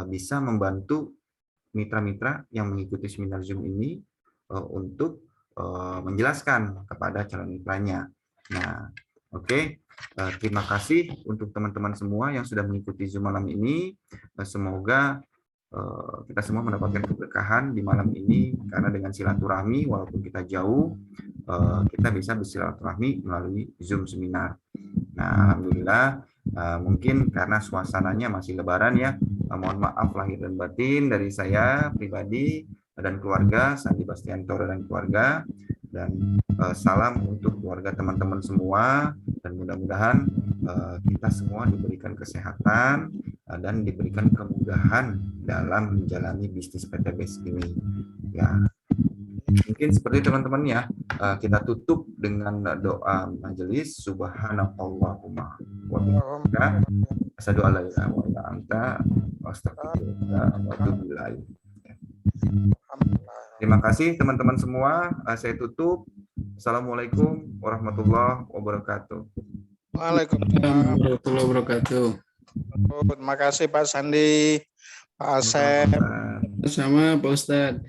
bisa membantu mitra-mitra yang mengikuti seminar Zoom ini untuk menjelaskan kepada calon mitranya. Nah, oke. Terima kasih untuk teman-teman semua yang sudah mengikuti Zoom malam ini. Semoga kita semua mendapatkan keberkahan di malam ini, karena dengan silaturahmi walaupun kita jauh, kita bisa bersilaturahmi melalui Zoom seminar. Nah, alhamdulillah, mungkin karena suasananya masih lebaran ya, mohon maaf lahir dan batin dari saya pribadi dan keluarga, Sandi Bastiantoro dan keluarga, dan salam untuk keluarga teman-teman semua, dan mudah-mudahan kita semua diberikan kesehatan dan diberikan kemudahan dalam menjalani bisnis PTBS ini. Ya, mungkin seperti teman-teman ya, kita tutup dengan doa majelis. Subhanallahumma wa bihamdika asyhadu an la ilaha illa anta astaghfiruka wa atubu ilaik. Terima kasih teman-teman semua. Saya tutup. Assalamualaikum warahmatullahi wabarakatuh. Waalaikumsalam warahmatullahi wabarakatuh. Terima kasih Pak Sandi, Pak Asep. Sama Pak Ustadz.